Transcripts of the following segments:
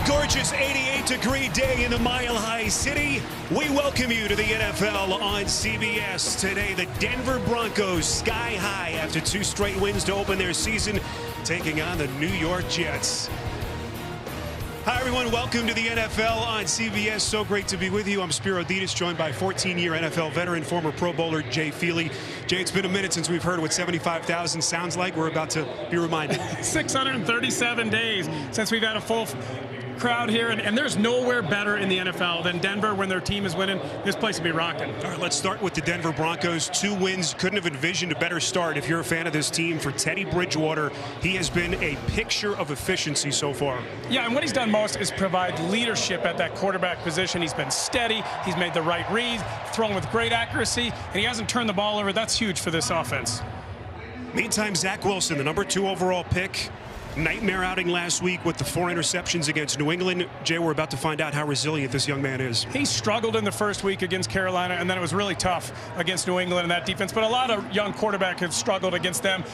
gorgeous 88-degree day in the Mile High City. We welcome you to the NFL on CBS. Today, the Denver Broncos sky high after 2 straight wins to open their season, taking on the New York Jets. Hi, everyone. Welcome to the NFL on CBS. So great to be with you. I'm Spiro Ditas, joined by 14-year NFL veteran, former Pro Bowler Jay Feely. Jay, it's been a minute since we've heard what 75,000 sounds like. We're about to be reminded. 637 days since we've had a full crowd here, and there's nowhere better in the NFL than Denver when their team is winning. This place will be rocking. All right, let's start with the Denver Broncos. 2 wins. Couldn't have envisioned a better start if you're a fan of this team. For Teddy Bridgewater, he has been a picture of efficiency so far. Yeah, and what he's done most is provide leadership at that quarterback position. He's been steady. He's made the right read, thrown with great accuracy, and he hasn't turned the ball over. That's huge for this offense. Meantime, Zach Wilson, the number 2 overall pick. Nightmare outing last week with the 4 interceptions against New England. Jay, we're about to find out how resilient this young man is. He struggled in the first week against Carolina, and then it was really tough against New England in that defense. But a lot of young quarterbacks have struggled against them.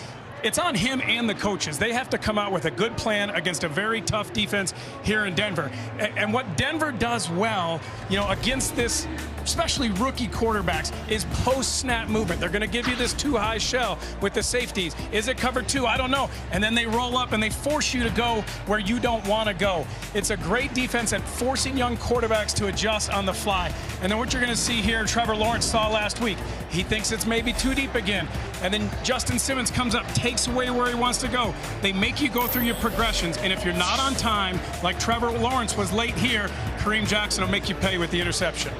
It's on him and the coaches. They have to come out with a good plan against a very tough defense here in Denver. And what Denver does well, you know, against this, especially rookie quarterbacks, is post-snap movement. They're going to give you this too-high shell with the safeties. Is it cover 2? I don't know. And then they roll up and they force you to go where you don't want to go. It's a great defense at forcing young quarterbacks to adjust on the fly. And then what you're going to see here, Trevor Lawrence saw last week. He thinks it's maybe too deep again. And then Justin Simmons comes up, takes away where he wants to go. They make you go through your progressions. And if you're not on time, like Trevor Lawrence was late here, Kareem Jackson will make you pay with the interception.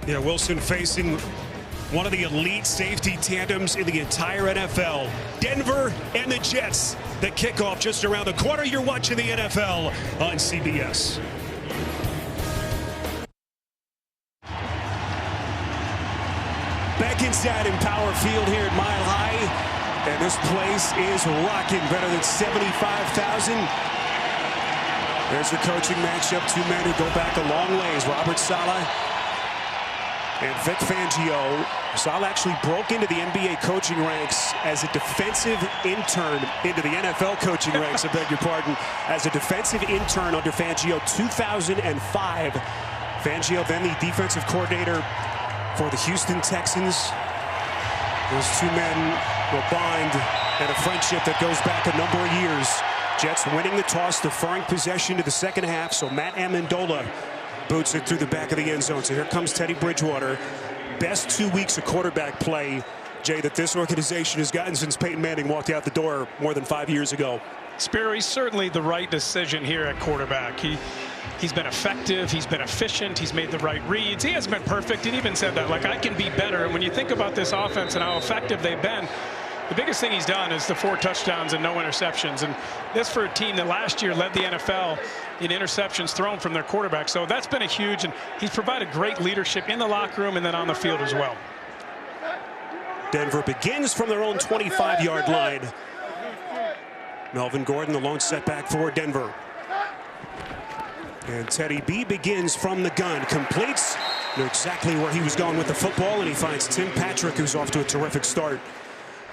Yeah, Wilson facing one of the elite safety tandems in the entire NFL. Denver and the Jets. The kickoff just around the corner. You're watching the NFL on CBS. Back inside in Power Field here at Mile High. And this place is rocking, better than 75,000. There's the coaching matchup. 2 men who go back a long ways. Robert Saleh and Vic Fangio. Saleh actually broke into the NBA coaching ranks as a defensive intern into the NFL coaching ranks, I beg your pardon, as a defensive intern under Fangio 2005. Fangio then the defensive coordinator for the Houston Texans. Those 2 men will bond and a friendship that goes back a number of years. Jets winning the toss, deferring possession to the second half, so Matt Amendola boots it through the back of the end zone. So here comes Teddy Bridgewater. Best 2 weeks of quarterback play, Jay, that this organization has gotten since Peyton Manning walked out the door more than 5 years ago. Spiro, he's certainly the right decision here at quarterback. He's been effective, he's been efficient, he's made the right reads. He hasn't been perfect. He even said that, like, I can be better. And when you think about this offense and how effective they've been, the biggest thing he's done is the 4 touchdowns and no interceptions. And this for a team that last year led the NFL in interceptions thrown from their quarterback. So that's been a huge, and he's provided great leadership in the locker room and then on the field as well. Denver begins from their own 25-yard line. Melvin Gordon, the lone setback for Denver. And Teddy B begins from the gun, completes. Knew exactly where he was going with the football, and he finds Tim Patrick, who's off to a terrific start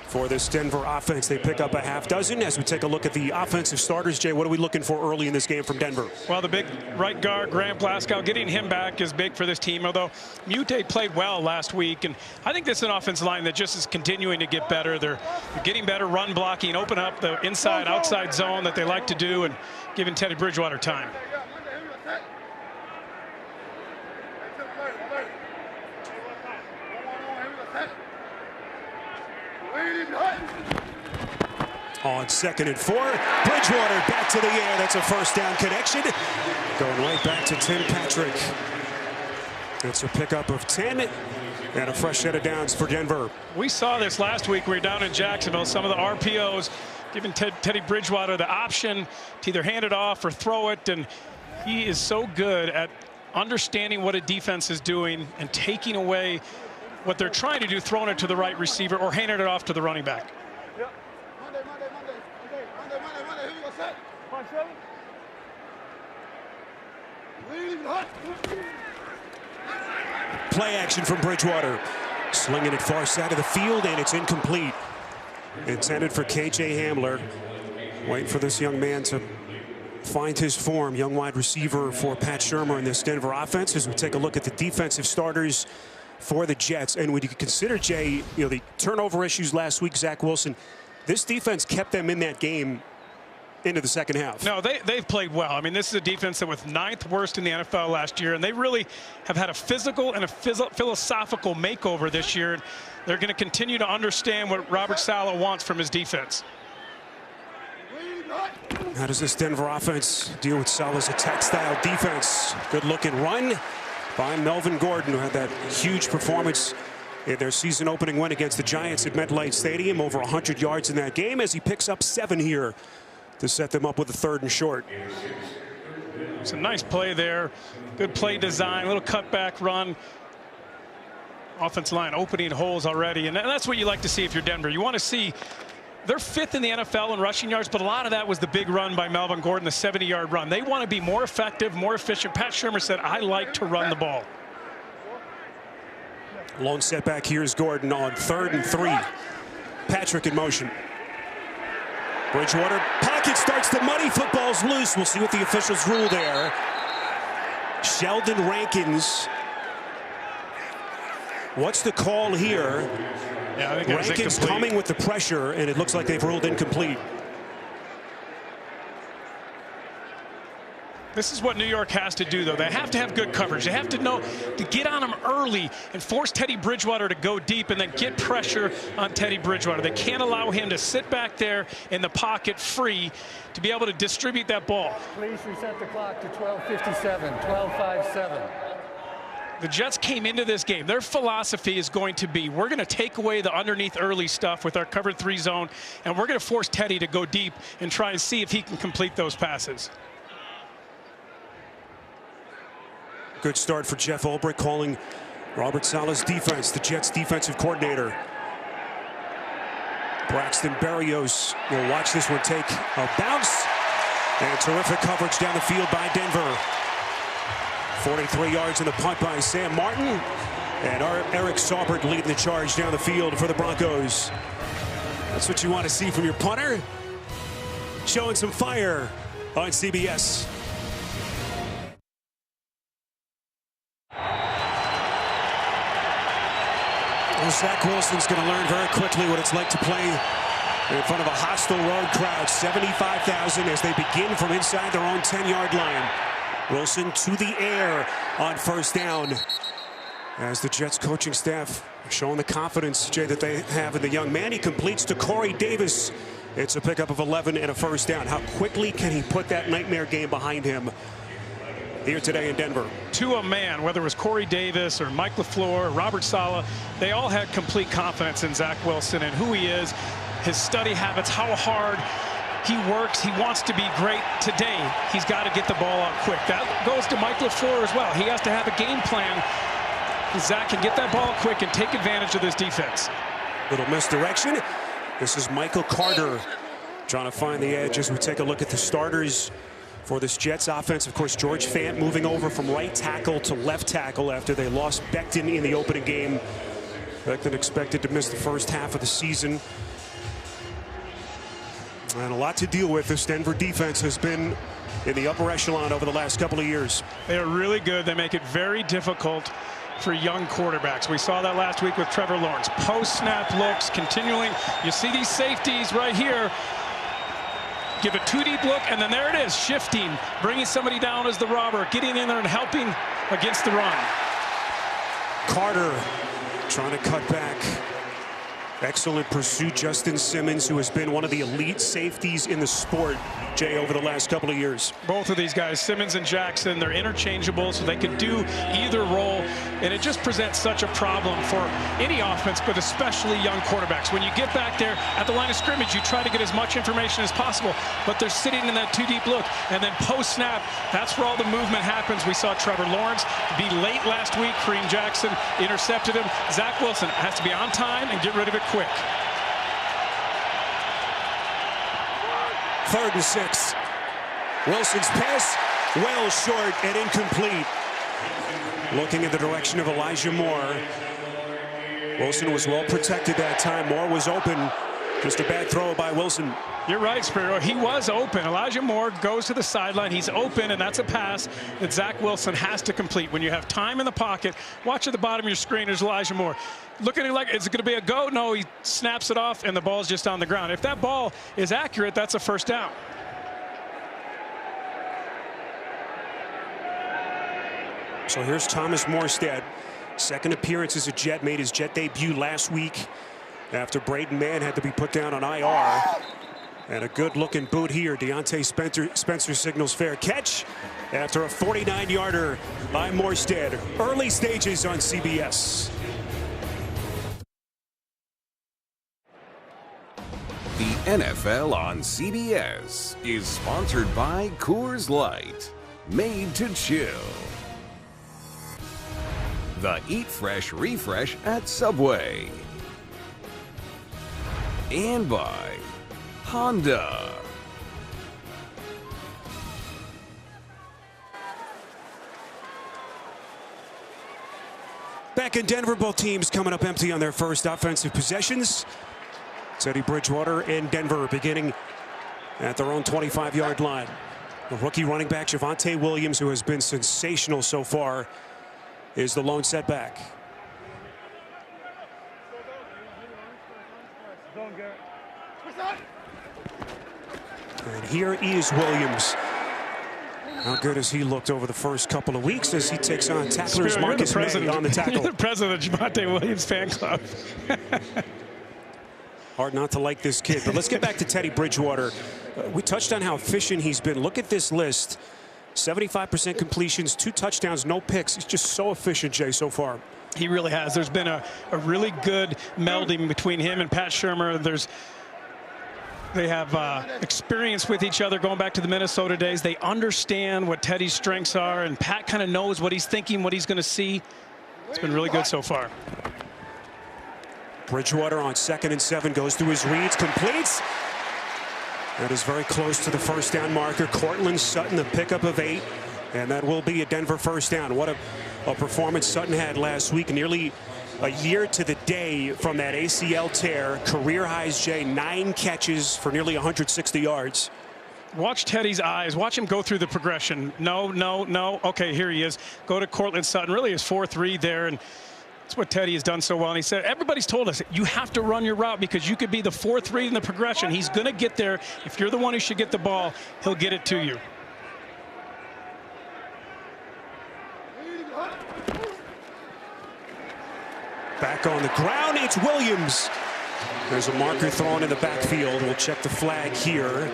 for this Denver offense. They pick up a half dozen. As we take a look at the offensive starters, Jay, what are we looking for early in this game from Denver? Well, the big right guard, Grant Glasgow, getting him back is big for this team, although Mute played well last week. And I think this is an offensive line that just is continuing to get better. They're getting better run blocking, open up the inside-outside zone that they like to do, and giving Teddy Bridgewater time. On 2nd and 4, Bridgewater back to the air. That's a first down connection. Going right back to Tim Patrick. It's a pickup of 10 and a fresh set of downs for Denver. We saw this last week. We were down in Jacksonville. Some of the RPOs giving Teddy Bridgewater the option to either hand it off or throw it. And he is so good at understanding what a defense is doing and taking away what they're trying to do, throwing it to the right receiver or handing it off to the running back. Play action from Bridgewater. Slinging it far side of the field, and it's incomplete. Intended for KJ Hamler. Waiting for this young man to find his form, young wide receiver for Pat Shurmur in this Denver offense, as we take a look at the defensive starters for the Jets. And when you consider, Jay, the turnover issues last week, Zach Wilson, this defense kept them in that game into the second half. No, they've played well. I mean, this is a defense that was 9th worst in the NFL last year, and they really have had a physical and a philosophical makeover this year. They're going to continue to understand what Robert Saleh wants from his defense. How does this Denver offense deal with Saleh's attack-style defense? Good-looking run by Melvin Gordon, who had that huge performance in their season-opening win against the Giants at MetLife Stadium. Over 100 yards in that game as he picks up 7 here to set them up with a 3rd and short. It's a nice play there. Good play design, little cutback run. Offensive line opening holes already, and that's what you like to see if you're Denver. You want to see they're 5th in the NFL in rushing yards, but a lot of that was the big run by Melvin Gordon, the 70-yard run. They want to be more effective, more efficient. Pat Shurmur said, I like to run the ball. Lone setback here is Gordon on 3rd and 3. Patrick in motion. Bridgewater, pocket starts to muddy, football's loose. We'll see what the officials rule there. Sheldon Rankins. What's the call here? Yeah, I think Rankins coming with the pressure, and it looks like they've ruled incomplete. This is what New York has to do, though. They have to have good coverage. They have to know to get on them early and force Teddy Bridgewater to go deep and then get pressure on Teddy Bridgewater. They can't allow him to sit back there in the pocket free to be able to distribute that ball. Please reset the clock to 12:57, 12:57. The Jets came into this game. Their philosophy is going to be, we're going to take away the underneath early stuff with our cover 3 zone, and we're going to force Teddy to go deep and try and see if he can complete those passes. Good start for Jeff Ulbrich, calling Robert Saleh's defense, the Jets defensive coordinator. Braxton Berrios will watch this one take a bounce, and terrific coverage down the field by Denver. 43 yards in the punt by Sam Martin, and Eric Saubert leading the charge down the field for the Broncos. That's what you want to see from your punter, showing some fire on CBS. Well, Zach Wilson's going to learn very quickly what it's like to play in front of a hostile road crowd. 75,000 as they begin from inside their own 10-yard line. Wilson to the air on 1st down, as the Jets coaching staff showing the confidence, Jay, that they have in the young man. He completes to Corey Davis. It's a pickup of 11 and a 1st down. How quickly can he put that nightmare game behind him here today in Denver? To a man, whether it was Corey Davis or Mike LaFleur or Robert Saleh, they all had complete confidence in Zach Wilson and who he is, his study habits, how hard he works. He wants to be great. Today, he's got to get the ball out quick. That goes to Mike LaFleur as well. He has to have a game plan. Zach can get that ball quick and take advantage of this defense. Little misdirection. This is Michael Carter trying to find the edge as we take a look at the starters for this Jets offense. Of course, George Fant moving over from right tackle to left tackle after they lost Becton in the opening game. Becton expected to miss the first half of the season. And a lot to deal with. This Denver defense has been in the upper echelon over the last couple of years. They are really good. They make it very difficult for young quarterbacks. We saw that last week with Trevor Lawrence. Post-snap looks, continuing. You see these safeties right here. Give a 2-deep look, and then there it is, shifting, bringing somebody down as the robber, getting in there and helping against the run. Carter trying to cut back. Excellent pursuit. Justin Simmons, who has been one of the elite safeties in the sport, Jay, over the last couple of years. Both of these guys, Simmons and Jackson, they're interchangeable, so they can do either role, and it just presents such a problem for any offense, but especially young quarterbacks. When you get back there at the line of scrimmage, you try to get as much information as possible, but they're sitting in that 2-deep look, and then post-snap, that's where all the movement happens. We saw Trevor Lawrence be late last week. Kareem Jackson intercepted him. Zach Wilson has to be on time and get rid of it quick. 3rd and 6. Wilson's pass well short and incomplete. Looking in the direction of Elijah Moore. Wilson was well protected that time. Moore was open. Just a bad throw by Wilson. You're right, Spiro. He was open. Elijah Moore goes to the sideline. He's open, and that's a pass that Zach Wilson has to complete. When you have time in the pocket, watch at the bottom of your screen. There's Elijah Moore. Look at it like, is it going to be a go? No, he snaps it off, and the ball's just on the ground. If that ball is accurate, that's a first down. So here's Thomas Morstead. Second appearance as a Jet, made his Jet debut last week after Braden Mann had to be put down on IR. And a good-looking boot here. Deontay Spencer signals fair catch after a 49-yarder by Morstead. Early stages on CBS. The NFL on CBS is sponsored by Coors Light, made to chill. The Eat Fresh Refresh at Subway. And by Honda. Back in Denver, both teams coming up empty on their first offensive possessions. Teddy Bridgewater and Denver beginning at their own 25-yard line. The rookie running back Javonte Williams, who has been sensational so far, is the lone setback. And here is Williams. How good has he looked over the first couple of weeks as he takes on tacklers Marcus May on the tackle. You're the president of the Javonte Williams fan club. Hard not to like this kid, but let's get back to Teddy Bridgewater. We touched on how efficient he's been. Look at this list. 75% completions, 2 touchdowns, no picks. He's just so efficient, Jay, so far. He really has. There's been a really good melding between him and Pat Shurmur. They have experience with each other going back to the Minnesota days. They understand what Teddy's strengths are, and Pat kind of knows what he's thinking, what he's going to see. It's been really good so far. Bridgewater on 2nd and 7 goes through his reads, completes. That is very close to the first down marker. Cortland Sutton, the pickup of 8, and that will be a Denver first down. What a performance Sutton had last week. Nearly a year to the day from that ACL tear. Career highs, Jay, 9 catches for nearly 160 yards. Watch Teddy's eyes. Watch him go through the progression. No, no, no. Okay, here he is. Go to Cortland Sutton. Really is 4-3 there, and that's what Teddy has done so well. And he said, everybody's told us, you have to run your route because you could be the 4-3 in the progression. He's going to get there. If you're the one who should get the ball, he'll get it to you. Back on the ground, it's Williams. There's a marker thrown in the backfield. We'll check the flag here.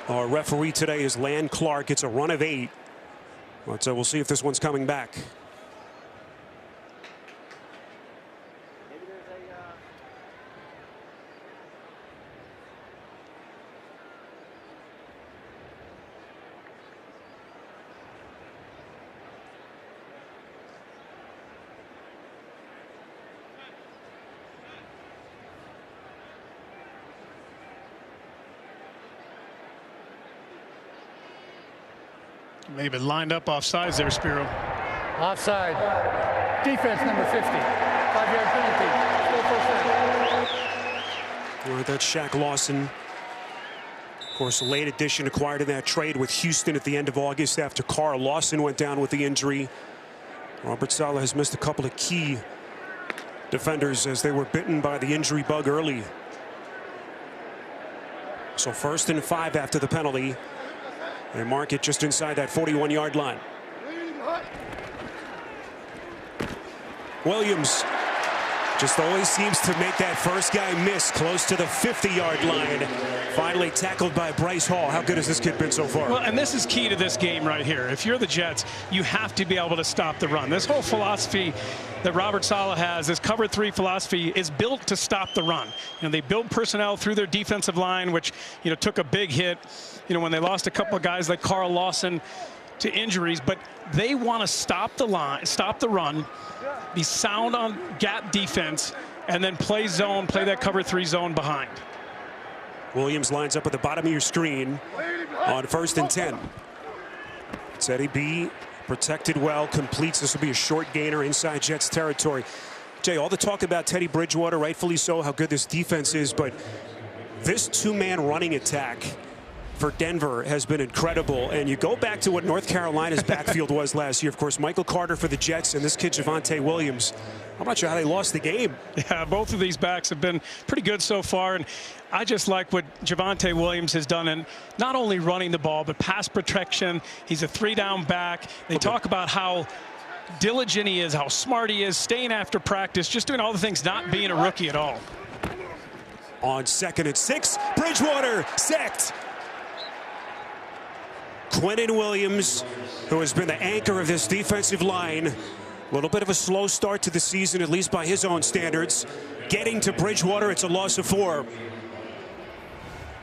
Our referee today is Lan Clark. It's a run of 8. But we'll see if this one's coming back. Maybe lined up offsides there, Spiro. Offside. Defense number 50. 5-yard penalty. Still first down. All right, that's Shaq Lawson. Of course, a late addition acquired in that trade with Houston at the end of August after Carl Lawson went down with the injury. Robert Saleh has missed a couple of key defenders as they were bitten by the injury bug early. So 1st and 5 after the penalty. They mark it just inside that 41-yard line. Williams just always seems to make that first guy miss close to the 50-yard line. Finally tackled by Bryce Hall. How good has this kid been so far? Well, and this is key to this game right here. If you're the Jets, you have to be able to stop the run. This whole philosophy that Robert Saleh has, this cover 3 philosophy, is built to stop the run. They build personnel through their defensive line, which took a big hit when they lost a couple of guys like Carl Lawson to injuries, but they want to stop the run, be sound on gap defense, and then play that cover 3 zone behind. Williams lines up at the bottom of your screen on 1st and 10. Teddy B protected well, completes. This will be a short gainer inside Jets territory. Jay, all the talk about Teddy Bridgewater, rightfully so, how good this defense is, but this two-man running attack for Denver has been incredible. And you go back to what North Carolina's backfield was last year. Of course, Michael Carter for the Jets and this kid, Javonte Williams. I'm not sure how they lost the game. Yeah, both of these backs have been pretty good so far. And I just like what Javonte Williams has done in not only running the ball, but pass protection. He's a three-down back. They talk about how diligent he is, how smart he is, staying after practice, just doing all the things, not being a rookie at all. On 2nd and 6, Bridgewater sacked. Quinnen Williams, who has been the anchor of this defensive line. A little bit of a slow start to the season, at least by his own standards. Getting to Bridgewater, it's a loss of 4.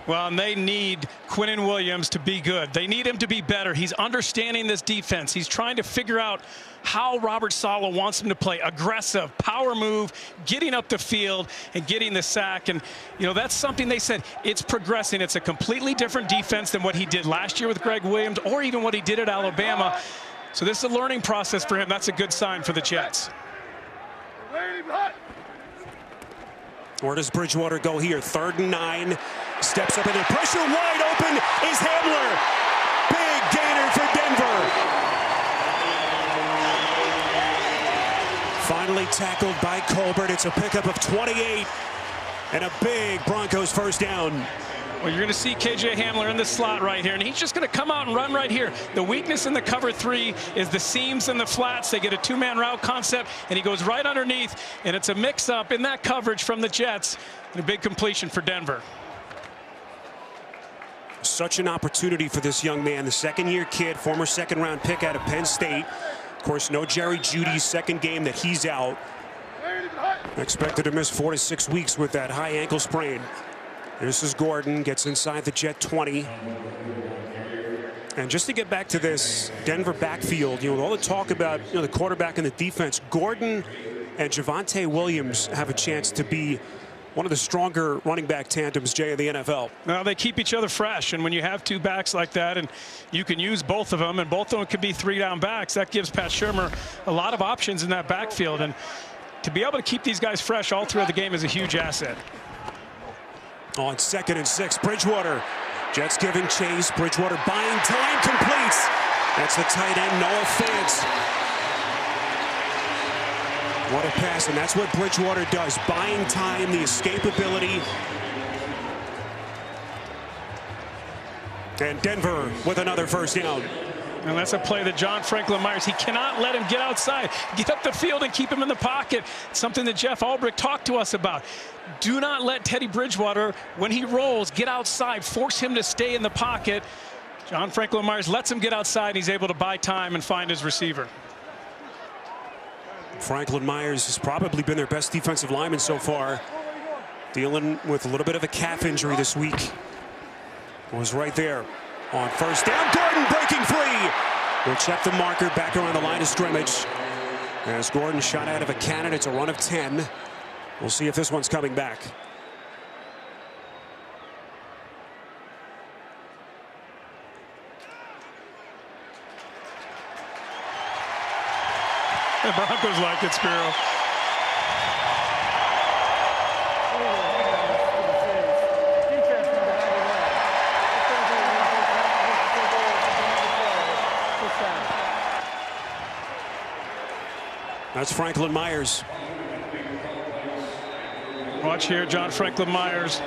Well, and they need Quinnen Williams to be good. They need him to be better. He's understanding this defense. He's trying to figure out how Robert Saleh wants him to play. Aggressive, power move, getting up the field and getting the sack. And, you know, that's something they said, it's progressing. It's a completely different defense than what he did last year with Greg Williams or even what he did at Alabama. So this is a learning process for him. That's a good sign for the Jets. Where does Bridgewater go here? 3rd and 9. Steps up into pressure. Wide open is Hamler. Big gainer for Denver. Finally tackled by Colbert. It's a pickup of 28 and a big Broncos first down. Well, you're going to see KJ Hamler in the slot right here, and he's just going to come out and run right here. The weakness in the cover 3 is the seams and the flats. They get a two-man route concept, and he goes right underneath, and it's a mix-up in that coverage from the Jets, and a big completion for Denver. Such an opportunity for this young man, the second-year kid, former second-round pick out of Penn State. Of course, no Jerry Jeudy's second game that he's out. Expected to miss 4 to 6 weeks with that high ankle sprain. This is Gordon, gets inside the Jet 20. And just to get back to this Denver backfield, you know, all the talk about, you know, the quarterback and the defense, Gordon and Javonte Williams have a chance to be one of the stronger running back tandems, Jay, in the NFL. Well, they keep each other fresh, and when you have two backs like that and you can use both of them, and both of them could be three-down backs, that gives Pat Shurmur a lot of options in that backfield. And to be able to keep these guys fresh all throughout the game is a huge asset. On 2nd and 6, Bridgewater. Jets giving chase. Bridgewater buying time, completes. That's the tight end, Noah Fant. What a pass, and that's what Bridgewater does. Buying time, the escapability. And Denver with another first down. And that's a play that John Franklin Myers, he cannot let him get outside, get up the field and keep him in the pocket. Something that Jeff Ulbrich talked to us about. Do not let Teddy Bridgewater, when he rolls, get outside, force him to stay in the pocket. John Franklin Myers lets him get outside, and he's able to buy time and find his receiver. Franklin Myers has probably been their best defensive lineman so far. Dealing with a little bit of a calf injury this week. Was right there on first down. Gordon breaking free. We'll check the marker back around the line of scrimmage. As Gordon shot out of a cannon, it's a run of 10. We'll see if this one's coming back. The Broncos like it, Spiro. That's Franklin Myers. Watch here, John Franklin Myers.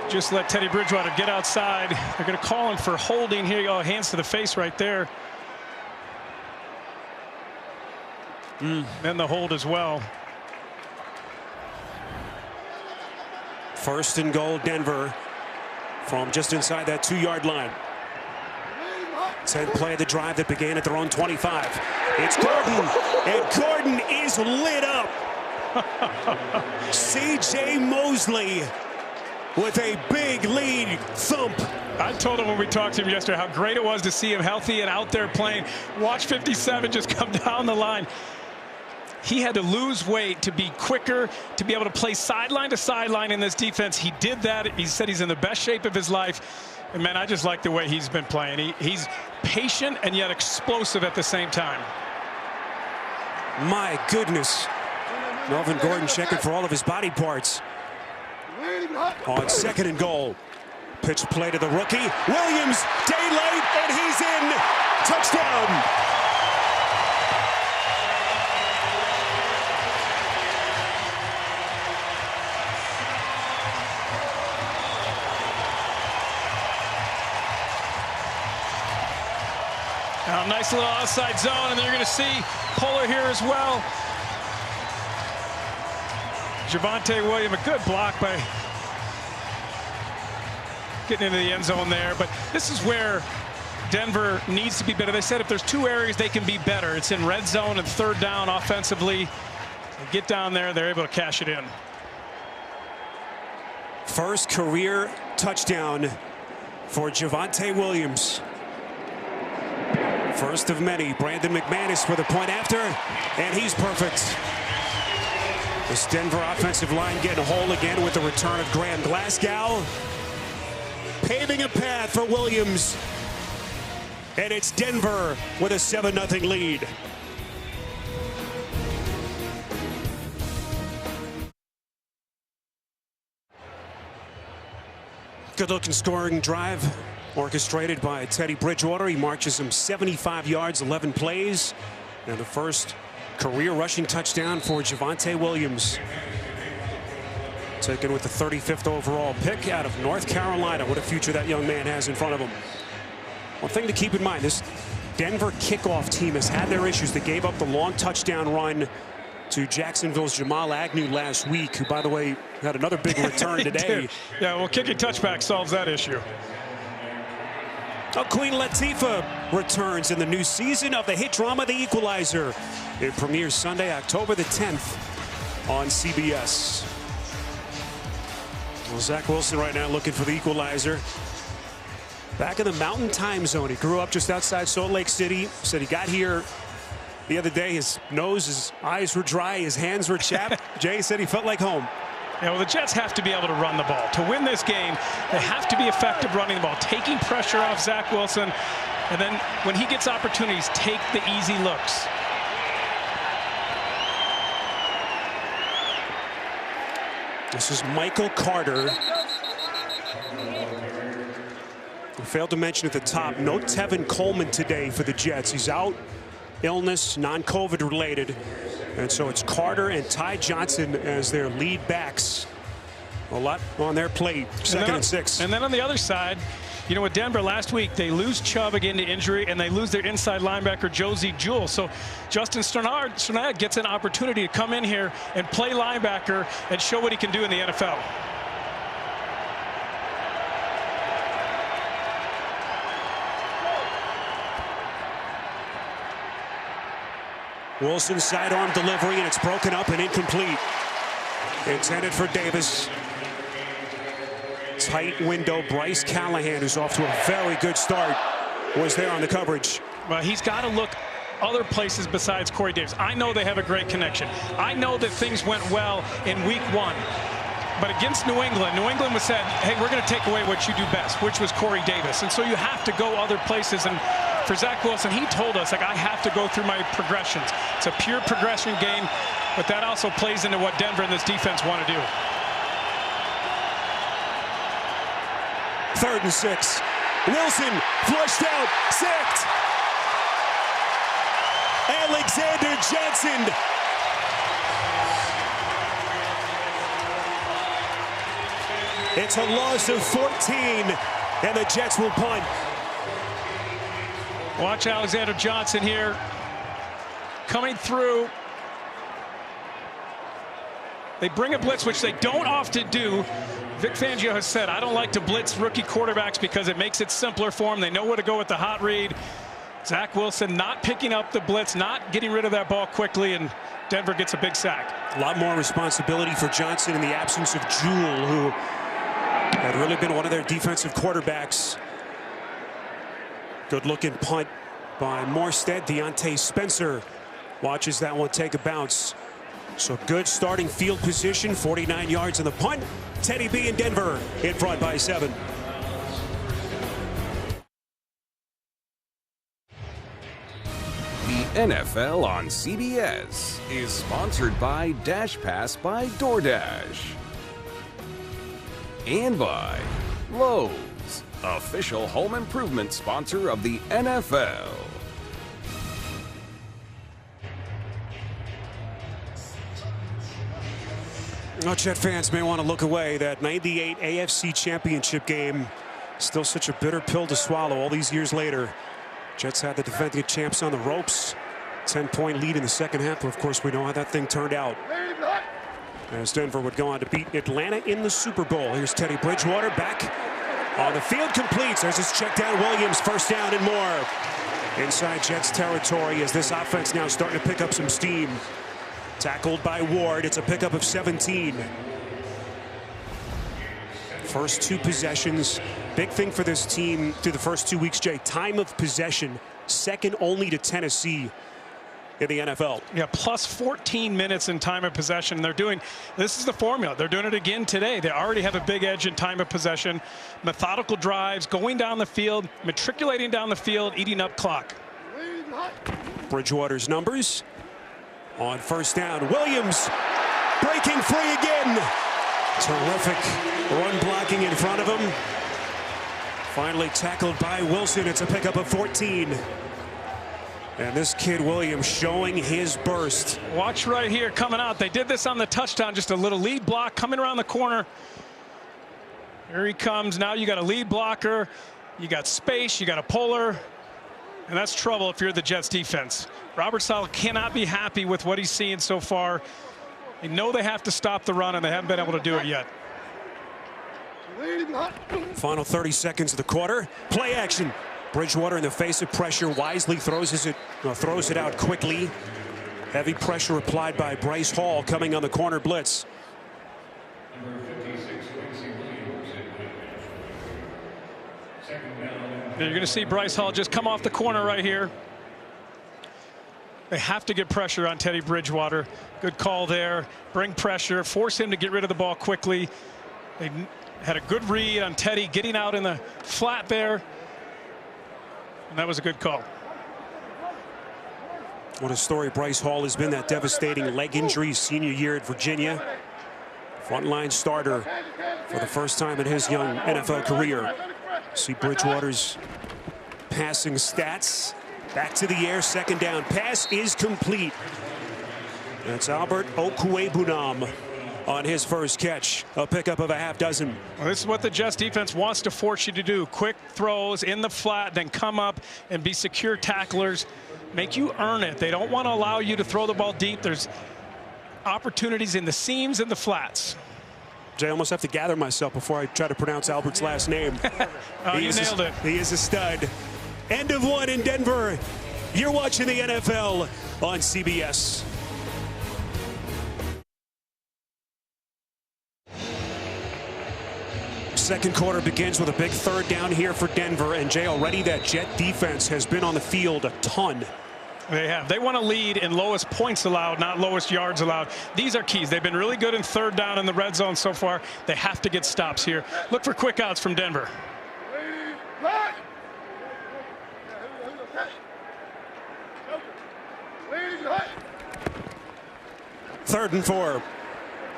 Just let Teddy Bridgewater get outside. They're going to call him for holding here. Oh, hands to the face right there. Then the hold as well. First and goal, Denver, from just inside that 2-yard line. 10th play of the drive that began at their own 25. It's Gordon, and Gordon is lit up. C.J. Mosley with a big lead thump. I told him when we talked to him yesterday how great it was to see him healthy and out there playing. Watch 57 just come down the line. He had to lose weight to be quicker, to be able to play sideline to sideline in this defense. He did that. He said he's in the best shape of his life. And, man, I just like the way he's been playing. He's patient and yet explosive at the same time. My goodness. Melvin Gordon checking for all of his body parts. On 2nd and goal. Pitch play to the rookie. Williams, day late, and he's in. Touchdown. Now, nice little outside zone, and then you're going to see Polar here as well. Javonte Williams, a good block by getting into the end zone there. But this is where Denver needs to be better. They said if there's 2 areas they can be better, it's in red zone and 3rd down offensively. They get down there, they're able to cash it in. First career touchdown for Javonte Williams. First of many. Brandon McManus with a point after, and he's perfect. This Denver offensive line getting whole again with the return of Graham Glasgow. Paving a path for Williams. And it's Denver with a 7-0 lead. Good-looking scoring drive orchestrated by Teddy Bridgewater. He marches him 75 yards, 11 plays. And the first career rushing touchdown for Javonte Williams. Taken with the 35th overall pick out of North Carolina. What a future that young man has in front of him. One thing to keep in mind, this Denver kickoff team has had their issues. They gave up the long touchdown run to Jacksonville's Jamal Agnew last week, who, by the way, had another big return today. Yeah, well, kicking touchback solves that issue. Queen Latifah returns in the new season of the hit drama The Equalizer. It premieres Sunday, October the 10th on CBS. Well, Zach Wilson right now looking for the equalizer. Back in the Mountain Time Zone. He grew up just outside Salt Lake City. Said he got here the other day. His nose, his eyes were dry, his hands were chapped. Jay said he felt like home. Yeah, well, the Jets have to be able to run the ball. To win this game, they have to be effective running the ball, taking pressure off Zach Wilson, and then when he gets opportunities, take the easy looks. This is Michael Carter. We failed to mention at the top, no Tevin Coleman today for the Jets. He's out, illness, non-COVID related. And so it's Carter and Ty Johnson as their lead backs. A lot on their plate, 2nd and 6. And then on the other side, you know, with Denver last week, they lose Chubb again to injury, and they lose their inside linebacker, Josie Jewell. So Justin Strnad gets an opportunity to come in here and play linebacker and show what he can do in the NFL. Wilson sidearm delivery, and it's broken up and incomplete. Intended for Davis. Tight window. Bryce Callahan, who's off to a very good start, was there on the coverage. Well, he's got to look other places besides Corey Davis. I know they have a great connection. I know that things went well in week 1. But against New England was said, hey, we're going to take away what you do best, which was Corey Davis. And so you have to go other places. And for Zach Wilson, he told us, like, I have to go through my progressions. It's a pure progression game, but that also plays into what Denver and this defense want to do. 3rd and 6. Wilson flushed out, sacked. Alexander Johnson. It's a loss of 14, and the Jets will punt. Watch Alexander Johnson here coming through. They bring a blitz, which they don't often do. Vic Fangio has said, I don't like to blitz rookie quarterbacks because it makes it simpler for them. They know where to go with the hot read. Zach Wilson not picking up the blitz, not getting rid of that ball quickly, and Denver gets a big sack. A lot more responsibility for Johnson in the absence of Jewell, who had really been one of their defensive quarterbacks. Good-looking punt by Morstead. Deontay Spencer watches that one take a bounce. So good starting field position, 49 yards in the punt. Teddy B in Denver in front by 7. The NFL on CBS is sponsored by Dash Pass by DoorDash. And by Lowe's, official home improvement sponsor of the NFL. Well, Jet fans may want to look away. That 98 AFC Championship game, still such a bitter pill to swallow all these years later. Jets had the defending champs on the ropes. 10-point lead in the second half, but of course we know how that thing turned out. As Denver would go on to beat Atlanta in the Super Bowl. Here's Teddy Bridgewater back on the field, completes. There's his check down. Williams, first down and more. Inside Jets territory as this offense now starting to pick up some steam. Tackled by Ward. It's a pickup of 17. First two possessions. Big thing for this team through the first 2 weeks, Jay. Time of possession, second only to Tennessee in the NFL. Yeah, plus 14 minutes in time of possession. This is the formula. They're doing it again today. They already have a big edge in time of possession. Methodical drives, going down the field, matriculating down the field, eating up clock. Bridgewater's numbers on first down. Williams breaking free again. Terrific run blocking in front of him. Finally tackled by Wilson. It's a pickup of 14. And this kid Williams showing his burst. Watch right here coming out. They did this on the touchdown. Just a little lead block coming around the corner. Here he comes. Now you got a lead blocker. You got space. You got a puller. And that's trouble if you're the Jets defense. Robert Saleh cannot be happy with what he's seeing so far. They know they have to stop the run, and they haven't been able to do it yet. Final 30 seconds of the quarter. Play action. Bridgewater in the face of pressure wisely throws it out quickly. Heavy pressure applied by Bryce Hall coming on the corner blitz. You're going to see Bryce Hall just come off the corner right here. They have to get pressure on Teddy Bridgewater. Good call there. Bring pressure. Force him to get rid of the ball quickly. They had a good read on Teddy getting out in the flat there. And that was a good call. What a story Bryce Hall has been. That devastating leg injury senior year at Virginia. Frontline starter for the first time in his young NFL career. See Bridgewater's passing stats. Back to the air, second down. Pass is complete. That's Albert Okwuegbunam on his first catch. A pickup of a half dozen. Well, this is what the Jets defense wants to force you to do. Quick throws in the flat, then come up and be secure tacklers. Make you earn it. They don't want to allow you to throw the ball deep. There's opportunities in the seams and the flats. Jay, I almost have to gather myself before I try to pronounce Albert's last name. Oh, you nailed it. He is a stud. End of one in Denver. You're watching the NFL on CBS. Second quarter begins with a big third down here for Denver. And Jay, already that Jet defense has been on the field a ton. They have. They want to lead in lowest points allowed, not lowest yards allowed. These are keys. They've been really good in third down in the red zone so far. They have to get stops here. Look for quick outs from Denver. Third and 4.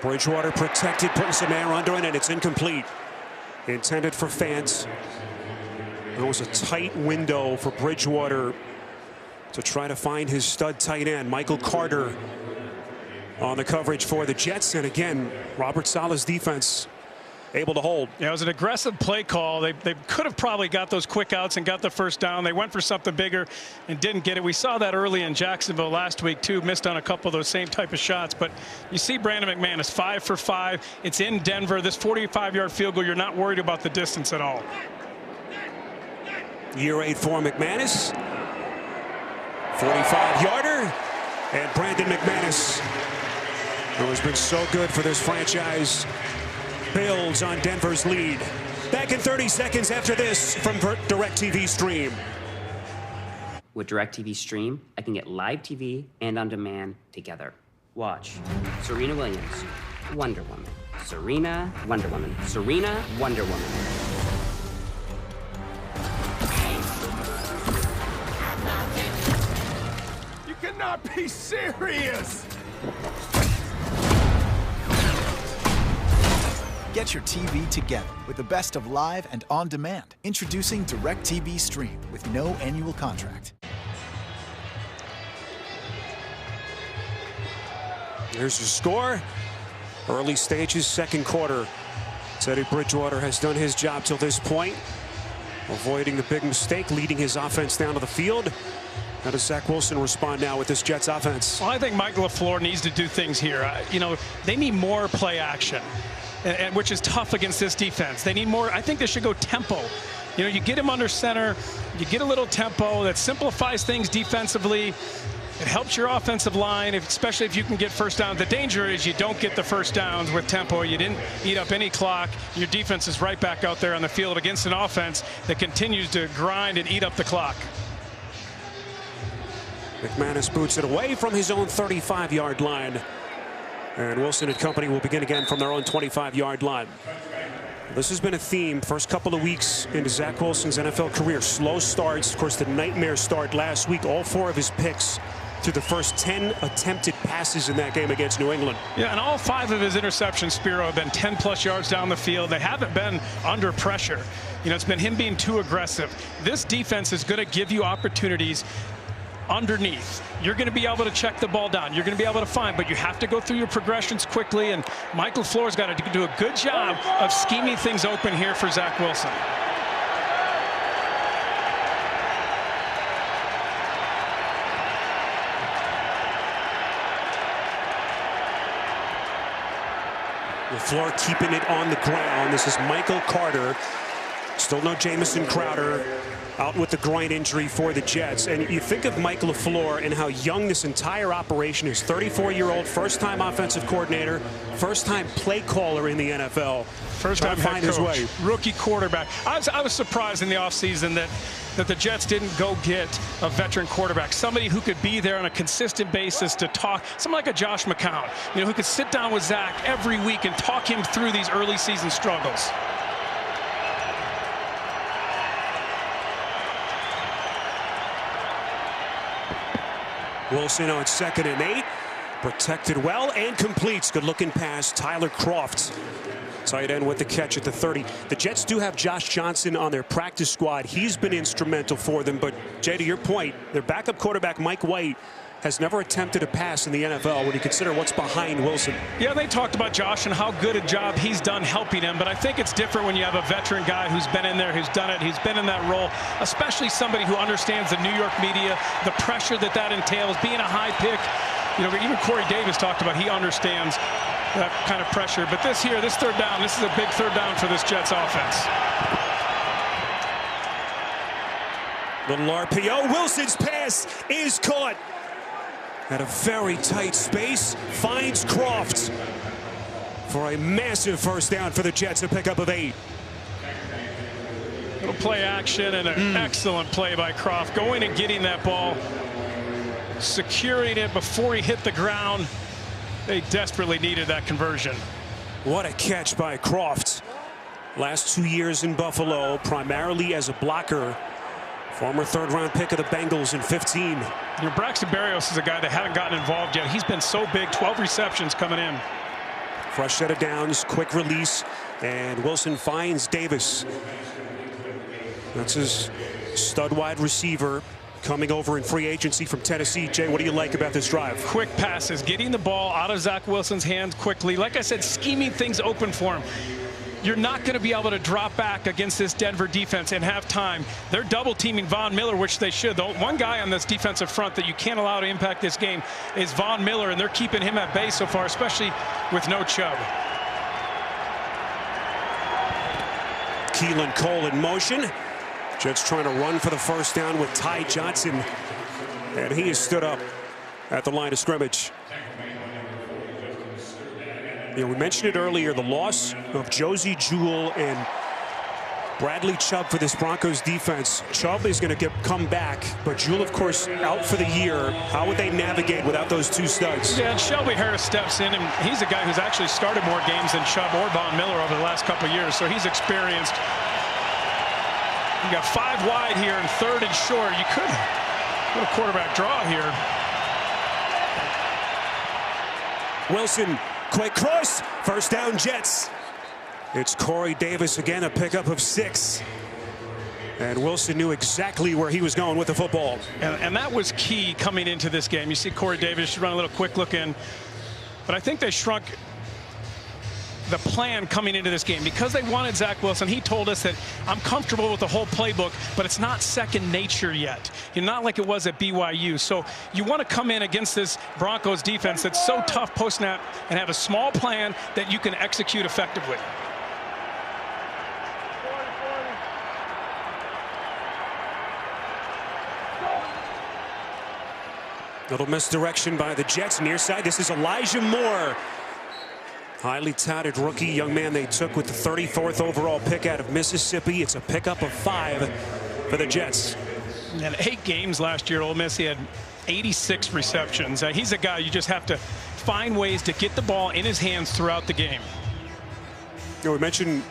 Bridgewater protected, putting some air under it, and it's incomplete. Intended for Fant. It was a tight window for Bridgewater to try to find his stud tight end, Michael Carter, on the coverage for the Jets. And again, Robert Saleh's defense able to hold. Yeah, it was an aggressive play call. They could have probably got those quick outs and got the first down. They went for something bigger and didn't get it. We saw that early in Jacksonville last week too. Missed on a couple of those same type of shots. But you see Brandon McManus 5 for 5. It's in Denver. This 45-yard field goal, you're not worried about the distance at all. Year 8 for McManus. 45-yarder. And Brandon McManus, who has been so good for this franchise, builds on Denver's lead. Back in 30 seconds after this from DirecTV Stream. With DirecTV Stream, I can get live TV and on demand together. Watch Serena Williams, Wonder Woman. Serena, Wonder Woman. Serena, Wonder Woman. cannot be serious! Get your TV together with the best of live and on-demand. Introducing DirecTV Stream with no annual contract. Here's your score. Early stages, second quarter. Teddy Bridgewater has done his job till this point, avoiding the big mistake, leading his offense down to the field. How does Zach Wilson respond now with this Jets offense? Well, I think Mike LaFleur needs to do things here. You know, they need more play action, and which is tough against this defense. They need more. I think they should go tempo. You know, you get him under center, you get a little tempo that simplifies things defensively. It helps your offensive line, especially if you can get first down. The danger is you don't get the first downs with tempo. You didn't eat up any clock. Your defense is right back out there on the field against an offense that continues to grind and eat up the clock. McManus boots it away from his own 35-yard line. And Wilson and company will begin again from their own 25-yard line. This has been a theme first couple of weeks into Zach Wilson's NFL career. Slow starts. Of course, the nightmare start last week. All 4 of his picks through the first 10 attempted passes in that game against New England. Yeah, and all 5 of his interceptions, Spiro, have been 10-plus yards down the field. They haven't been under pressure. You know, it's been him being too aggressive. This defense is going to give you opportunities underneath. You're going to be able to check the ball down. You're going to be able to find, but you have to go through your progressions quickly, and Michael LaFleur's got to do a good job of scheming things open here for Zach Wilson. LaFleur keeping it on the ground. This is Michael Carter. Still no Jamison Crowder, out with the groin injury for the Jets. And you think of Mike LaFleur and how young this entire operation is. 34-year-old, first-time offensive coordinator, first-time play caller in the NFL. First-time head coach, rookie quarterback. I was surprised in the offseason that the Jets didn't go get a veteran quarterback, somebody who could be there on a consistent basis to talk, someone like a Josh McCown, you know, who could sit down with Zach every week and talk him through these early season struggles. Wilson on 2nd and 8, protected well and completes. Good looking pass. Tyler Kroft, tight end, with the catch at the 30. The Jets do have Josh Johnson on their practice squad. He's been instrumental for them. But Jay, to your point, their backup quarterback Mike White has never attempted a pass in the NFL when you consider what's behind Wilson. Yeah, they talked about Josh and how good a job he's done helping him, but I think it's different when you have a veteran guy who's been in there, who's done it, who's been in that role, especially somebody who understands the New York media, the pressure that entails, being a high pick. You know, even Corey Davis talked about he understands that kind of pressure. But this 3rd down, this is a big 3rd down for this Jets offense. Little RPO. Wilson's pass is caught at a very tight space. Finds Kroft for a massive first down for the Jets, a pickup of 8. Little play action and an excellent play by Kroft, going and getting that ball, securing it before he hit the ground. They desperately needed that conversion. What a catch by Kroft. Last 2 years in Buffalo, primarily as a blocker. Former 3rd-round pick of the Bengals in 15. You know, Braxton Berrios is a guy that haven't gotten involved yet. He's been so big, 12 receptions coming in. Fresh set of downs, quick release, and Wilson finds Davis. That's his stud wide receiver coming over in free agency from Tennessee. Jay, what do you like about this drive? Quick passes, getting the ball out of Zach Wilson's hands quickly. Like I said, scheming things open for him. You're not going to be able to drop back against this Denver defense and have time. They're double teaming Von Miller, which they should. The one guy on this defensive front that you can't allow to impact this game is Von Miller, and they're keeping him at bay so far, especially with no Chubb. Keelan Cole in motion. Jets trying to run for the first down with Ty Johnson, and he is stood up at the line of scrimmage. You know, we mentioned it earlier, the loss of Josie Jewell and Bradley Chubb for this Broncos defense. Chubb is going to come back, but Jewell, of course, out for the year. How would they navigate without those 2 studs? Yeah, and Shelby Harris steps in, and he's a guy who's actually started more games than Chubb or Von Miller over the last couple of years, so he's experienced. You got 5 wide here and 3rd and short. You could put a quarterback draw here. Wilson, quick cross, first down Jets. It's Corey Davis again, a pickup of 6. And Wilson knew exactly where he was going with the football. And that was key coming into this game. You see Corey Davis run a little quick look in. But I think they shrunk the plan coming into this game because they wanted Zach Wilson. He told us that I'm comfortable with the whole playbook, but it's not second nature yet. You're not like it was at BYU. So you want to come in against this Broncos defense that's so tough post-snap and have a small plan that you can execute effectively. Little misdirection by the Jets near side. This is Elijah Moore. Highly touted rookie young man they took with the 34th overall pick out of Mississippi. It's a pickup of 5 for the Jets. And 8 games last year at Ole Miss, he had 86 receptions. He's a guy you just have to find ways to get the ball in his hands throughout the game. You know, we mentioned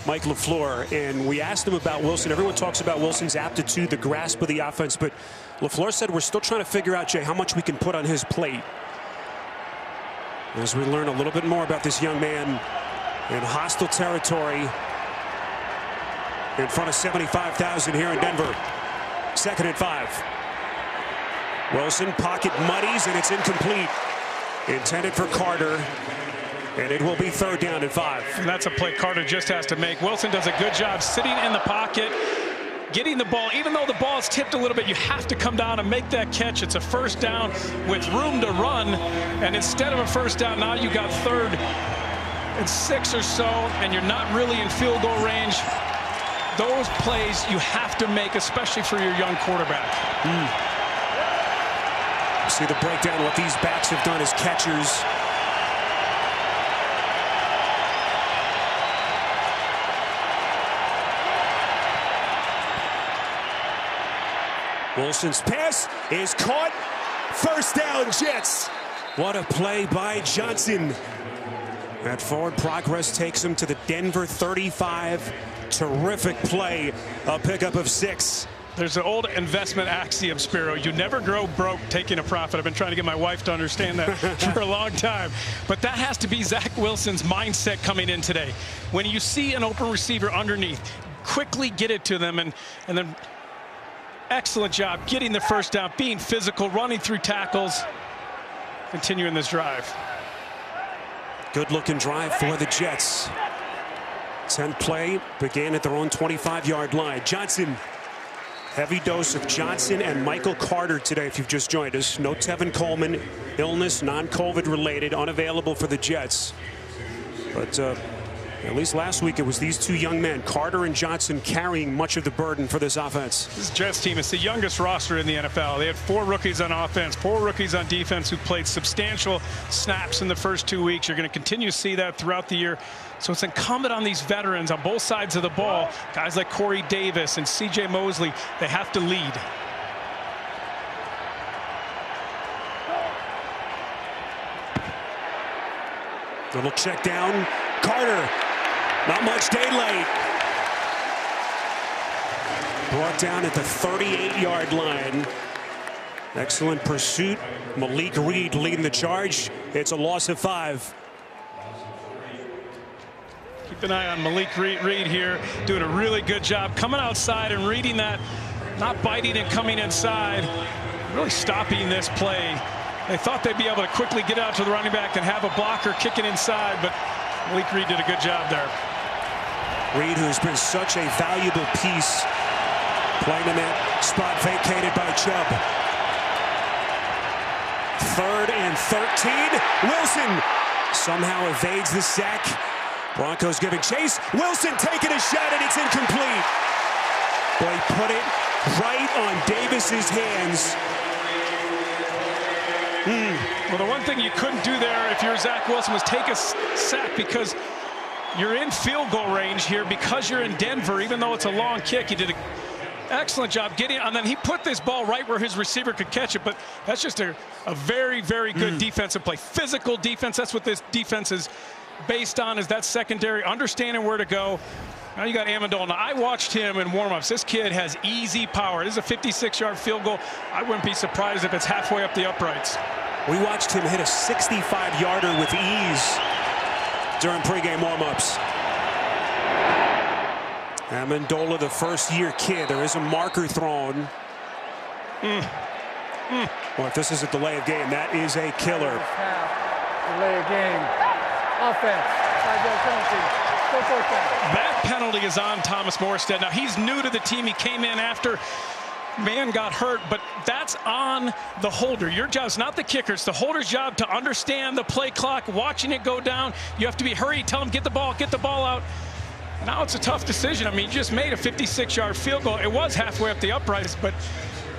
Mike LaFleur, and we asked him about Wilson. Everyone talks about Wilson's aptitude, the grasp of the offense, but LaFleur said we're still trying to figure out, Jay, how much we can put on his plate. As we learn a little bit more about this young man in hostile territory in front of 75,000 here in Denver. 2nd and 5. Wilson, pocket muddies, and it's incomplete. Intended for Carter. And it will be 3rd down and 5. And that's a play Carter just has to make. Wilson does a good job sitting in the pocket, getting the ball. Even though the ball is tipped a little bit, you have to come down and make that catch. It's a 1st down with room to run. And instead of a 1st down, now you got 3rd and 6 or so, and you're not really in field goal range. Those plays you have to make, especially for your young quarterback. See the breakdown, what these backs have done as catchers. Wilson's pass is caught. 1st down Jets. What a play by Johnson. That forward progress takes him to the Denver 35. Terrific play. A pickup of 6. There's an old investment axiom, Spiro. You never grow broke taking a profit. I've been trying to get my wife to understand that for a long time. But that has to be Zach Wilson's mindset coming in today. When you see an open receiver underneath, quickly get it to them, and then excellent job getting the 1st down, being physical, running through tackles, continuing this drive. Good looking drive for the Jets. 10th play began at their own 25-yard line. Johnson. Heavy dose of Johnson and Michael Carter today if you've just joined us. No Tevin Coleman, illness, non-COVID related, unavailable for the Jets. But at least last week it was these 2 young men, Carter and Johnson, carrying much of the burden for this offense. This Jets team is the youngest roster in the NFL. They had 4 rookies on offense, 4 rookies on defense who played substantial snaps in the first 2 weeks. You're going to continue to see that throughout the year. So it's incumbent on these veterans on both sides of the ball, guys like Corey Davis and C.J. Mosley. They have to lead. Little check down. Carter. Not much daylight. Brought down at the 38-yard line. Excellent pursuit. Malik Reed leading the charge. It's a loss of 5. Keep an eye on Malik Reed here, doing a really good job coming outside and reading that, not biting and coming inside, really stopping this play. They thought they'd be able to quickly get out to the running back and have a blocker kicking inside, but Malik Reed did a good job there. Reed, who's been such a valuable piece, playing in that spot vacated by Chubb. 3rd and 13. Wilson somehow evades the sack. Broncos giving chase. Wilson taking a shot, and it's incomplete. Boy, put it right on Davis's hands. Well, the one thing you couldn't do there if you're Zach Wilson was take a sack, because you're in field goal range here because you're in Denver. Even though it's a long kick, he did an excellent job getting it, and then he put this ball right where his receiver could catch it. But that's just a very, very good defensive play. Physical defense. That's what this defense is based on, is that secondary, understanding where to go. Now you got Amendola. Now, I watched him in warm-ups. This kid has easy power. This is a 56-yard field goal. I wouldn't be surprised if it's halfway up the uprights. We watched him hit a 65-yarder with ease during pregame warm-ups. Amendola, the first-year kid. There is a marker thrown. Well, if this is a delay of game, that is a killer. Delay of game. Offense. 5-yard penalty. Go for it. That penalty is on Thomas Morstead. Now, he's new to the team. He came in after man got hurt, but that's on the holder. Your job is not the kicker. It's the holder's job to understand the play clock, watching it go down. You have to be hurried. Tell him, get the ball out. Now it's a tough decision. I mean, you just made a 56-yard field goal. It was halfway up the uprights, but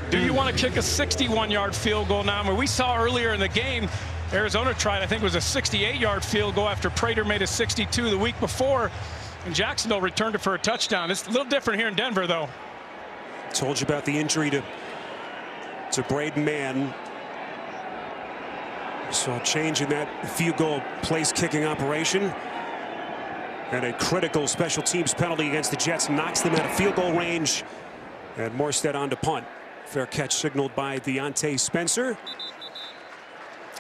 do you want to kick a 61-yard field goal now? I mean, we saw earlier in the game, Arizona tried, I think it was a 68-yard field goal after Prater made a 62 the week before, and Jacksonville returned it for a touchdown. It's a little different here in Denver, though. Told you about the injury to Braden Mann. So a change in that field goal place kicking operation. And a critical special teams penalty against the Jets knocks them out of field goal range. And Morstead on to punt. Fair catch signaled by Deontay Spencer.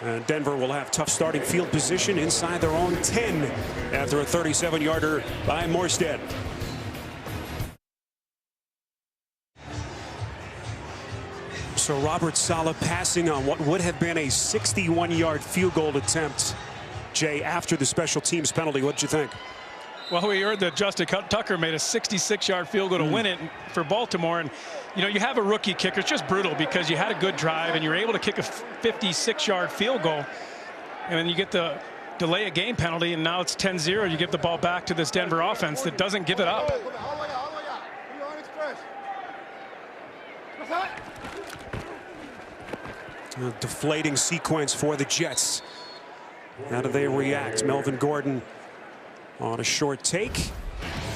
And Denver will have tough starting field position inside their own 10 after a 37-yarder by Morstead. So Robert Saleh passing on what would have been a 61-yard field goal attempt, Jay, after the special teams penalty. What did you think? Well, we heard that Justin Tucker made a 66-yard field goal to win it for Baltimore. And, you know, you have a rookie kicker. It's just brutal because you had a good drive and you're able to kick a 56-yard field goal. And then you get the delay of game penalty, and now it's 10-0. You give the ball back to this Denver offense that doesn't give it up. A deflating sequence for the Jets. How do they react? Melvin Gordon on a short take.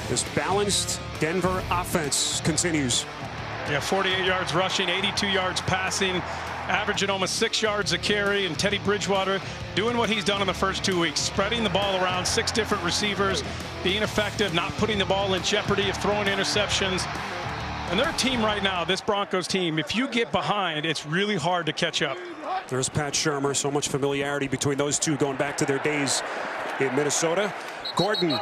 This balanced Denver offense continues. Yeah, 48 yards rushing, 82 yards passing, averaging almost 6 yards a carry. And Teddy Bridgewater doing what he's done in the first 2 weeks, spreading the ball around, 6 different receivers, being effective, not putting the ball in jeopardy of throwing interceptions. And their team right now, this Broncos team, if you get behind, it's really hard to catch up. There's Pat Shurmur. So much familiarity between those two going back to their days in Minnesota. Gordon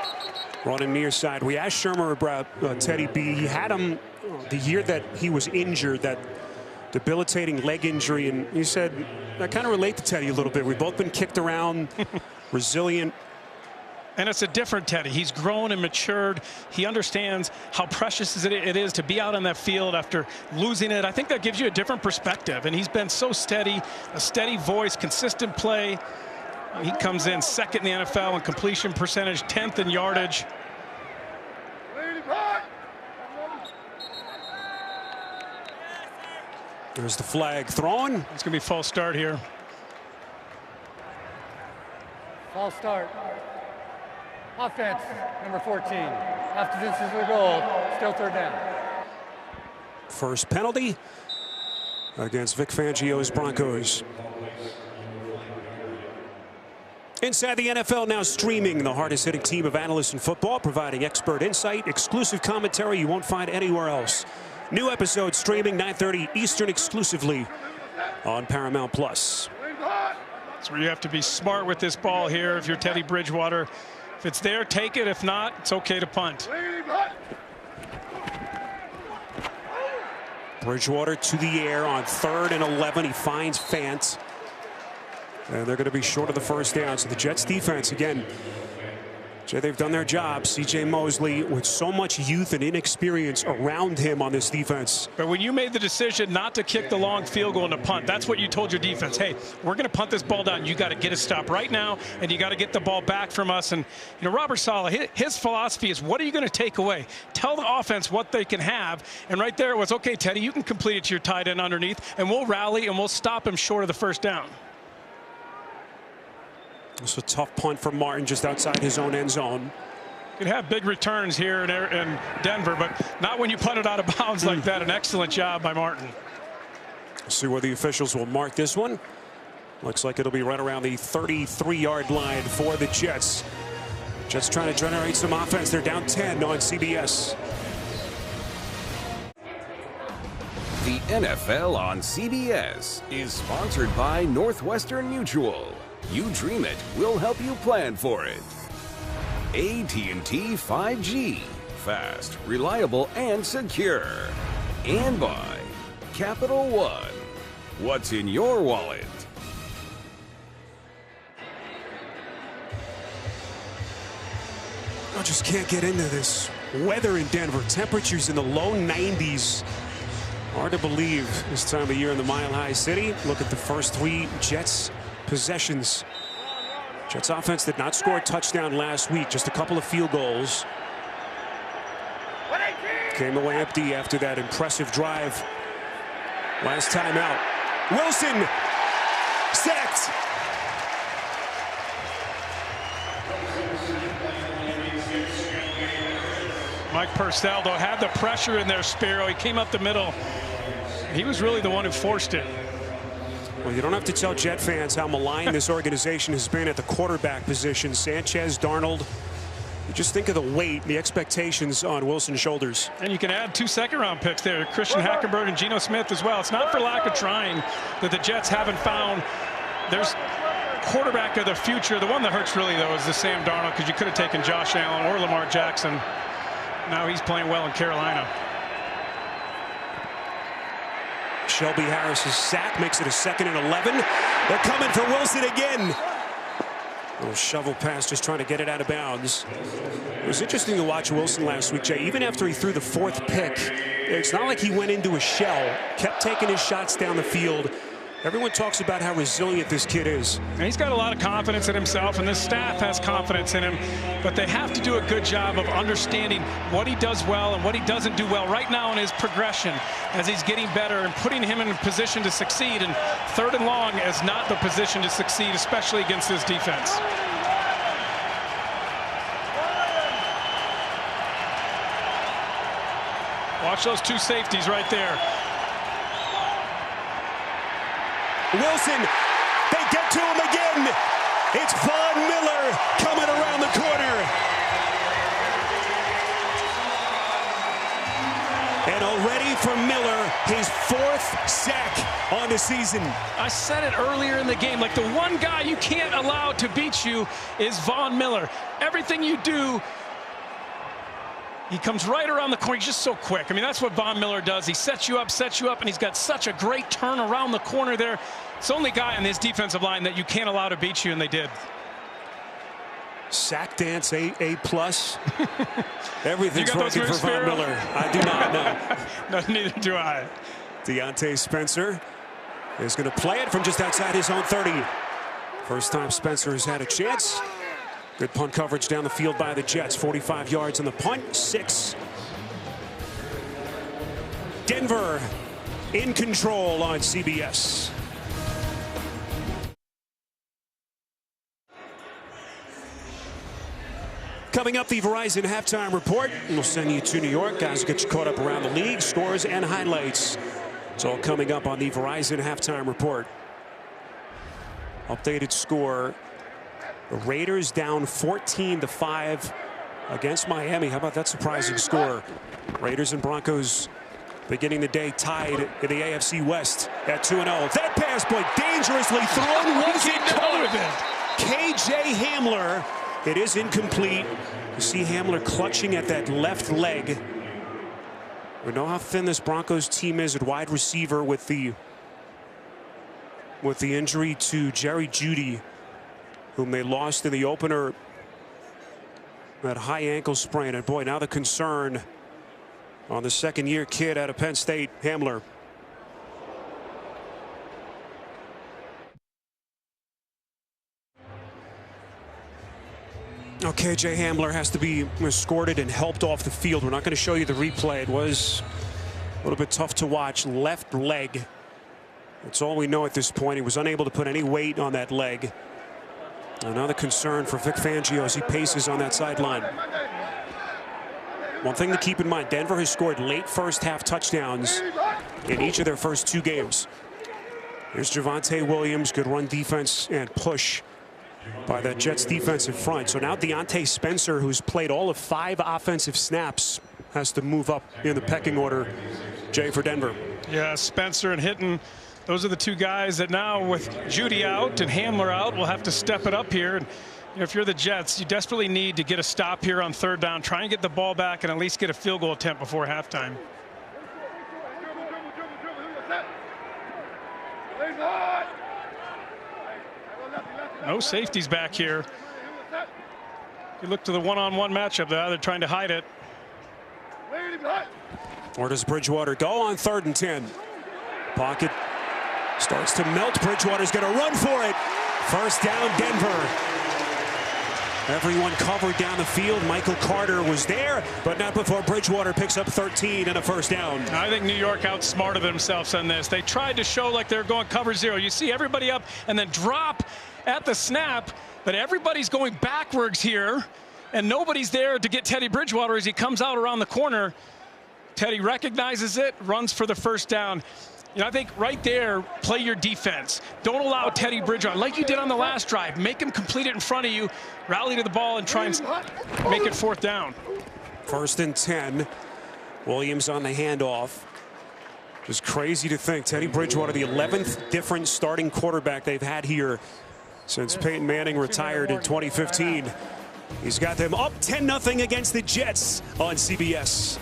running near side. We asked Shurmur about Teddy B. He had him the year that he was injured, that debilitating leg injury, and he said, I kind of relate to Teddy a little bit. We've both been kicked around, resilient. And it's a different Teddy. He's grown and matured. He understands how precious it is to be out on that field after losing it. I think that gives you a different perspective. And he's been so steady, a steady voice, consistent play. He comes in second in the NFL in completion percentage, 10th in yardage. There's the flag thrown. It's going to be false start here. False start. Offense, number 14. After this is the goal, still third down. First penalty against Vic Fangio's Broncos. Inside the NFL now, streaming, the hardest hitting team of analysts in football, providing expert insight, exclusive commentary you won't find anywhere else. New episode streaming 9:30 Eastern exclusively on Paramount Plus. That's where you have to be smart with this ball here if you're Teddy Bridgewater. If it's there, take it. If not, it's okay to punt. Bridgewater to the air on 3rd and 11. He finds Fant. And they're going to be short of the first down. So the Jets defense, again, Jay, they've done their job. C.J. Mosley with so much youth and inexperience around him on this defense. But when you made the decision not to kick the long field goal and to punt, that's what you told your defense. Hey, we're going to punt this ball down. You got to get a stop right now, and you got to get the ball back from us. And, you know, Robert Saleh, his philosophy is, what are you going to take away? Tell the offense what they can have. And right there it was, okay, Teddy, you can complete it to your tight end underneath, and we'll rally, and we'll stop him short of the first down. It's a tough punt for Martin just outside his own end zone. Could have big returns here in Denver, but not when you punt it out of bounds like that. An excellent job by Martin. See where the officials will mark this one. Looks like it'll be right around the 33-yard line for the Jets. Jets trying to generate some offense. They're down 10 on CBS. The NFL on CBS is sponsored by Northwestern Mutual. You dream it, we'll help you plan for it. AT&T 5G. Fast, reliable, and secure. And by Capital One. What's in your wallet? I just can't get into this weather in Denver. Temperatures in the low 90s. Hard to believe this time of year in the Mile High City. Look at the first 3 Jets possessions. Jets offense did not score a touchdown last week, just a couple of field goals. Came away empty after that impressive drive last time out. Wilson sacked. Mike Purcell, though, had the pressure in there, Spiro. He came up the middle. He was really the one who forced it. Well, you don't have to tell Jet fans how maligned this organization has been at the quarterback position. Sanchez, Darnold. You just think of the weight, the expectations on Wilson's shoulders. And you can add 2 second-round picks there, Christian Hackenberg and Geno Smith as well. It's not for lack of trying that the Jets haven't found there's quarterback of the future. The one that hurts really, though, is the Sam Darnold, because you could have taken Josh Allen or Lamar Jackson. Now he's playing well in Carolina. Shelby Harris's sack makes it a 2nd and 11. They're coming for Wilson again. Little shovel pass, just trying to get it out of bounds. It was interesting to watch Wilson last week, Jay. Even after he threw the 4th pick, it's not like he went into a shell. Kept taking his shots down the field. Everyone talks about how resilient this kid is. And he's got a lot of confidence in himself, and this staff has confidence in him. But they have to do a good job of understanding what he does well and what he doesn't do well right now in his progression as he's getting better and putting him in a position to succeed. And 3rd and long is not the position to succeed, especially against this defense. Watch those 2 safeties right there. Wilson, they get to him again. It's Von Miller coming around the corner. And already for Miller, his 4th sack on the season. I said it earlier in the game, like the one guy you can't allow to beat you is Von Miller. Everything you do, he comes right around the corner. He's just so quick. I mean, that's what Von Miller does. He sets you up, and he's got such a great turn around the corner there. It's the only guy on this defensive line that you can't allow to beat you, and they did. Sack dance, A+. Everything's working for Von Spiro? Miller. I do not know. No, neither do I. Deontay Spencer is going to play it from just outside his own 30. First time Spencer has had a chance. Good punt coverage down the field by the Jets. 45 yards on the punt, 6. Denver in control on CBS. Coming up, the Verizon halftime report. We'll send you to New York. Guys will get you caught up around the league, scores and highlights. It's all coming up on the Verizon halftime report. Updated score. The Raiders down 14-5 against Miami. How about that surprising score? Raiders and Broncos beginning the day tied in the AFC West at 2-0. That pass, boy, dangerously thrown. Was it caught? KJ Hamler. It is incomplete. You see Hamler clutching at that left leg. We know how thin this Broncos team is at wide receiver with the injury to Jerry Jeudy, whom they lost in the opener, that high ankle sprain. And boy, now the concern on the 2nd-year kid out of Penn State, Hamler. Okay, Jay Hamler has to be escorted and helped off the field. We're not going to show you the replay. It was a little bit tough to watch. Left leg. That's all we know at this point. He was unable to put any weight on that leg. Another concern for Vic Fangio as he paces on that sideline. One thing to keep in mind, Denver has scored late first half touchdowns in each of their first 2 games. Here's Javonte Williams, good run defense and push by that Jets defensive front. So now Deontay Spencer, who's played all of 5 offensive snaps, has to move up in the pecking order, Jay, for Denver. Yeah, Spencer and Hitton, those are the two guys that now, with Judy out and Hamler out, will have to step it up here. And, you know, if you're the Jets, you desperately need to get a stop here on 3rd down, try and get the ball back and at least get a field goal attempt before halftime. No safeties back here. You look to the one-on-one matchup, they're trying to hide it. Or does Bridgewater go on 3rd and 10? Pocket starts to melt. Bridgewater's going to run for it. 1st down, Denver. Everyone covered down the field. Michael Carter was there, but not before Bridgewater picks up 13 and a 1st down. I think New York outsmarted themselves on this. They tried to show like they're going cover 0. You see everybody up and then drop at the snap, but everybody's going backwards here, and nobody's there to get Teddy Bridgewater as he comes out around the corner. Teddy recognizes it, runs for the 1st down. You know, I think right there, play your defense. Don't allow Teddy Bridgewater, like you did on the last drive, make him complete it in front of you, rally to the ball, and try and make it 4th down. 1st and 10. Williams on the handoff. Just crazy to think Teddy Bridgewater, the 11th different starting quarterback they've had here since Peyton Manning retired in 2015. He's got them up 10-0 against the Jets on CBS.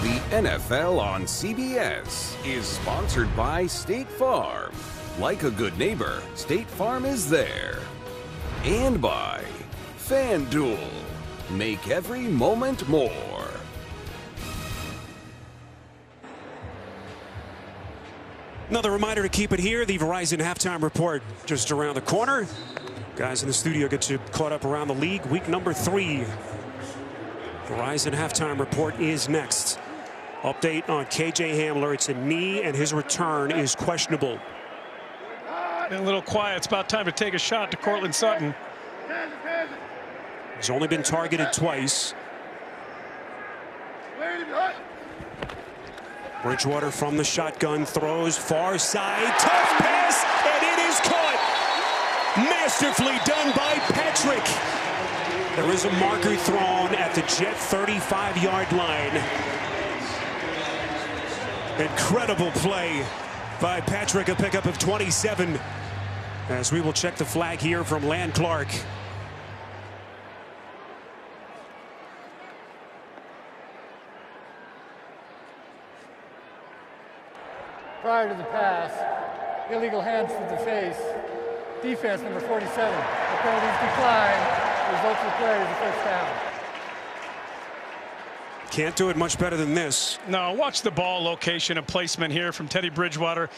The NFL on CBS is sponsored by State Farm. Like a good neighbor, State Farm is there. And by FanDuel. Make every moment more. Another reminder to keep it here. The Verizon halftime report just around the corner. Guys in the studio get you caught up around the league. Week number 3. Verizon halftime report is next. Update on KJ Hamler. It's a knee and his return is questionable. Been a little quiet. It's about time to take a shot to Cortland Sutton. He's only been targeted twice. Bridgewater from the shotgun throws far side. Tough pass, and it is caught. Masterfully done by Patrick. There is a marker thrown at the Jet 35-yard line. Incredible play by Patrick, a pickup of 27. As we will check the flag here from Land Clark. Prior to the pass, illegal hands to the face. Defense number 47. The penalties decline. Results of the play is a 1st down. Can't do it much better than this. No, watch the ball location and placement here from Teddy Bridgewater,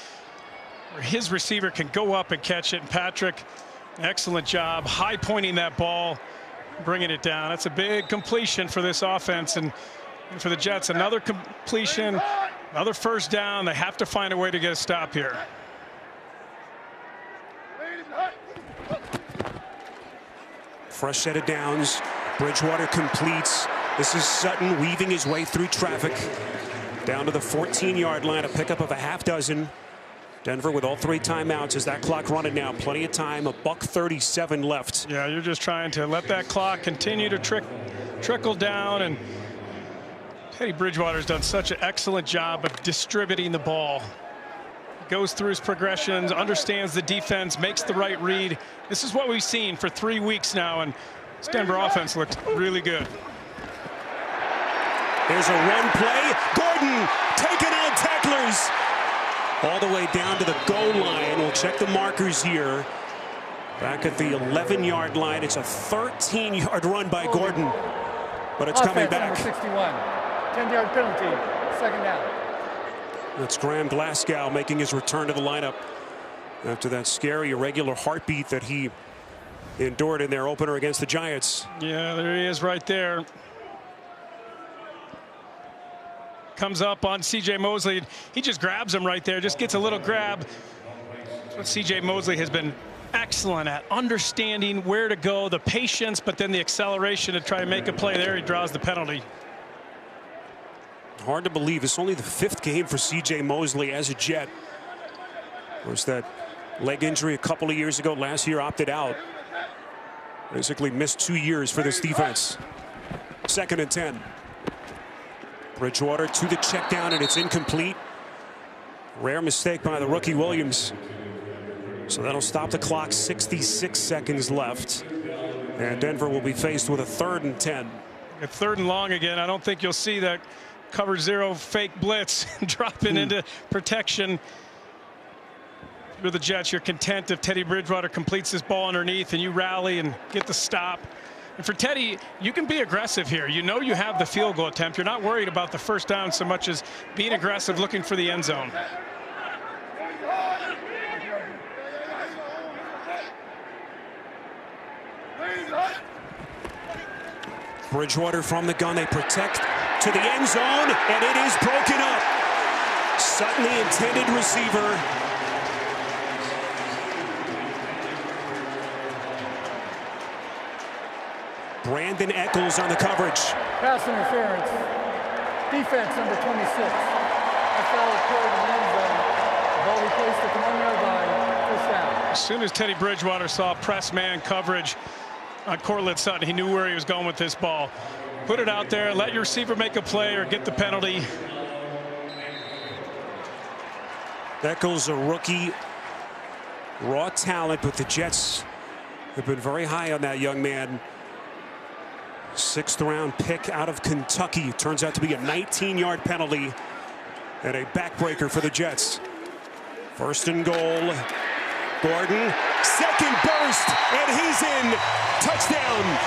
where his receiver can go up and catch it. And Patrick, excellent job high pointing that ball, bringing it down. That's a big completion for this offense, and for the Jets, another completion, another 1st down. They have to find a way to get a stop here. Fresh set of downs. Bridgewater completes. This is Sutton weaving his way through traffic down to the 14-yard line, a pickup of a half dozen. Denver with all 3 timeouts as that clock running now. Plenty of time, $1:37 left. Yeah, you're just trying to let that clock continue to trickle down, and Teddy Bridgewater's done such an excellent job of distributing the ball. Goes through his progressions, understands the defense, makes the right read. This is what we've seen for 3 weeks now, and this Denver offense looked really good. There's a run play. Gordon taking on tacklers all the way down to the goal line. We'll check the markers here. Back at the 11-yard line. It's a 13-yard run by Gordon, but it's coming back. Number 61. 10-yard penalty. 2nd down. That's Graham Glasgow making his return to the lineup after that scary irregular heartbeat that he endured in their opener against the Giants. Yeah, there he is right there. Comes up on C.J. Mosley. He just grabs him right there, just gets a little grab. That's what C.J. Mosley has been excellent at, understanding where to go, the patience, but then the acceleration to try to make a play there. He draws the penalty. Hard to believe it's only the 5th game for C.J. Mosley as a Jet. Of course, that leg injury a couple of years ago, last year opted out. Basically missed 2 years for this defense. 2nd and 10. Bridgewater to the check down, and it's incomplete. Rare mistake by the rookie Williams. So that'll stop the clock. 66 seconds left. And Denver will be faced with a 3rd and 10. A 3rd and long again. I don't think you'll see that cover 0 fake blitz dropping into protection. With the Jets, you're content if Teddy Bridgewater completes this ball underneath and you rally and get the stop. And for Teddy, you can be aggressive here. You know you have the field goal attempt. You're not worried about the 1st down so much as being aggressive, looking for the end zone. Bridgewater from the gun. They protect to the end zone, and it is broken up. Sutton, the intended receiver. Brandon Eccles on the coverage. Pass interference. Defense number 26. A foul occurred in the end zone. The ball replaced at the 1-yard line. 1st down. As soon as Teddy Bridgewater saw press man coverage on Cortland Sutton, he knew where he was going with this ball. Put it out there, let your receiver make a play or get the penalty. Eccles, a rookie, raw talent, but the Jets have been very high on that young man. 6th round pick out of Kentucky. Turns out to be a 19-yard penalty and a backbreaker for the Jets. 1st and goal. Gordon, 2nd burst, and he's in. Touchdown.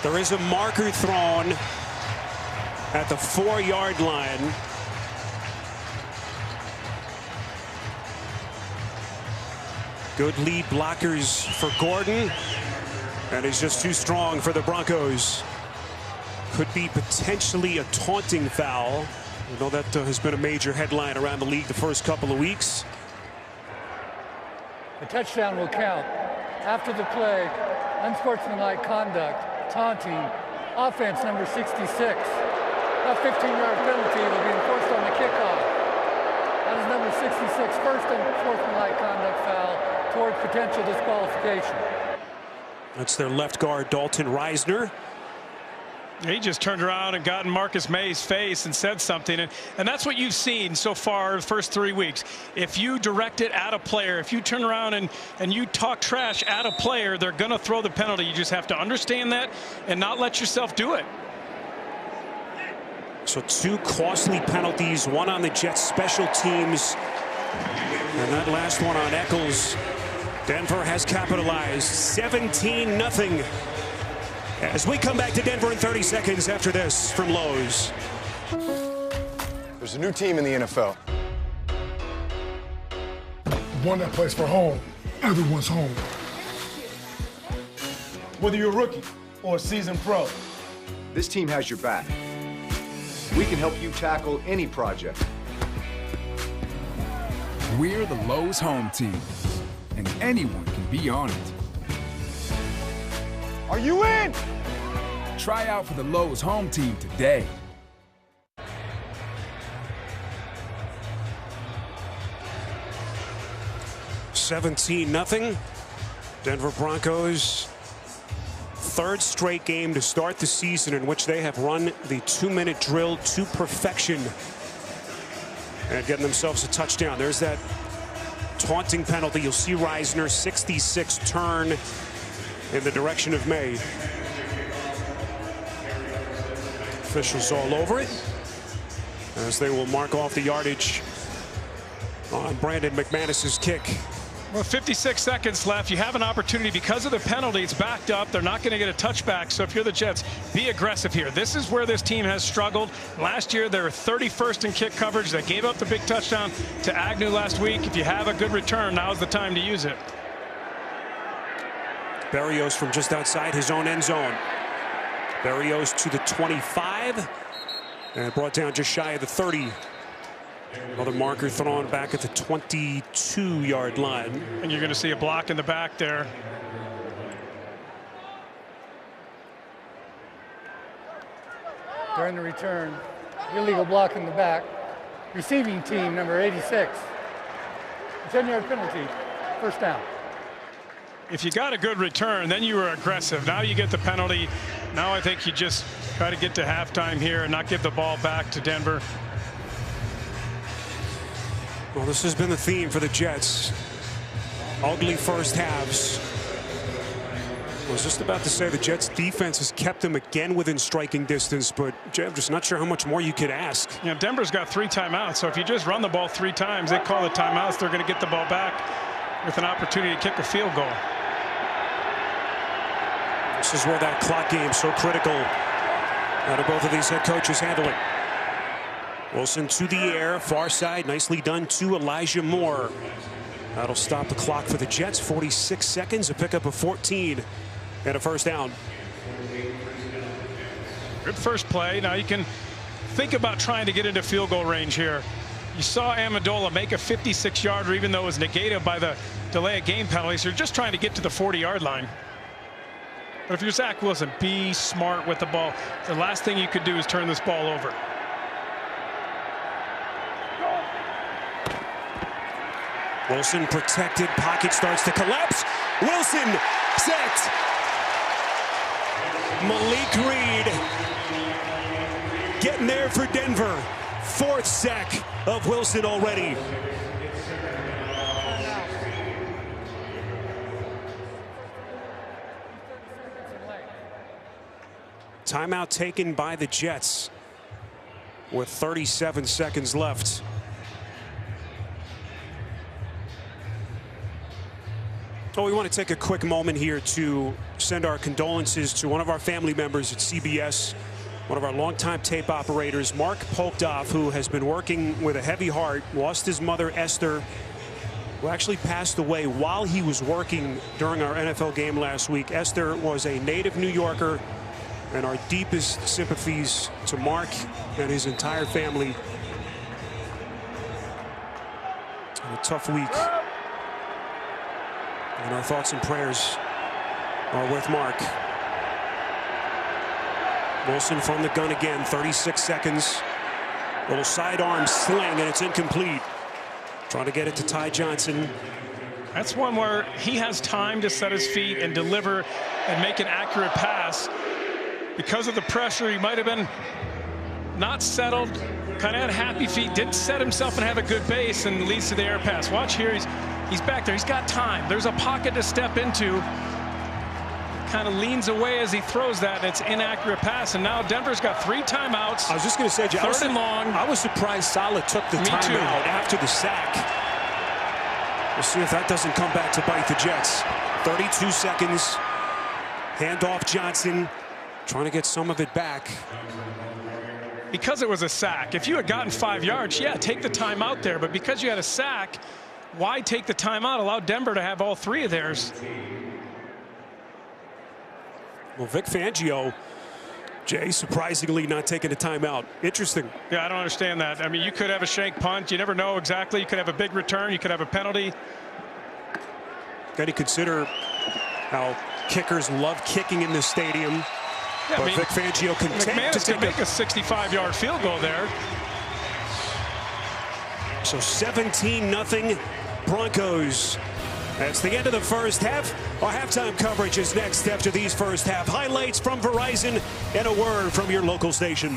There is a marker thrown at the 4-yard line. Good lead blockers for Gordon, and he's just too strong for the Broncos. Could be potentially a taunting foul. I know that has been a major headline around the league the first couple of weeks. The touchdown will count. After the play, unsportsmanlike conduct, taunting, offense number 66. A 15-yard penalty will be enforced on the kickoff. That is number 66, 1st unsportsmanlike conduct foul toward potential disqualification. That's their left guard, Dalton Reisner. He just turned around and got in Marcus May's face and said something. And that's what you've seen so far the first 3 weeks. If you direct it at a player, if you turn around and you talk trash at a player, they're going to throw the penalty. You just have to understand that and not let yourself do it. So 2 costly penalties, 1 on the Jets special teams, and that last one on Eccles. Denver has capitalized 17-0. As we come back to Denver in 30 seconds after this from Lowe's. There's a new team in the NFL. One that plays for home. Everyone's home. Whether you're a rookie or a seasoned pro, This team has your back. We can help you tackle any project. We're the Lowe's home team, and anyone can be on it. Are you in? Try out for the Lowe's home team today. $17-0. Denver Broncos, 3rd straight game to start the season in which they have run the 2-minute drill to perfection and getting themselves a touchdown. There's that taunting penalty. You'll see Reisner, 66, turn in the direction of May. Officials all over it as they will mark off the yardage on Brandon McManus's kick. Well, 56 seconds left. You have an opportunity because of the penalty. It's backed up. They're not going to get a touchback. So if you're the Jets, be aggressive here. This is where this team has struggled. Last year, they were 31st in kick coverage. They gave up the big touchdown to Agnew last week. If you have a good return, now's the time to use it. Berrios from just outside his own end zone. Berrios to the 25 and brought down just shy of the 30. Another marker thrown back at the 22-yard line. And you're going to see a block in the back there. during the return. Illegal block in the back. Receiving team, number 86. 10-yard penalty, first down. If you got a good return, then you were aggressive. Now you get the penalty. Now I think you just try to get to halftime here and not give the ball back to Denver. Well, this has been the theme for the Jets. Ugly first halves. I was just about to say the Jets defense has kept them again within striking distance, but Jay, I'm just not sure how much more you could ask. You know, Denver's got 3 timeouts, so if you just run the ball 3 times, they call the timeouts, they're going to get the ball back with an opportunity to kick a field goal. This is where that clock game is so critical. How do both of these head coaches handle it? Wilson to the air, far side, nicely done to Elijah Moore. That'll stop the clock for the Jets. 46 seconds, a pickup of 14 and a first down. Good first play. Now you can think about trying to get into field goal range here. You saw Amendola make a 56-yarder even though it was negated by the delay of game penalty. So you're just trying to get to the 40-yard line. But if you're Zach Wilson, be smart with the ball. The last thing you could do is turn this ball over. Wilson protected, pocket starts to collapse. Wilson set. Malik Reed getting there for Denver. 4th sack of Wilson already. Timeout taken by the Jets with 37 seconds left. Oh, we want to take a quick moment here to send our condolences to one of our family members at CBS, one of our longtime tape operators, Mark Polkdoff, who has been working with a heavy heart, lost his mother, Esther, who actually passed away while he was working during our NFL game last week. Esther was a native New Yorker, and our deepest sympathies to Mark and his entire family. And a tough week. And our thoughts and prayers are with Mark. Wilson from the gun again, 36 seconds. Little sidearm sling, and it's incomplete. Trying to get it to Ty Johnson. That's one where he has time to set his feet and deliver and make an accurate pass. Because of the pressure, he might have been not settled, kind of had happy feet, didn't set himself and have a good base, and leads to the air pass. Watch here, he's back there, he's got time. There's a pocket to step into. Kind of leans away as he throws that, and it's inaccurate pass, and now Denver's got 3 timeouts. I was just going to say, Jay, 3rd and long. I was surprised Saleh took the timeout after the sack. We'll see if that doesn't come back to bite the Jets. 32 seconds. Handoff Johnson, trying to get some of it back. Because it was a sack. If you had gotten 5 yards, yeah, take the timeout there. But because you had a sack, why take the timeout? Allow Denver to have all 3 of theirs. Well, Vic Fangio, Jay, surprisingly not taking a timeout. Interesting. Yeah, I don't understand that. I mean, you could have a shank punt. You never know exactly. You could have a big return. You could have a penalty. Got to consider how kickers love kicking in this stadium. Yeah, but Vic Fangio content to make a 65-yard field goal there. So 17-0 Broncos. That's the end of the first half. Our halftime coverage is next after these first half highlights from Verizon and a word from your local station.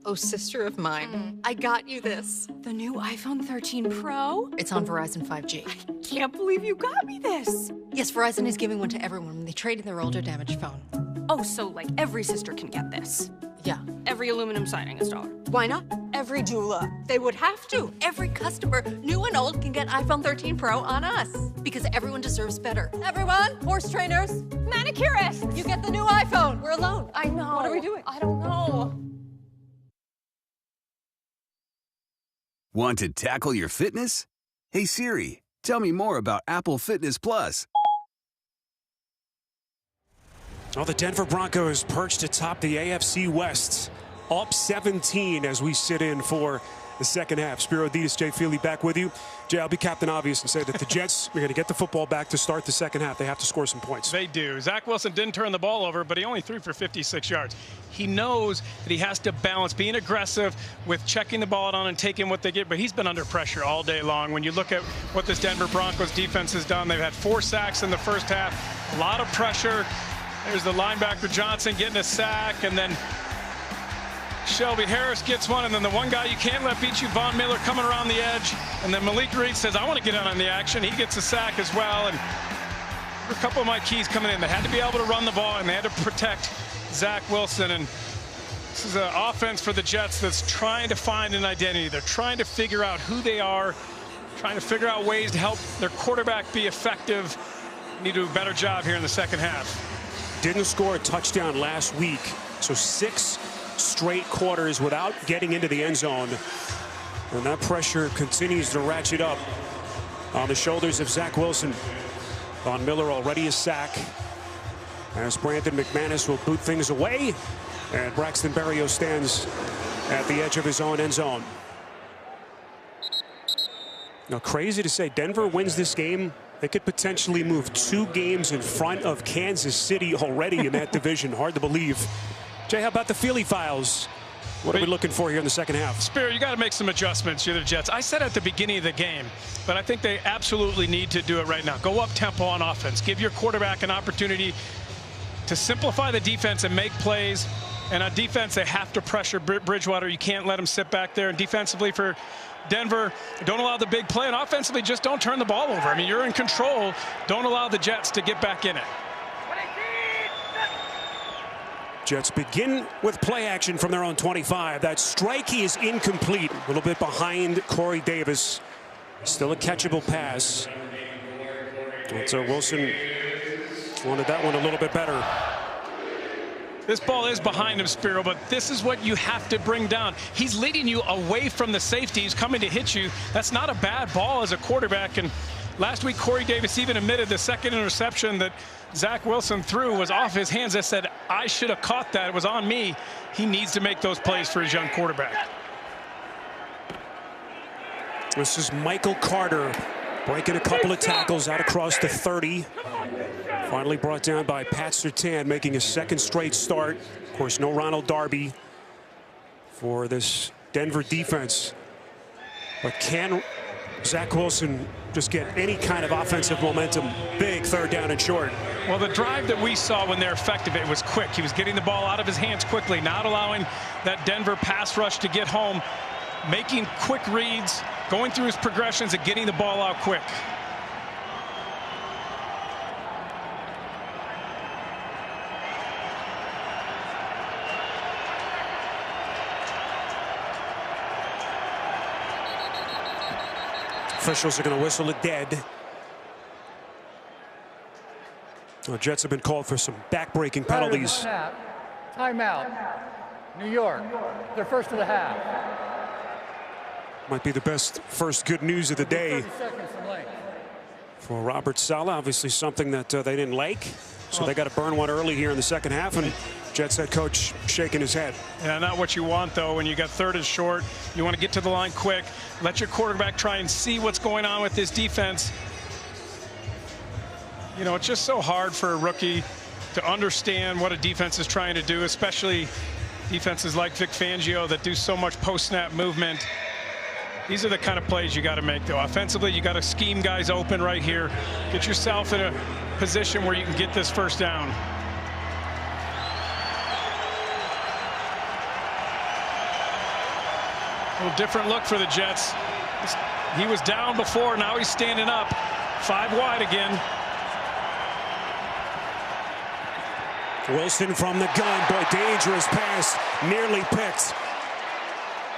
Oh, sister of mine, I got you this. The new iPhone 13 Pro? It's on Verizon 5G. I can't believe you got me this. Yes, Verizon is giving one to everyone when they trade in their older damaged phone. Oh, so like every sister can get this? Yeah. Every aluminum siding installer? Why not? Every doula. They would have to. Every customer, new and old, can get iPhone 13 Pro on us. Because everyone deserves better. Everyone, horse trainers, manicurists, you get the new iPhone. We're alone. I know. What are we doing? I don't know. Want to tackle your fitness? Hey Siri, tell me more about Apple Fitness Plus. Well, the Denver Broncos perched atop the AFC West, up 17 as we sit in for the second half. Spiro Adidas, Jay Feely back with you. Jay, I'll be Captain Obvious and say that the Jets are going to get the football back to start the second half. They have to score some points. They do. Zach Wilson didn't turn the ball over, but he only threw for 56 yards. He knows that he has to balance being aggressive with checking the ball on and taking what they get, but he's been under pressure all day long. When you look at what this Denver Broncos defense has done, they've had 4 sacks in the first half, a lot of pressure. There's the linebacker Johnson getting a sack, and then Shelby Harris gets one, and then the one guy you can't let beat you, Von Miller, coming around the edge, and then Malik Reed says, I want to get in on the action. He gets a sack as well, and a couple of my keys coming in. They had to be able to run the ball, and they had to protect Zach Wilson, and this is an offense for the Jets that's trying to find an identity. They're trying to figure out who they are, trying to figure out ways to help their quarterback be effective. Need to do a better job here in the second half. Didn't score a touchdown last week, so 6 straight quarters without getting into the end zone. And that pressure continues to ratchet up on the shoulders of Zach Wilson. Von Miller already a sack, as Brandon McManus will boot things away, and Braxton Berrios stands at the edge of his own end zone. Now, crazy to say, Denver wins this game. They could potentially move 2 games in front of Kansas City already in that division. Hard to believe. Jay, how about the Feely Files? What are we looking for here in the second half? Spiro, you got to make some adjustments. You're the Jets. I said at the beginning of the game, but I think they absolutely need to do it right now. Go up tempo on offense. Give your quarterback an opportunity to simplify the defense and make plays. And on defense, they have to pressure Bridgewater. You can't let him sit back there. And defensively for Denver, don't allow the big play. And offensively, just don't turn the ball over. I mean, you're in control. Don't allow the Jets to get back in it. Jets begin with play action from their own 25. That strike is incomplete. A little bit behind Corey Davis. Still a catchable pass. And so Wilson wanted that one a little bit better. This ball is behind him, Spiro, but this is what you have to bring down. He's leading you away from the safety. He's coming to hit you. That's not a bad ball as a quarterback. And last week, Corey Davis even admitted the second interception that Zach Wilson threw was off his hands. I said, I should have caught that. It was on me. He needs to make those plays for his young quarterback. This is Michael Carter breaking a couple of tackles out across the 30. Finally brought down by Pat Surtain, making a second straight start. Of course, no Ronald Darby for this Denver defense. But can Zach Wilson just get any kind of offensive momentum? Big third down and short. Well, the drive that we saw when they're effective, it was quick. He was getting the ball out of his hands quickly, not allowing that Denver pass rush to get home, making quick reads, going through his progressions and getting the ball out quick. Officials are going to whistle it dead. The Jets have been called for some back-breaking penalties. Timeout. New York. Their first of the half. Might be the best first good news of the day for Robert Saleh. Obviously something that they didn't like. So they got to burn one early here in the second half, and Jets head coach shaking his head. Yeah, not what you want, though, when you got third and short. You want to get to the line quick. Let your quarterback try and see what's going on with this defense. You know, it's just so hard for a rookie to understand what a defense is trying to do, especially defenses like Vic Fangio that do so much post-snap movement. These are the kind of plays you got to make, though. Offensively, you got to scheme guys open right here. Get yourself in a position where you can get this first down. A little different look for the Jets. He was down before. Now he's standing up. 5 wide again. Wilson from the gun. Boy, dangerous pass. Nearly picked.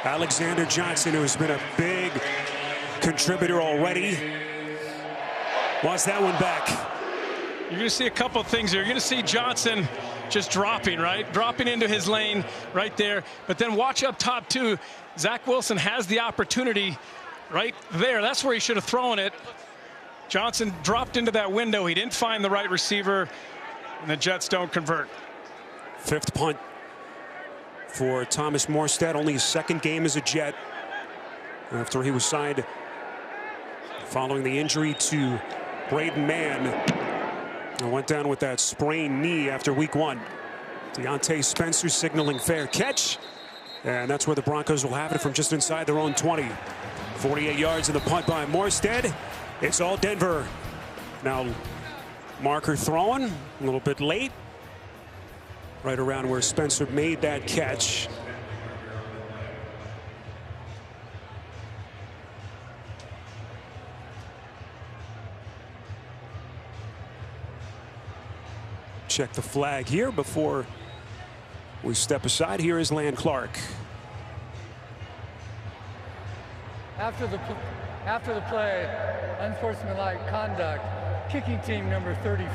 Alexander Johnson, who's been a big contributor already, wants that one back. You're going to see a couple of things here. You're going to see Johnson just dropping, right? Dropping into his lane right there. But then watch up top, too. Zach Wilson has the opportunity right there. That's where he should have thrown it. Johnson dropped into that window. He didn't find the right receiver, and the Jets don't convert. 5th punt for Thomas Morstead. Only his 2nd game as a Jet. after he was signed following the injury to Braden Mann. And went down with that sprained knee after week 1. Deontay Spencer signaling fair catch. And that's where the Broncos will have it from just inside their own 20. 48 yards in the punt by Morstead. It's all Denver. Now marker throwing a little bit late. Right around where Spencer made that catch. Check the flag here before we step aside. Here is Land Clark. After the play, unsportsmanlike conduct, kicking team number 34,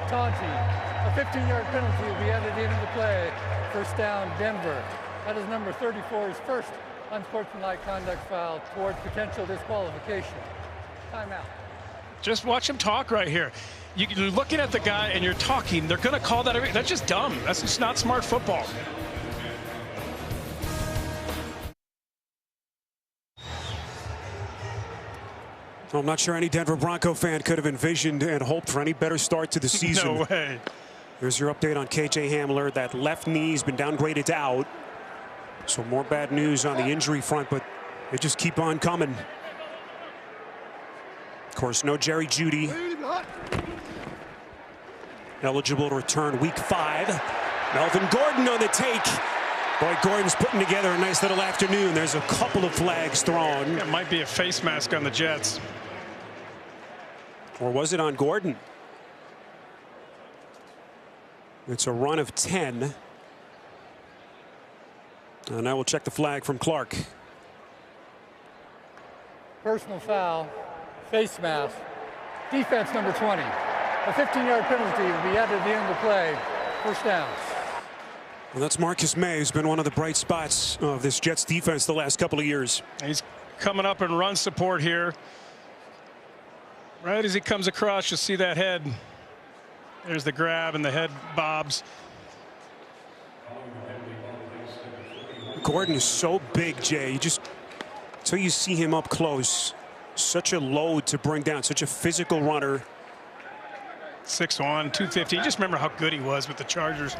taunting. A 15-yard penalty will be added into the play. First down, Denver. That is number 34's first unsportsmanlike conduct foul towards potential disqualification. Timeout. Just watch him talk right here. You're looking at the guy and you're talking. They're going to call that. That's just dumb. That's just not smart football. Well, I'm not sure any Denver Bronco fan could have envisioned and hoped for any better start to the season. No way. Here's your update on KJ Hamler. That left knee's been downgraded to out. So more bad news on the injury front, but they just keep on coming. Of course, no Jerry Jeudy. Eligible to return week 5. Melvin Gordon on the take. Boy, Gordon's putting together a nice little afternoon. There's a couple of flags thrown. It might be a face mask on the Jets. Or was it on Gordon? It's a run of 10. And now we'll check the flag from Clark. Personal foul, face mask, defense number 20. A 15-yard penalty will be added at the end of the play. First down. Well, that's Marcus May, who's been one of the bright spots of this Jets defense the last couple of years. He's coming up in run support here. Right as he comes across, you'll see that head. There's the grab and the head bobs. Gordon is so big, Jay. You just, until you see him up close, such a load to bring down, such a physical runner. 6'1", 250. Just remember how good he was with the Chargers.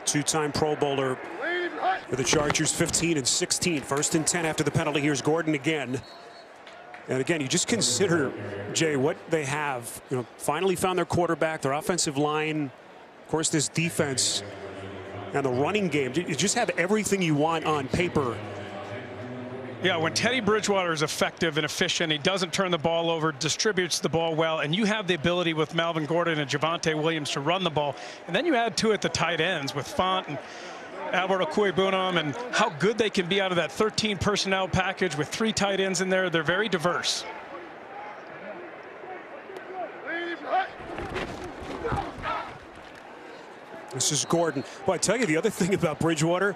Two-time Pro Bowler for the Chargers, 15 and 16. First and 10 after the penalty. Here's Gordon again. And again, you just consider, Jay, what they have. You know, finally found their quarterback, their offensive line, of course, this defense, and the running game. You just have everything you want on paper. Yeah, when Teddy Bridgewater is effective and efficient, he doesn't turn the ball over, distributes the ball well, and you have the ability with Melvin Gordon and Javonte Williams to run the ball. And then you add to it the tight ends with Font and Albert Okwuegbunam, and how good they can be out of that 13 personnel package with 3 tight ends in there. They're very diverse. This is Gordon. Well, I tell you, the other thing about Bridgewater,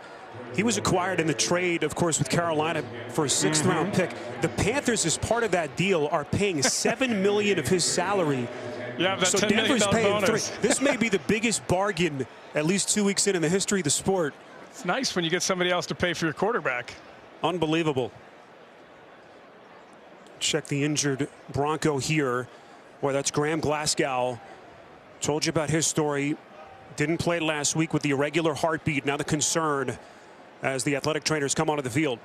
he was acquired in the trade, of course, with Carolina for a 6th round pick. The Panthers, as part of that deal, are paying $7 million of his salary. Yeah, that so $10 Denver's paying bonus. $3. This may be the biggest bargain, at least 2 weeks in the history of the sport. It's nice when you get somebody else to pay for your quarterback. Unbelievable. Check the injured Bronco here. Boy, that's Graham Glasgow. Told you about his story. Didn't play last week with the irregular heartbeat. Now the concern as the athletic trainers come onto the field.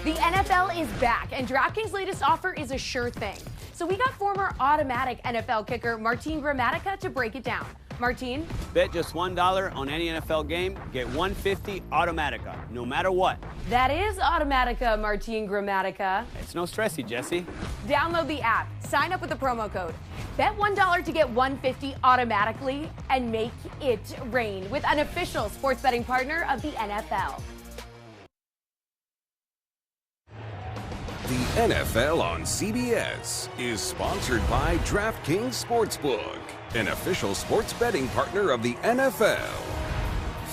The NFL is back, and DraftKings' latest offer is a sure thing. So we got former automatic NFL kicker Martin Gramatica to break it down. Martin? Bet just $1 on any NFL game, get $150 Automatica, no matter what. That is Automatica, Martin Gramatica. It's no stressy, Jesse. Download the app, sign up with the promo code. Bet $1 to get $150 automatically, and make it rain with an official sports betting partner of the NFL. The NFL on CBS is sponsored by DraftKings Sportsbook, an official sports betting partner of the NFL.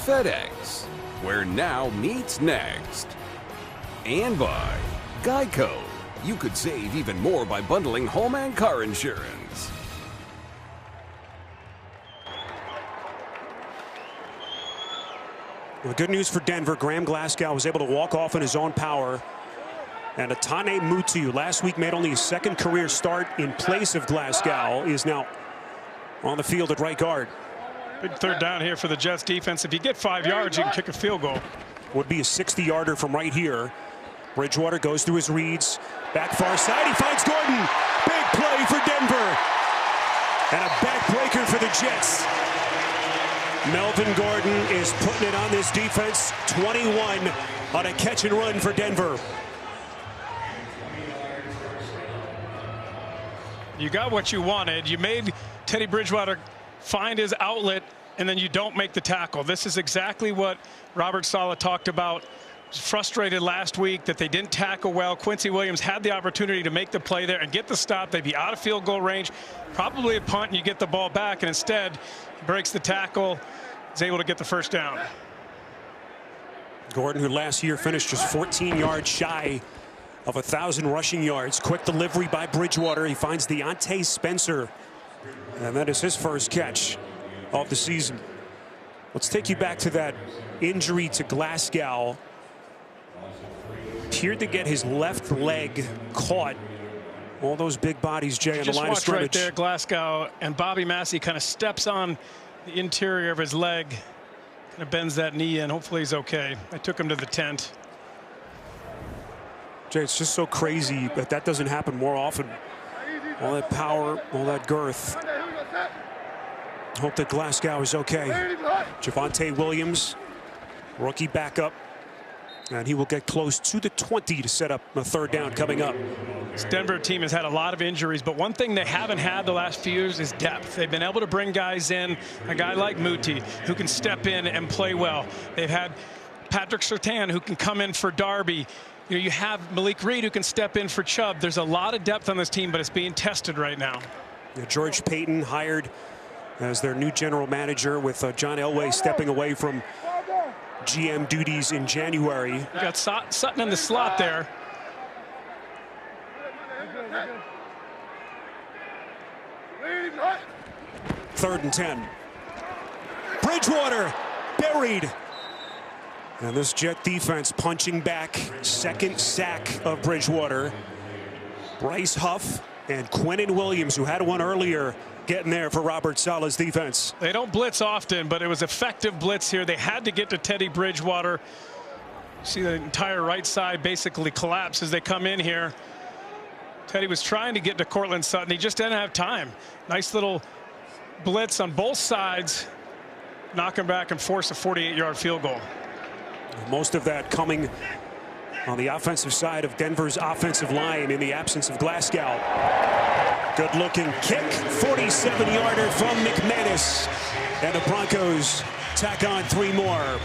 FedEx, where now meets next. And by Geico. You could save even more by bundling home and car insurance. Well, the good news for Denver, Graham Glasgow was able to walk off in his own power. And Atane Mutu, last week made only his second career start in place of Glasgow, is now on the field at right guard. Big third down here for the Jets defense. If you get 5 yards, you can kick a field goal. Would be a 60-yarder from right here. Bridgewater goes through his reads. Back far side, he finds Gordon. Big play for Denver. And a backbreaker for the Jets. Melvin Gordon is putting it on this defense. 21 on a catch and run for Denver. You got what you wanted. You made Teddy Bridgewater find his outlet, and then you don't make the tackle. This is exactly what Robert Saleh talked about. Frustrated last week that they didn't tackle well. Quincy Williams had the opportunity to make the play there and get the stop. They'd be out of field goal range, probably a punt, and you get the ball back, and instead breaks the tackle, is able to get the first down. Gordon, who last year finished just 14 yards shy of 1,000 rushing yards. Quick delivery by Bridgewater. He finds Deontay Spencer, and that is his first catch of the season. Let's take you back to that injury to Glasgow. Appeared to get his left leg caught. All those big bodies, Jay, on the line of scrimmage. Right there, Glasgow, and Bobby Massey kind of steps on the interior of his leg, kind of bends that knee in. Hopefully he's okay. I took him to the tent. Jay, it's just so crazy that that doesn't happen more often. All that power, all that girth. Hope that Glasgow is okay. Javonte Williams, rookie backup. And he will get close to the 20 to set up a third down coming up. This Denver team has had a lot of injuries, but one thing they haven't had the last few years is depth. They've been able to bring guys in, a guy like Muti, who can step in and play well. They've had Patrick Surtain, who can come in for Darby. You have Malik Reed, who can step in for Chubb. There's a lot of depth on this team, but it's being tested right now. Yeah, George Payton hired as their new general manager, with John Elway stepping away from GM duties in January. You got Sutton in the slot there. Third and 10. Bridgewater buried. And this Jet defense punching back. Second sack of Bridgewater. Bryce Huff and Quinnen Williams, who had one earlier, getting there for Robert Saleh's defense. They don't blitz often, but it was effective blitz here. They had to get to Teddy Bridgewater. See the entire right side basically collapse as they come in here. Teddy was trying to get to Cortland Sutton. He just didn't have time. Nice little blitz on both sides. Knock him back and force a 48-yard field goal. Most of that coming on the offensive side of Denver's offensive line in the absence of Glasgow. Good looking kick, 47-yarder from McManus. And the Broncos tack on 3 more.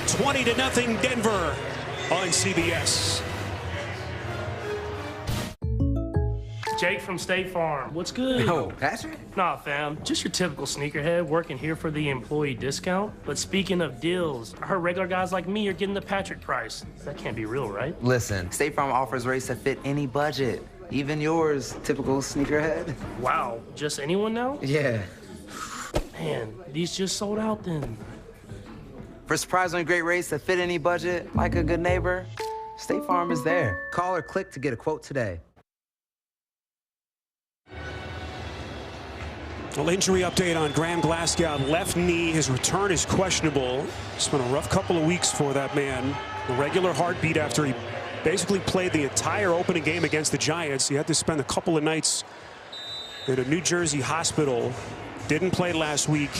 20-0 Denver on CBS. Jake from State Farm. What's good? No, Patrick? Nah, fam. Just your typical sneakerhead working here for the employee discount. But speaking of deals, I heard regular guys like me are getting the Patrick price. That can't be real, right? Listen, State Farm offers rates that fit any budget. Even yours, typical sneakerhead. Wow, just anyone now? Yeah. Man, these just sold out then. For surprisingly great rates that fit any budget, like a good neighbor, State Farm is there. Call or click to get a quote today. Well, injury update on Graham Glasgow. Left knee, his return is questionable. It's been a rough couple of weeks for that man. A regular heartbeat after he basically played the entire opening game against the Giants. He had to spend a couple of nights in a New Jersey hospital. Didn't play last week.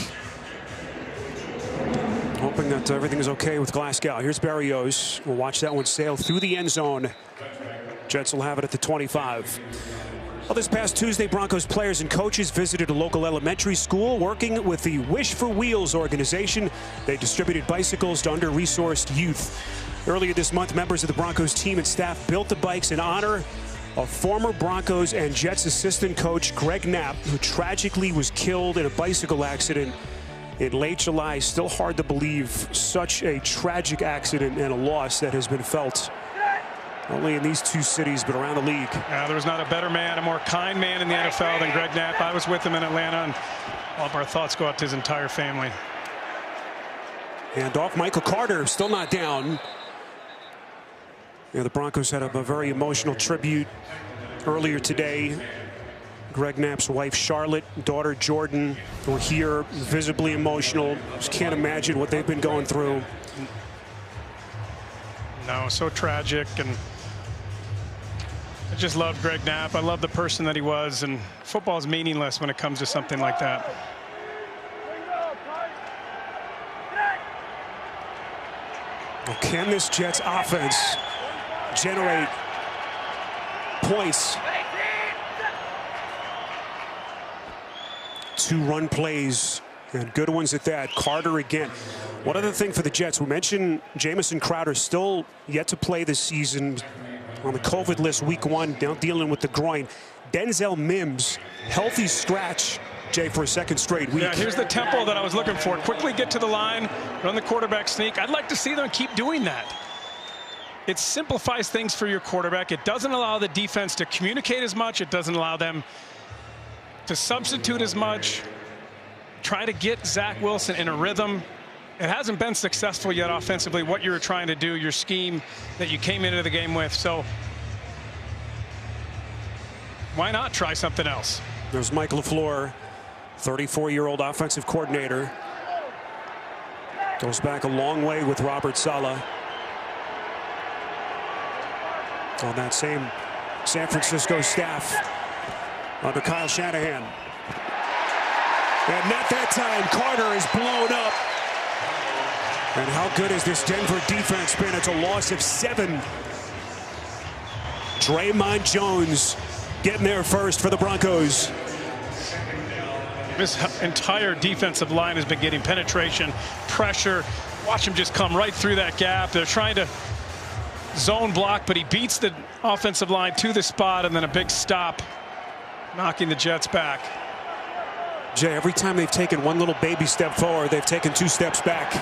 Hoping that everything is okay with Glasgow. Here's Berrios. We'll watch that one sail through the end zone. Jets will have it at the 25. Well, this past Tuesday, Broncos players and coaches visited a local elementary school working with the Wish for Wheels organization. They distributed bicycles to under-resourced youth. Earlier this month, members of the Broncos team and staff built the bikes in honor of former Broncos and Jets assistant coach Greg Knapp, who tragically was killed in a bicycle accident in late July. Still hard to believe such a tragic accident and a loss that has been felt only in these 2 cities, but around the league. There was not a better man, a more kind man in the NFL than Greg Knapp. I was with him in Atlanta, and all of our thoughts go out to his entire family. And off Michael Carter, still not down. Yeah, the Broncos had a very emotional tribute earlier today. Greg Knapp's wife, Charlotte, daughter, Jordan, were here, visibly emotional. Just can't imagine what they've been going through. No, so tragic. And I just love Greg Knapp. I love the person that he was. And football is meaningless when it comes to something like that. Well, can this Jets offense generate points? 2 run plays, and good ones at that. Carter again. One other thing for the Jets, we mentioned Jamison Crowder still yet to play this season, on the COVID list week 1, now dealing with the groin. Denzel Mims, healthy scratch, Jay, for a second straight week. Yeah, here's the tempo that I was looking for. Quickly get to the line, run the quarterback sneak. I'd like to see them keep doing that. It simplifies things for your quarterback. It doesn't allow the defense to communicate as much. It doesn't allow them to substitute as much. Try to get Zach Wilson in a rhythm. It hasn't been successful yet offensively, what you were trying to do, your scheme that you came into the game with. So why not try something else? There's Mike LaFleur, 34-year-old offensive coordinator. Goes back a long way with Robert Saleh. On that same San Francisco staff under Kyle Shanahan. And not that time. Carter is blown up. And how good has this Denver defense been? It's a loss of 7. Draymond Jones getting there first for the Broncos. This entire defensive line has been getting penetration, pressure. Watch him just come right through that gap. They're trying to zone block, but he beats the offensive line to the spot, and then a big stop, knocking the Jets back. Jay, every time they've taken one little baby step forward, they've taken 2 steps back.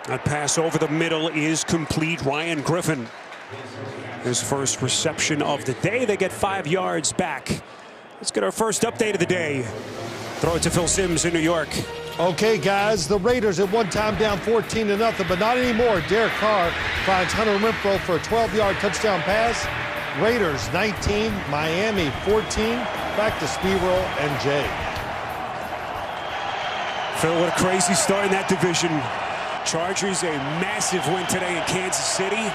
That pass over the middle is complete. Ryan Griffin, his first reception of the day. They get 5 yards back. Let's get our first update of the day. Throw it to Phil Simms in New York. Okay, guys, the Raiders at one time down 14-0, but not anymore. Derek Carr finds Hunter Renfrow for a 12-yard touchdown pass. Raiders 19, Miami 14. Back to Spiro and Jay. Phil, what a crazy start in that division. Chargers a massive win today in Kansas City.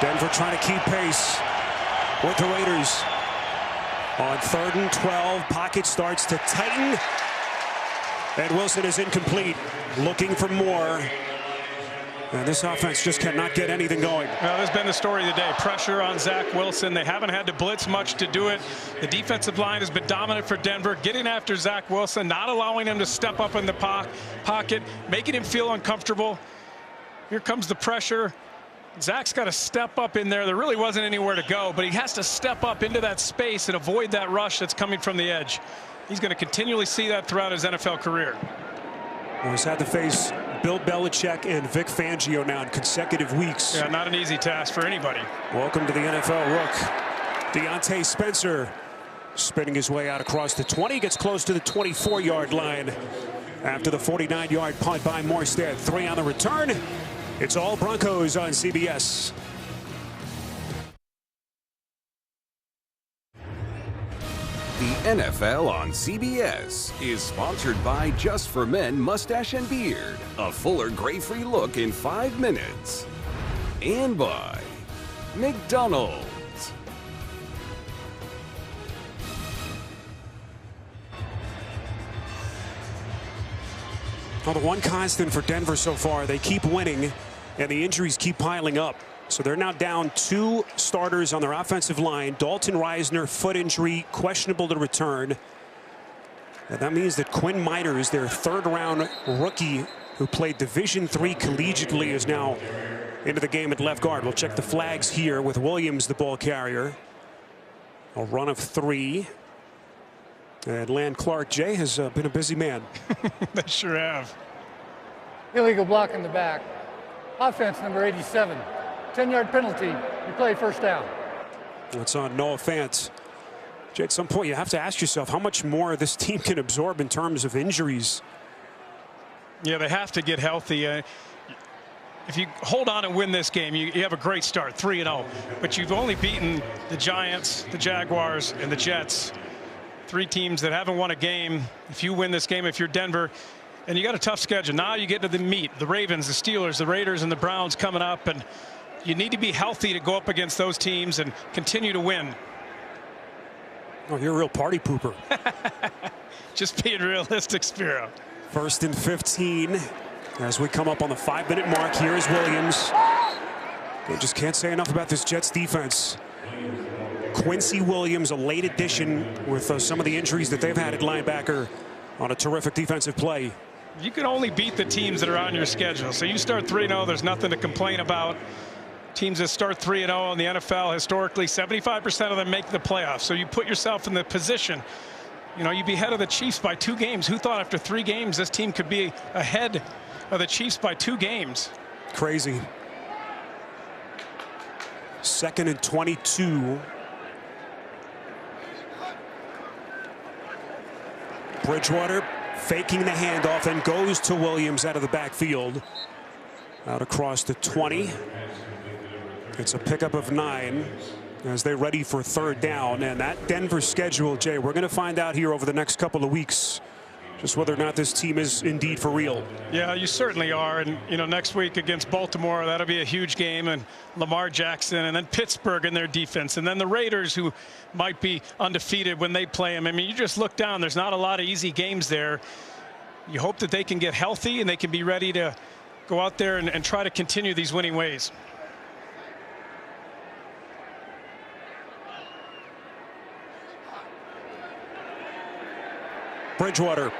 Denver trying to keep pace with the Raiders. On 3rd and 12, pocket starts to tighten. And Wilson is incomplete, looking for more. And this offense just cannot get anything going. Well, this has been the story of the day. Pressure on Zach Wilson. They haven't had to blitz much to do it. The defensive line has been dominant for Denver, getting after Zach Wilson, not allowing him to step up in the pocket, making him feel uncomfortable. Here comes the pressure. Zach's got to step up in there. There really wasn't anywhere to go, but he has to step up into that space and avoid that rush that's coming from the edge. He's going to continually see that throughout his NFL career. Well, he's had to face Bill Belichick and Vic Fangio now in consecutive weeks. Yeah, not an easy task for anybody. Welcome to the NFL, Rook. Deontay Spencer spinning his way out across the 20, gets close to the 24-yard line after the 49-yard punt by Morstead. 3 on the return. It's all Broncos on CBS. The NFL on CBS is sponsored by Just for Men Mustache and Beard, a fuller gray-free look in 5 minutes. And by McDonald's. Well, the one constant for Denver so far, they keep winning, and the injuries keep piling up. So they're now down 2 starters on their offensive line. Dalton Reisner, foot injury, questionable to return. And that means that Quinn Miners, their 3rd-round rookie who played Division III collegiately, is now into the game at left guard. We'll check the flags here with Williams, the ball carrier. A run of 3. And Land Clark, Jay, has been a busy man. They sure have. Illegal block in the back. Offense number 87. 10-yard penalty. You play first down. That's on Noah Fant. Jay, at some point you have to ask yourself how much more this team can absorb in terms of injuries. Yeah, they have to get healthy. If you hold on and win this game, you have a great start, 3-0. But you've only beaten the Giants, the Jaguars, and the Jets. 3 teams that haven't won a game. If you win this game, if you're Denver, and you got a tough schedule. Now you get to the meat, the Ravens, the Steelers, the Raiders, and the Browns coming up, and you need to be healthy to go up against those teams and continue to win. Oh, you're a real party pooper. Just being realistic, Spiro. 1st and 15 as we come up on the 5-minute mark. Here is Williams. They just can't say enough about this Jets defense. Quincy Williams, a late addition with some of the injuries that they've had at linebacker, on a terrific defensive play. You can only beat the teams that are on your schedule. So you start 3-0, there's nothing to complain about. Teams that start 3-0 in the NFL, historically, 75% of them make the playoffs. So you put yourself in the position. You know, you'd be ahead of the Chiefs by 2 games. Who thought after 3 games this team could be ahead of the Chiefs by 2 games? Crazy. 2nd and 22. Bridgewater faking the handoff and goes to Williams out of the backfield. Out across the 20. It's a pickup of 9 as they're ready for 3rd down. And that Denver schedule, Jay, we're going to find out here over the next couple of weeks just whether or not this team is indeed for real. Yeah, you certainly are. And, you know, next week against Baltimore, that'll be a huge game. And Lamar Jackson, and then Pittsburgh and their defense. And then the Raiders, who might be undefeated when they play them. I mean, you just look down. There's not a lot of easy games there. You hope that they can get healthy and they can be ready to go out there and try to continue these winning ways. Bridgewater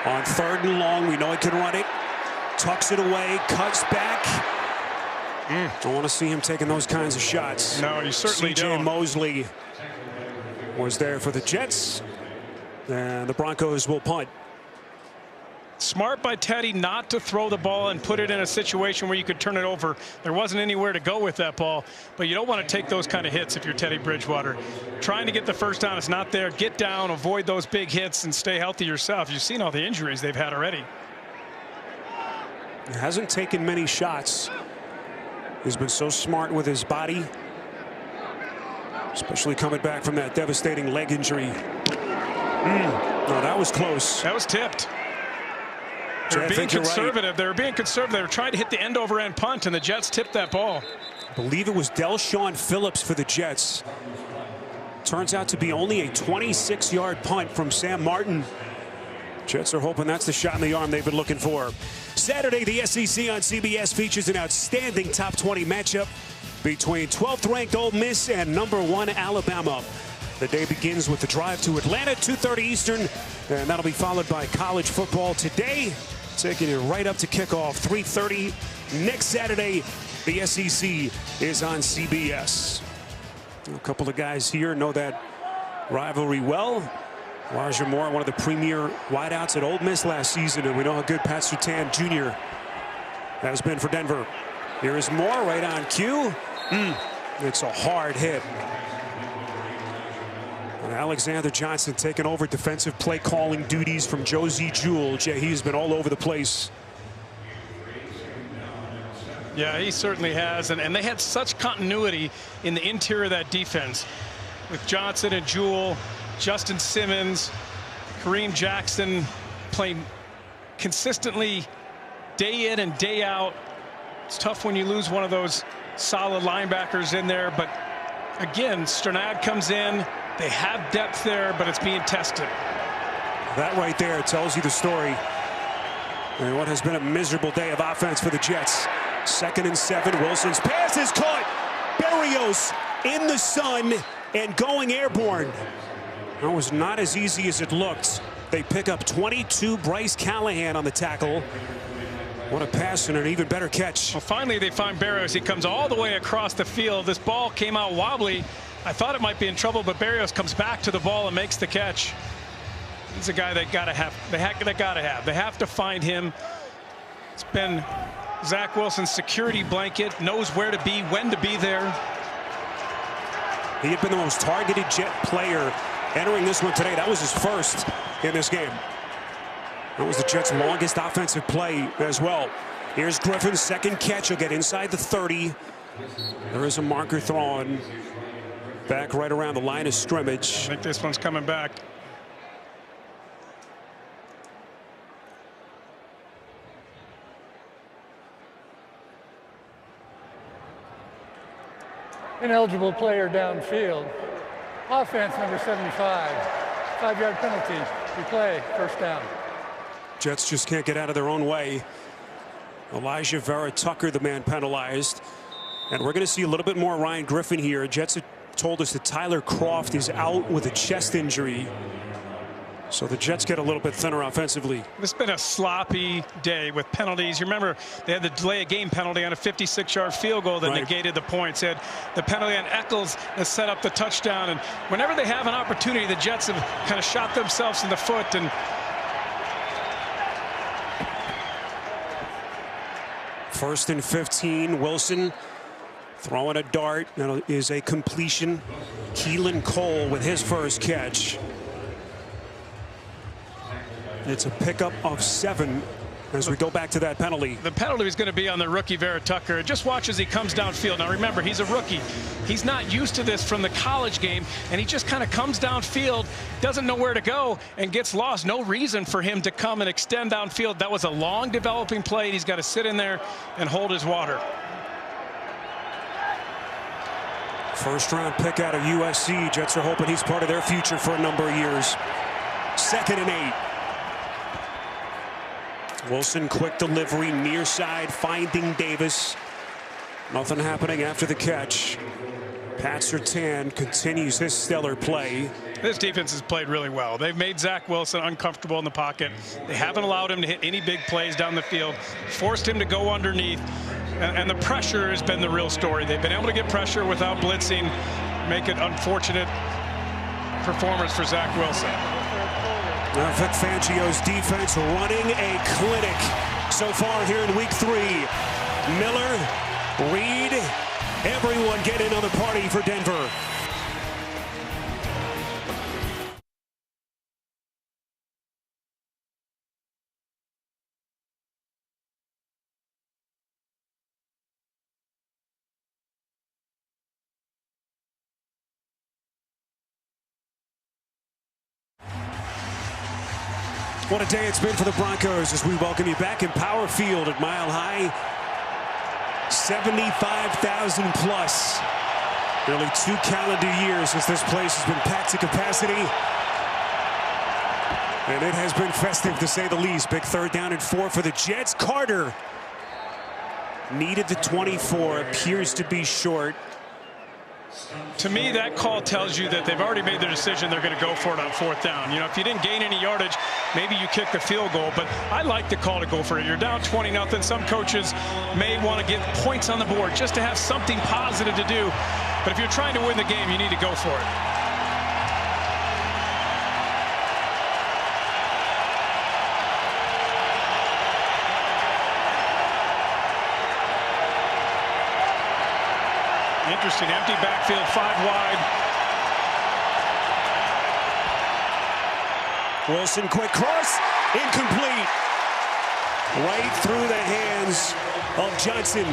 on 3rd and long. We know he can run it. Tucks it away. Cuts back. Don't want to see him taking those kinds of shots. No, you certainly don't. C.J. Mosley was there for the Jets. And the Broncos will punt. Smart by Teddy not to throw the ball and put it in a situation where you could turn it over. There wasn't anywhere to go with that ball, but you don't want to take those kind of hits if you're Teddy Bridgewater. Trying to get the first down, it's not there. Get down, avoid those big hits, and stay healthy yourself. You've seen all the injuries they've had already. He hasn't taken many shots. He's been so smart with his body, especially coming back from that devastating leg injury. No, that was close. That was tipped. They're being conservative. Right. They were being conservative. They were trying to hit the end-over-end punt, and the Jets tipped that ball. I believe it was Del'Shawn Phillips for the Jets. Turns out to be only a 26-yard punt from Sam Martin. Jets are hoping that's the shot in the arm they've been looking for. Saturday, the SEC on CBS features an outstanding top 20 matchup between 12th-ranked Ole Miss and #1 Alabama. The day begins with the drive to Atlanta, 2:30 Eastern, and that'll be followed by college football today, taking it right up to kickoff, 3:30 next Saturday. The SEC is on CBS. A couple of guys here know that rivalry well. Elijah Moore, one of the premier wideouts at Ole Miss last season, and we know how good Pat Surtain Jr. has been for Denver. Here is Moore right on cue. It's a hard hit. And Alexander Johnson taking over defensive play calling duties from Josie Jewell. Jay, he's been all over the place. Yeah, he certainly has. And they had such continuity in the interior of that defense with Johnson and Jewell, Justin Simmons, Kareem Jackson playing consistently day in and day out. It's tough when you lose one of those solid linebackers in there. But again, Strnad comes in. They have depth there, but it's being tested. That right there tells you the story. And what has been a miserable day of offense for the Jets. 2nd and 7. Wilson's pass is caught. Berrios in the sun and going airborne. That was not as easy as it looked. They pick up 22. Bryce Callahan on the tackle. What a pass and an even better catch. Well, finally they find Berrios. He comes all the way across the field. This ball came out wobbly. I thought it might be in trouble, but Berrios comes back to the ball and makes the catch. He's a guy they gotta have. They have to find him. It's been Zach Wilson's security blanket, knows where to be, when to be there. He had been the most targeted Jet player entering this one today. That was his first in this game. That was the Jets' longest offensive play as well. Here's Griffin's second catch. He'll get inside the 30. There is a marker thrown back right around the line of scrimmage. I think this one's coming back. Ineligible player downfield. Offense number 75. 5-yard penalty. Replay, first down. Jets just can't get out of their own way. Elijah Vera Tucker, the man penalized. And we're going to see a little bit more Ryan Griffin here. Jets have told us that Tyler Kroft is out with a chest injury. So the Jets get a little bit thinner offensively. It's been a sloppy day with penalties. You remember they had the delay of game penalty on a 56-yard field goal that negated the points. They had the penalty on Eccles that set up the touchdown. And whenever they have an opportunity, the Jets have kind of shot themselves in the foot. And first and 15, Wilson throwing a dart. That is a completion. Keelan Cole with his first catch. It's a pickup of 7 as we go back to that penalty. The penalty is going to be on the rookie Vera Tucker. Just watch as he comes downfield. Now remember, he's a rookie. He's not used to this from the college game, and he just kind of comes downfield, doesn't know where to go, and gets lost. No reason for him to come and extend downfield. That was a long developing play. He's got to sit in there and hold his water. First round pick out of USC. Jets are hoping he's part of their future for a number of years. 2nd and 8. Wilson, quick delivery, near side, finding Davis. Nothing happening after the catch. Pat Surtain continues his stellar play. This defense has played really well. They've made Zach Wilson uncomfortable in the pocket. They haven't allowed him to hit any big plays down the field, forced him to go underneath. And the pressure has been the real story. They've been able to get pressure without blitzing, make it unfortunate performance for Zach Wilson. Vic Fangio's defense running a clinic so far here in week 3. Miller, Reed, everyone get in on the party for Denver. What a day it's been for the Broncos as we welcome you back in Power Field at Mile High. 75,000 plus. Nearly 2 calendar years since this place has been packed to capacity. And it has been festive to say the least. Big 3rd down and 4 for the Jets. Carter needed the 24. Appears to be short. To me, that call tells you that they've already made their decision. They're going to go for it on 4th down. You know, if you didn't gain any yardage, maybe you kick the field goal. But I like the call to go for it. You're down 20-0. Some coaches may want to get points on the board just to have something positive to do. But if you're trying to win the game, you need to go for it. Interesting, empty backfield, 5 wide. Wilson, quick cross, incomplete. Right through the hands of Johnson.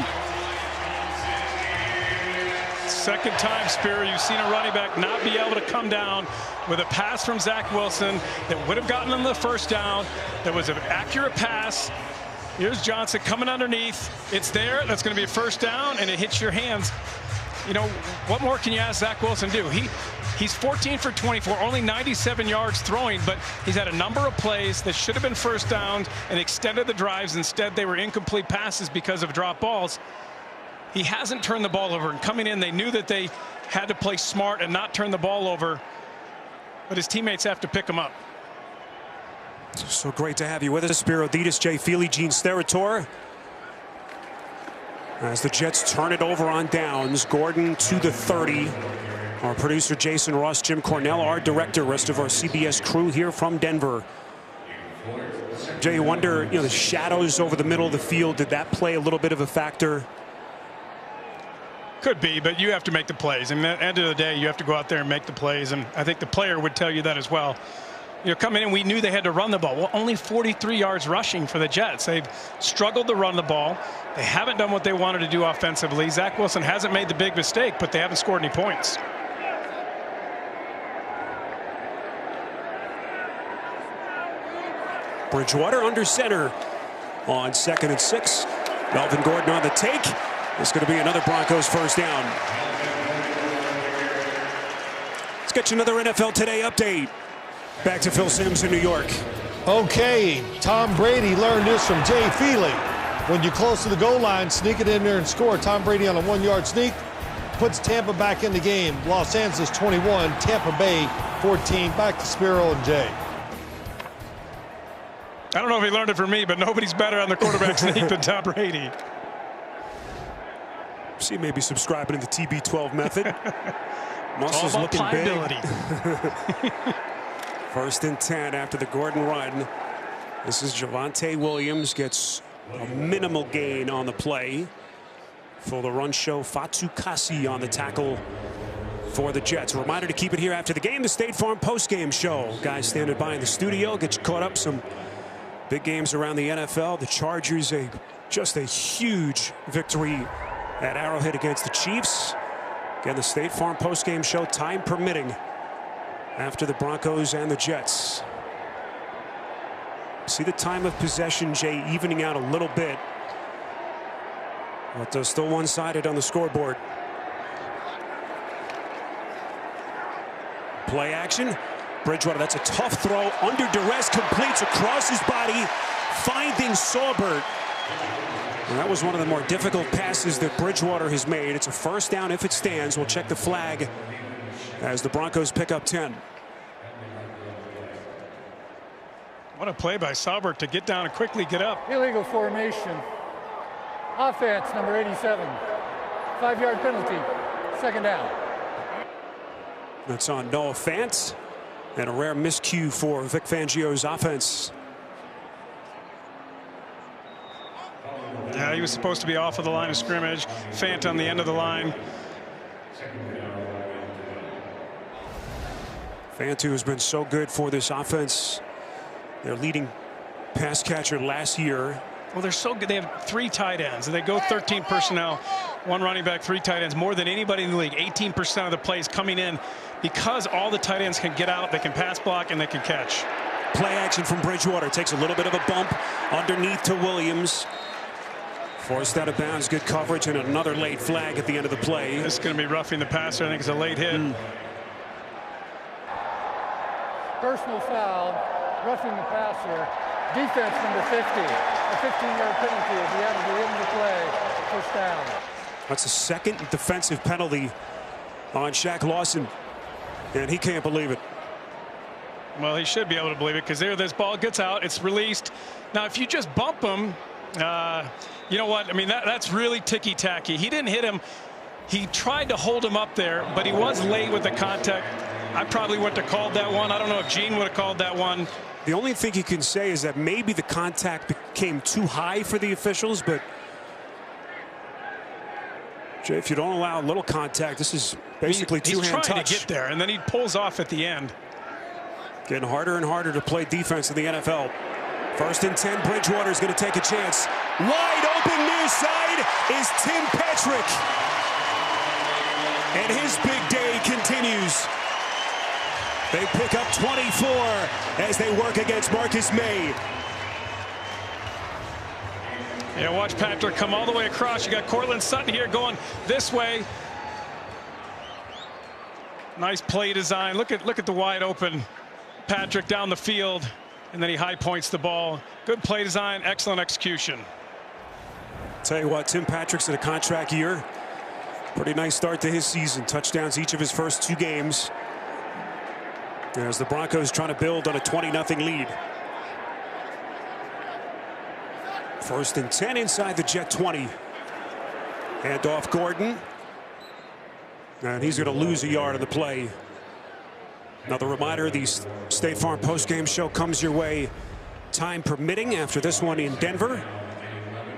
Second time, Spear, you've seen a running back not be able to come down with a pass from Zach Wilson that would have gotten him the 1st down. That was an accurate pass. Here's Johnson coming underneath. It's there. That's going to be a 1st down, and it hits your hands. You know, what more can you ask Zach Wilson do? He's 14 for 24, only 97 yards throwing, but he's had a number of plays that should have been 1st downs and extended the drives. Instead, they were incomplete passes because of drop balls. He hasn't turned the ball over, and coming in, they knew that they had to play smart and not turn the ball over, but his teammates have to pick him up. So great to have you with us, Spiro Ditas, Jay Feely, Gene Steratore. As the Jets turn it over on downs, Gordon to the 30. Our producer Jason Ross, Jim Cornell, our director, rest of our CBS crew here from Denver. Jay, you wonder, the shadows over the middle of the field, did that play a little bit of a factor? Could be, but you have to make the plays. And at the end of the day, you have to go out there and make the plays. And I think the player would tell you that as well. Coming in, we knew they had to run the ball. Well, only 43 yards rushing for the Jets. They've struggled to run the ball. They haven't done what they wanted to do offensively. Zach Wilson hasn't made the big mistake, but they haven't scored any points. Bridgewater under center on 2nd and 6. Melvin Gordon on the take. It's going to be another Broncos first down. Let's get you another NFL Today update. Back to Phil Simms in New York. Okay, Tom Brady learned this from Jay Feely. When you're close to the goal line, sneak it in there and score. Tom Brady on a 1-yard sneak puts Tampa back in the game. Los Angeles 21, Tampa Bay 14. Back to Spiro and Jay. I don't know if he learned it from me, but nobody's better on the quarterback sneak than Tom Brady. See, maybe subscribing to the TB12 method. Muscles looking big. 1st and 10 after the Gordon run. This is Javonte Williams, gets a minimal gain on the play. For the run show, Fatu Kasi on the tackle for the Jets. A reminder to keep it here after the game, the State Farm post-game show. Guys standing by in the studio, get you caught up. Some big games around the NFL. The Chargers, just a huge victory at Arrowhead against the Chiefs. Again, the State Farm post-game show, time permitting, after the Broncos and the Jets. See the time of possession, Jay, evening out a little bit. But still one-sided on the scoreboard. Play action. Bridgewater, that's a tough throw. Under duress, completes across his body, finding Saubert. And that was one of the more difficult passes that Bridgewater has made. It's a first down if it stands. We'll check the flag as the Broncos pick up 10. What a play by Saubert to get down and quickly get up. Illegal formation. Offense, number 87. 5-yard penalty. 2nd down. That's on Noah Fant. And a rare miscue for Vic Fangio's offense. Yeah, he was supposed to be off of the line of scrimmage. Fant on the end of the line. Fant, who has been so good for this offense. Their leading pass catcher last year. Well, they're so good. They have 3 tight ends, and they go 13 personnel, 1 running back, 3 tight ends, more than anybody in the league. 18% of the plays coming in because all the tight ends can get out, they can pass block, and they can catch. Play action from Bridgewater. Takes a little bit of a bump underneath to Williams. Forced out of bounds. Good coverage, and another late flag at the end of the play. This is going to be roughing the passer. I think it's a late hit. Personal foul, roughing the passer. Defense number 50. A 15-yard penalty at the end of the play. First down. That's a 2nd defensive penalty on Shaq Lawson, and he can't believe it. Well, he should be able to believe it, because there this ball gets out, it's released. Now, if you just bump him, you know what? I mean, that's really ticky-tacky. He didn't hit him. He tried to hold him up there, but he was late with the contact. I probably wouldn't have called that one. I don't know if Gene would have called that one. The only thing you can say is that maybe the contact became too high for the officials, but Jay, if you don't allow a little contact, this is basically two-hand touch. He's trying to get there, and then he pulls off at the end. Getting harder and harder to play defense in the NFL. 1st and 10, Bridgewater is going to take a chance. Wide open near side is Tim Patrick. And his big day continues. They pick up 24 as they work against Marcus May. Yeah, watch Patrick come all the way across. You got Cortland Sutton here going this way. Nice play design. Look at the wide open Patrick down the field, and then he high points the ball. Good play design, excellent execution. Tell you what, Tim Patrick's in a contract year. Pretty nice start to his season. Touchdowns each of his first 2 games. As the Broncos trying to build on a 20-0 lead. 1st and 10 inside the Jet 20. Hand off Gordon. And he's going to lose a yard on the play. Another reminder, the State Farm postgame show comes your way time permitting after this one in Denver.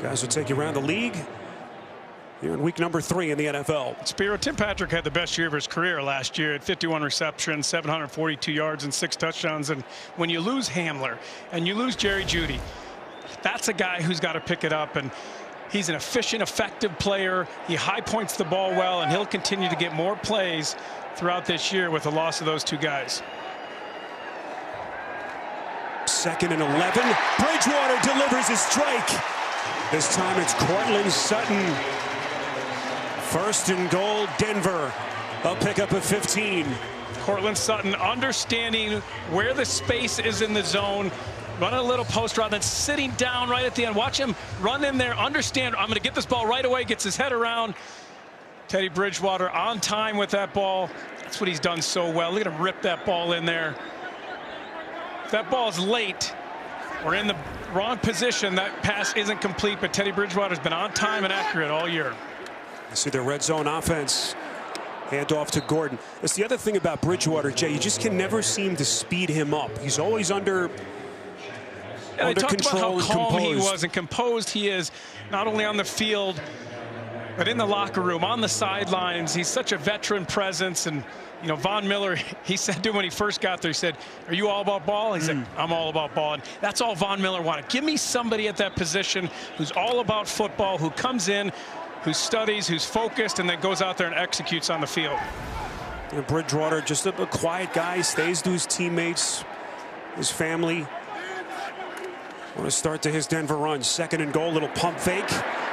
Guys will take you around the league here in week number 3 in the NFL. Spiro, Tim Patrick had the best year of his career last year at 51 receptions, 742 yards, and 6 touchdowns. And when you lose Hamler and you lose Jerry Jeudy, that's a guy who's got to pick it up. And he's an efficient, effective player. He high points the ball well, and he'll continue to get more plays throughout this year with the loss of those 2 guys. 2nd and 11. Bridgewater delivers a strike. This time it's Courtland Sutton. 1st and goal, Denver. A pickup of 15. Courtland Sutton understanding where the space is in the zone. Running a little post route, then sitting down right at the end. Watch him run in there, understand, I'm going to get this ball right away, gets his head around. Teddy Bridgewater on time with that ball. That's what he's done so well. Look at him rip that ball in there. If that ball is late or in the wrong position, that pass isn't complete, but Teddy Bridgewater's been on time and accurate all year. You see their red zone offense. Hand off to Gordon. That's the other thing about Bridgewater, Jay. You just can never seem to speed him up. He's always under control about how and calm he composed. was and composed he is, not only on the field, but in the locker room, on the sidelines. He's such a veteran presence. And, you know, Von Miller, he said to him when he first got there, he said, "Are you all about ball?" He said, "I'm all about ball." And that's all Von Miller wanted. Give me somebody at that position who's all about football, who comes in, who studies, who's focused, and then goes out there and executes on the field. And Bridgewater, just a quiet guy, stays to his teammates, his family. Want to start to his Denver run. 2nd and goal, little pump fake.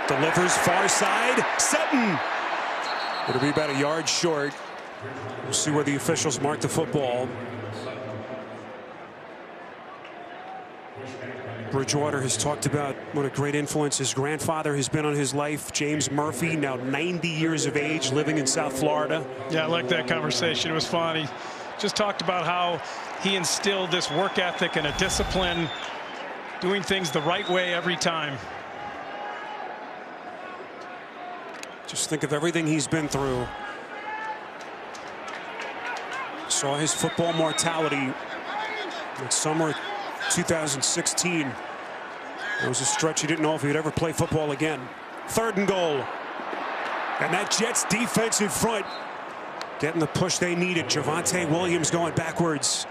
Delivers far side. Sutton. It'll be about a yard short. We'll see where the officials mark the football. Bridgewater has talked about what a great influence his grandfather has been on his life. James Murphy, now 90 years of age, living in South Florida. Yeah, I like that conversation. It was fun. He just talked about how he instilled this work ethic and a discipline, doing things the right way every time. Just think of everything he's been through. Saw his football mortality in summer 2016. It was a stretch he didn't know if he'd ever play football again. 3rd and goal. And that Jets defensive front getting the push they needed. Javonte Williams going backwards.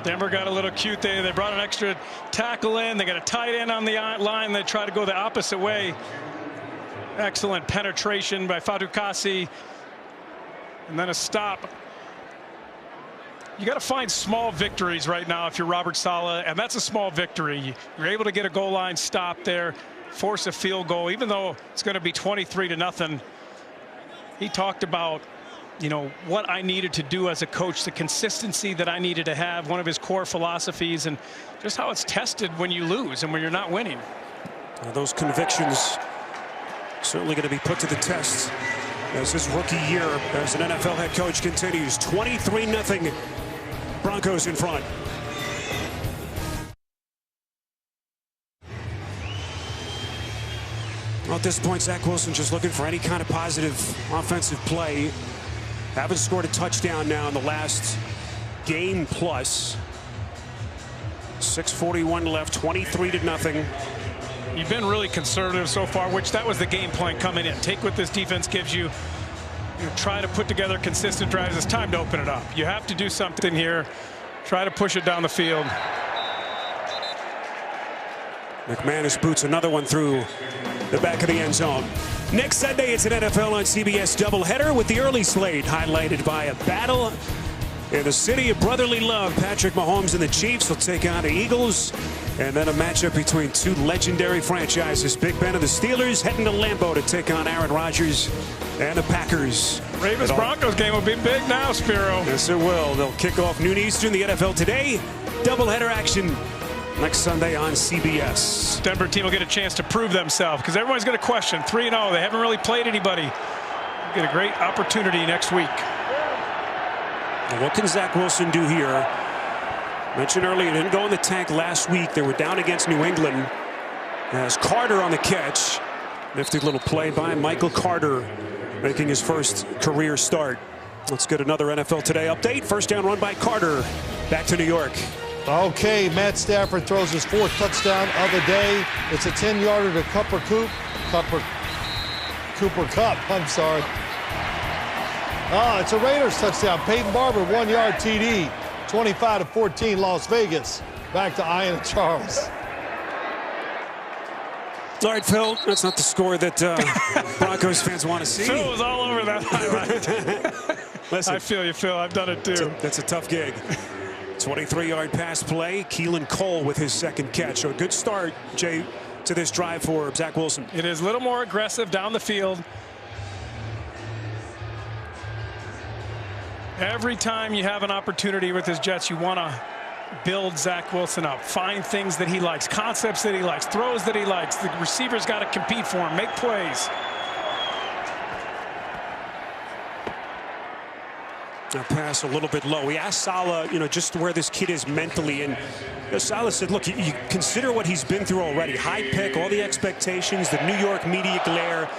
Denver got a little cute there. They brought an extra tackle in. They got a tight end on the line. They try to go the opposite way. Excellent penetration by Fatukasi. And then a stop. You got to find small victories right now if you're Robert Saleh, and that's a small victory. You're able to get a goal line stop there, force a field goal, even though it's going to be 23-0. He talked about, you know, what I needed to do as a coach, the consistency that I needed to have, one of his core philosophies, and just how it's tested when you lose and when you're not winning. Those convictions certainly going to be put to the test as his rookie year as an NFL head coach continues. 23-0 Broncos in front. Well, at this point, Zach Wilson just looking for any kind of positive offensive play. Haven't scored a touchdown now in the last game plus. 6:41 left, 23-0. You've been really conservative so far, which that was the game plan coming in. Take what this defense gives you. You try to put together consistent drives. It's time to open it up. You have to do something here. Try to push it down the field. McManus boots another one through the back of the end zone. Next Sunday, it's an NFL on CBS doubleheader with the early slate highlighted by a battle in the city of brotherly love. Patrick Mahomes and the Chiefs will take on the Eagles. And then a matchup between two legendary franchises. Big Ben and the Steelers heading to Lambeau to take on Aaron Rodgers and the Packers. Ravens-Broncos game will be big now, Spiro. Yes, it will. They'll kick off noon Eastern, the NFL Today. Doubleheader action next Sunday on CBS. Denver team will get a chance to prove themselves because everyone's going to question 3-0. They haven't really played anybody. They'll get a great opportunity next week. Now, what can Zach Wilson do here? Mentioned earlier, didn't go in the tank last week. They were down against New England. As Carter on the catch. Nifty little play by Michael Carter, making his first career start. Let's get another NFL Today update. First down run by Carter. Back to New York. Okay, Matt Stafford throws his 4th touchdown of the day. It's a 10-yarder to Cooper Kupp, I'm sorry. It's a Raiders touchdown. Peyton Barber, 1-yard TD. 25-14, Las Vegas. Back to Ian and Charles. All right, Phil, that's not the score that Broncos fans want to see. Phil was all over that highlight. Listen, I feel you, Phil. I've done it too. That's a tough gig. 23-yard pass play. Keelan Cole with his 2nd catch. So a good start, Jay, to this drive for Zach Wilson. It is a little more aggressive down the field. Every time you have an opportunity with his Jets, you want to build Zach Wilson up. Find things that he likes, concepts that he likes, throws that he likes. The receiver's got to compete for him, make plays. A pass a little bit low. We asked Saleh, just where this kid is mentally, and Saleh said, look, you consider what he's been through already. High pick, all the expectations, the New York media glare.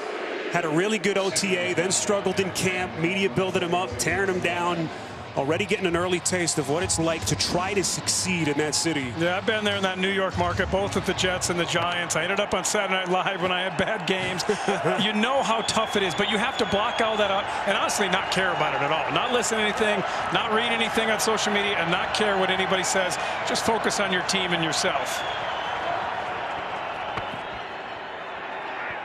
Had a really good OTA, then struggled in camp. Media building him up, tearing him down. Already getting an early taste of what it's like to try to succeed in that city. Yeah, I've been there in that New York market, both with the Jets and the Giants. I ended up on Saturday Night Live when I had bad games. You know how tough it is, but you have to block all that out and honestly not care about it at all. Not listen to anything, not read anything on social media, and not care what anybody says. Just focus on your team and yourself.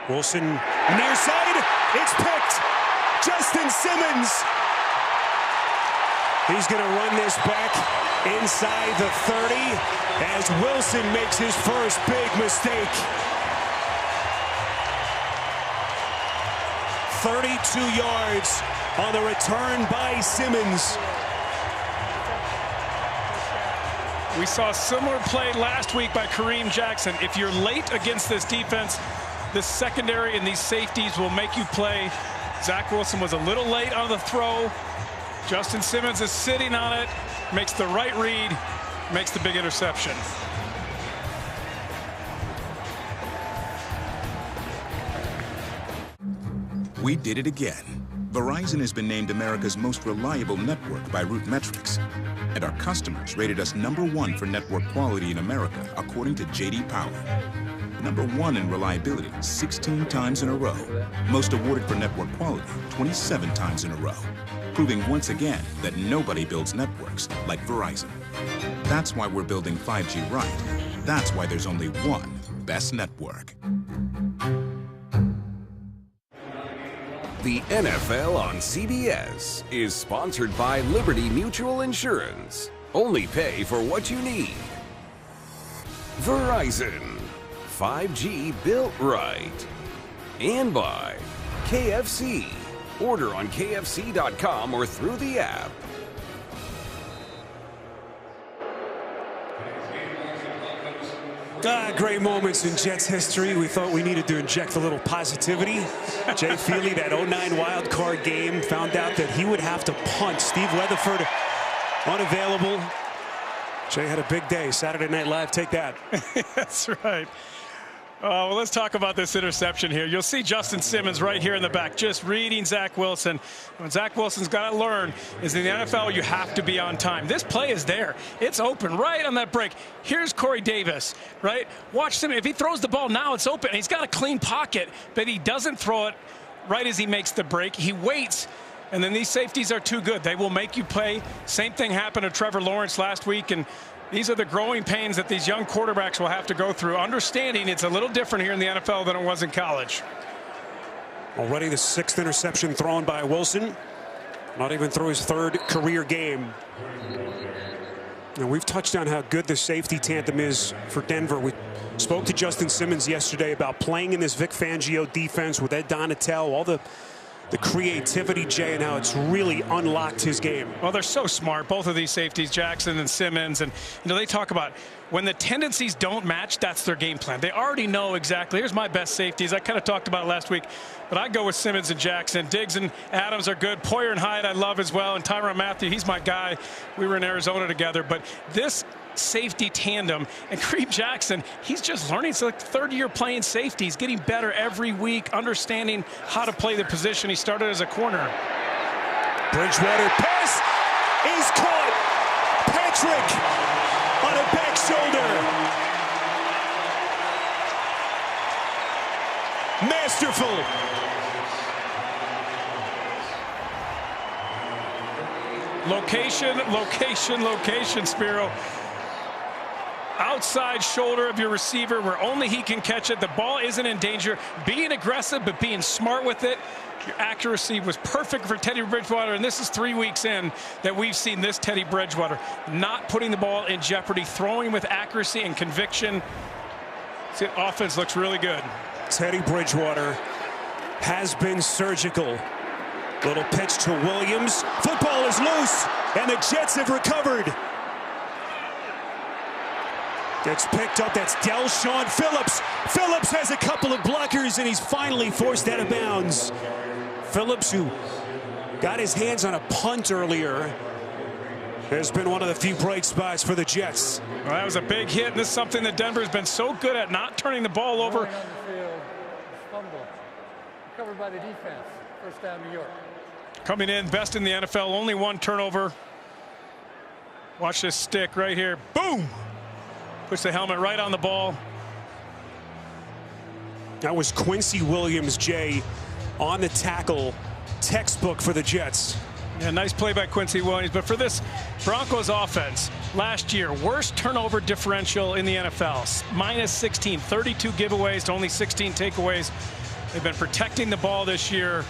Wilson near side. It's picked. Justin Simmons. He's going to run this back inside the 30 as Wilson makes his first big mistake. 32 yards on the return by Simmons. We saw a similar play last week by Kareem Jackson. If you're late against this defense, this secondary and these safeties will make you play. Zach Wilson was a little late on the throw. Justin Simmons is sitting on it, makes the right read, makes the big interception. We did it again. Verizon has been named America's most reliable network by Root Metrics. And our customers rated us #1 for network quality in America, according to J.D. Power. #1 in reliability 16 times in a row. Most awarded for network quality 27 times in a row. Proving once again that nobody builds networks like Verizon. That's why we're building 5G right. That's why there's only one best network. The NFL on CBS is sponsored by Liberty Mutual Insurance. Only pay for what you need. Verizon. 5G built right. And by KFC. Order on KFC.com or through the app. Great moments in Jets history. We thought we needed to inject a little positivity. Jay Feely, that 09 wild card game, found out that he would have to punt. Steve Weatherford unavailable. Jay had a big day. Saturday Night Live, take that. That's right. Well, let's talk about this interception here. You'll see Justin Simmons right here in the back, just reading Zach Wilson. What Zach Wilson's got to learn is in the NFL, you have to be on time. This play is there. It's open right on that break. Here's Corey Davis, right? Watch him. If he throws the ball now, it's open. He's got a clean pocket, but he doesn't throw it right as he makes the break. He waits, and then these safeties are too good. They will make you play. Same thing happened to Trevor Lawrence last week, and these are the growing pains that these young quarterbacks will have to go through, understanding it's a little different here in the NFL than it was in college. Already the 6th interception thrown by Wilson. Not even through his 3rd career game. Now, we've touched on how good the safety tandem is for Denver. We spoke to Justin Simmons yesterday about playing in this Vic Fangio defense with Ed Donatel, all the creativity, Jay, and how it's really unlocked his game. Well, they're so smart, both of these safeties, Jackson and Simmons, and they talk about when the tendencies don't match, that's their game plan. They already know exactly. Here's my best safeties. I kind of talked about it last week, but I go with Simmons and Jackson. Diggs and Adams are good. Poyer and Hyde I love as well, and Tyrann Mathieu, he's my guy. We were in Arizona together, but this safety tandem, and Kareem Jackson, he's just learning. It's like 3rd year playing safety. He's getting better every week, understanding how to play the position. He started as a corner. Bridgewater pass is caught. Patrick on a Masterful. Location, location, location, Spiro. Outside shoulder of your receiver where only he can catch it. The ball isn't in danger. Being aggressive, but being smart with it. Your accuracy was perfect for Teddy Bridgewater, and this is 3 weeks in that we've seen this Teddy Bridgewater not putting the ball in jeopardy, throwing with accuracy and conviction. The offense looks really good. Teddy Bridgewater has been surgical. Little pitch to Williams. Football is loose, and the Jets have recovered. Gets picked up. That's Delshon Phillips. Phillips has a couple of blockers, and he's finally forced out of bounds. Phillips, who got his hands on a punt earlier, has been one of the few bright spots for the Jets. Well, that was a big hit, and this is something that Denver's been so good at, not turning the ball over. On the field, fumble. Covered by the defense. First down, New York. Coming in, best in the NFL, only one turnover. Watch this stick right here. Boom! Puts the helmet right on the ball. That was Quincy Williams, Jay, on the tackle. Textbook for the Jets. Yeah, nice play by Quincy Williams. But for this Broncos offense, last year, worst turnover differential in the NFL. -16, 32 giveaways to only 16 takeaways. They've been protecting the ball this year.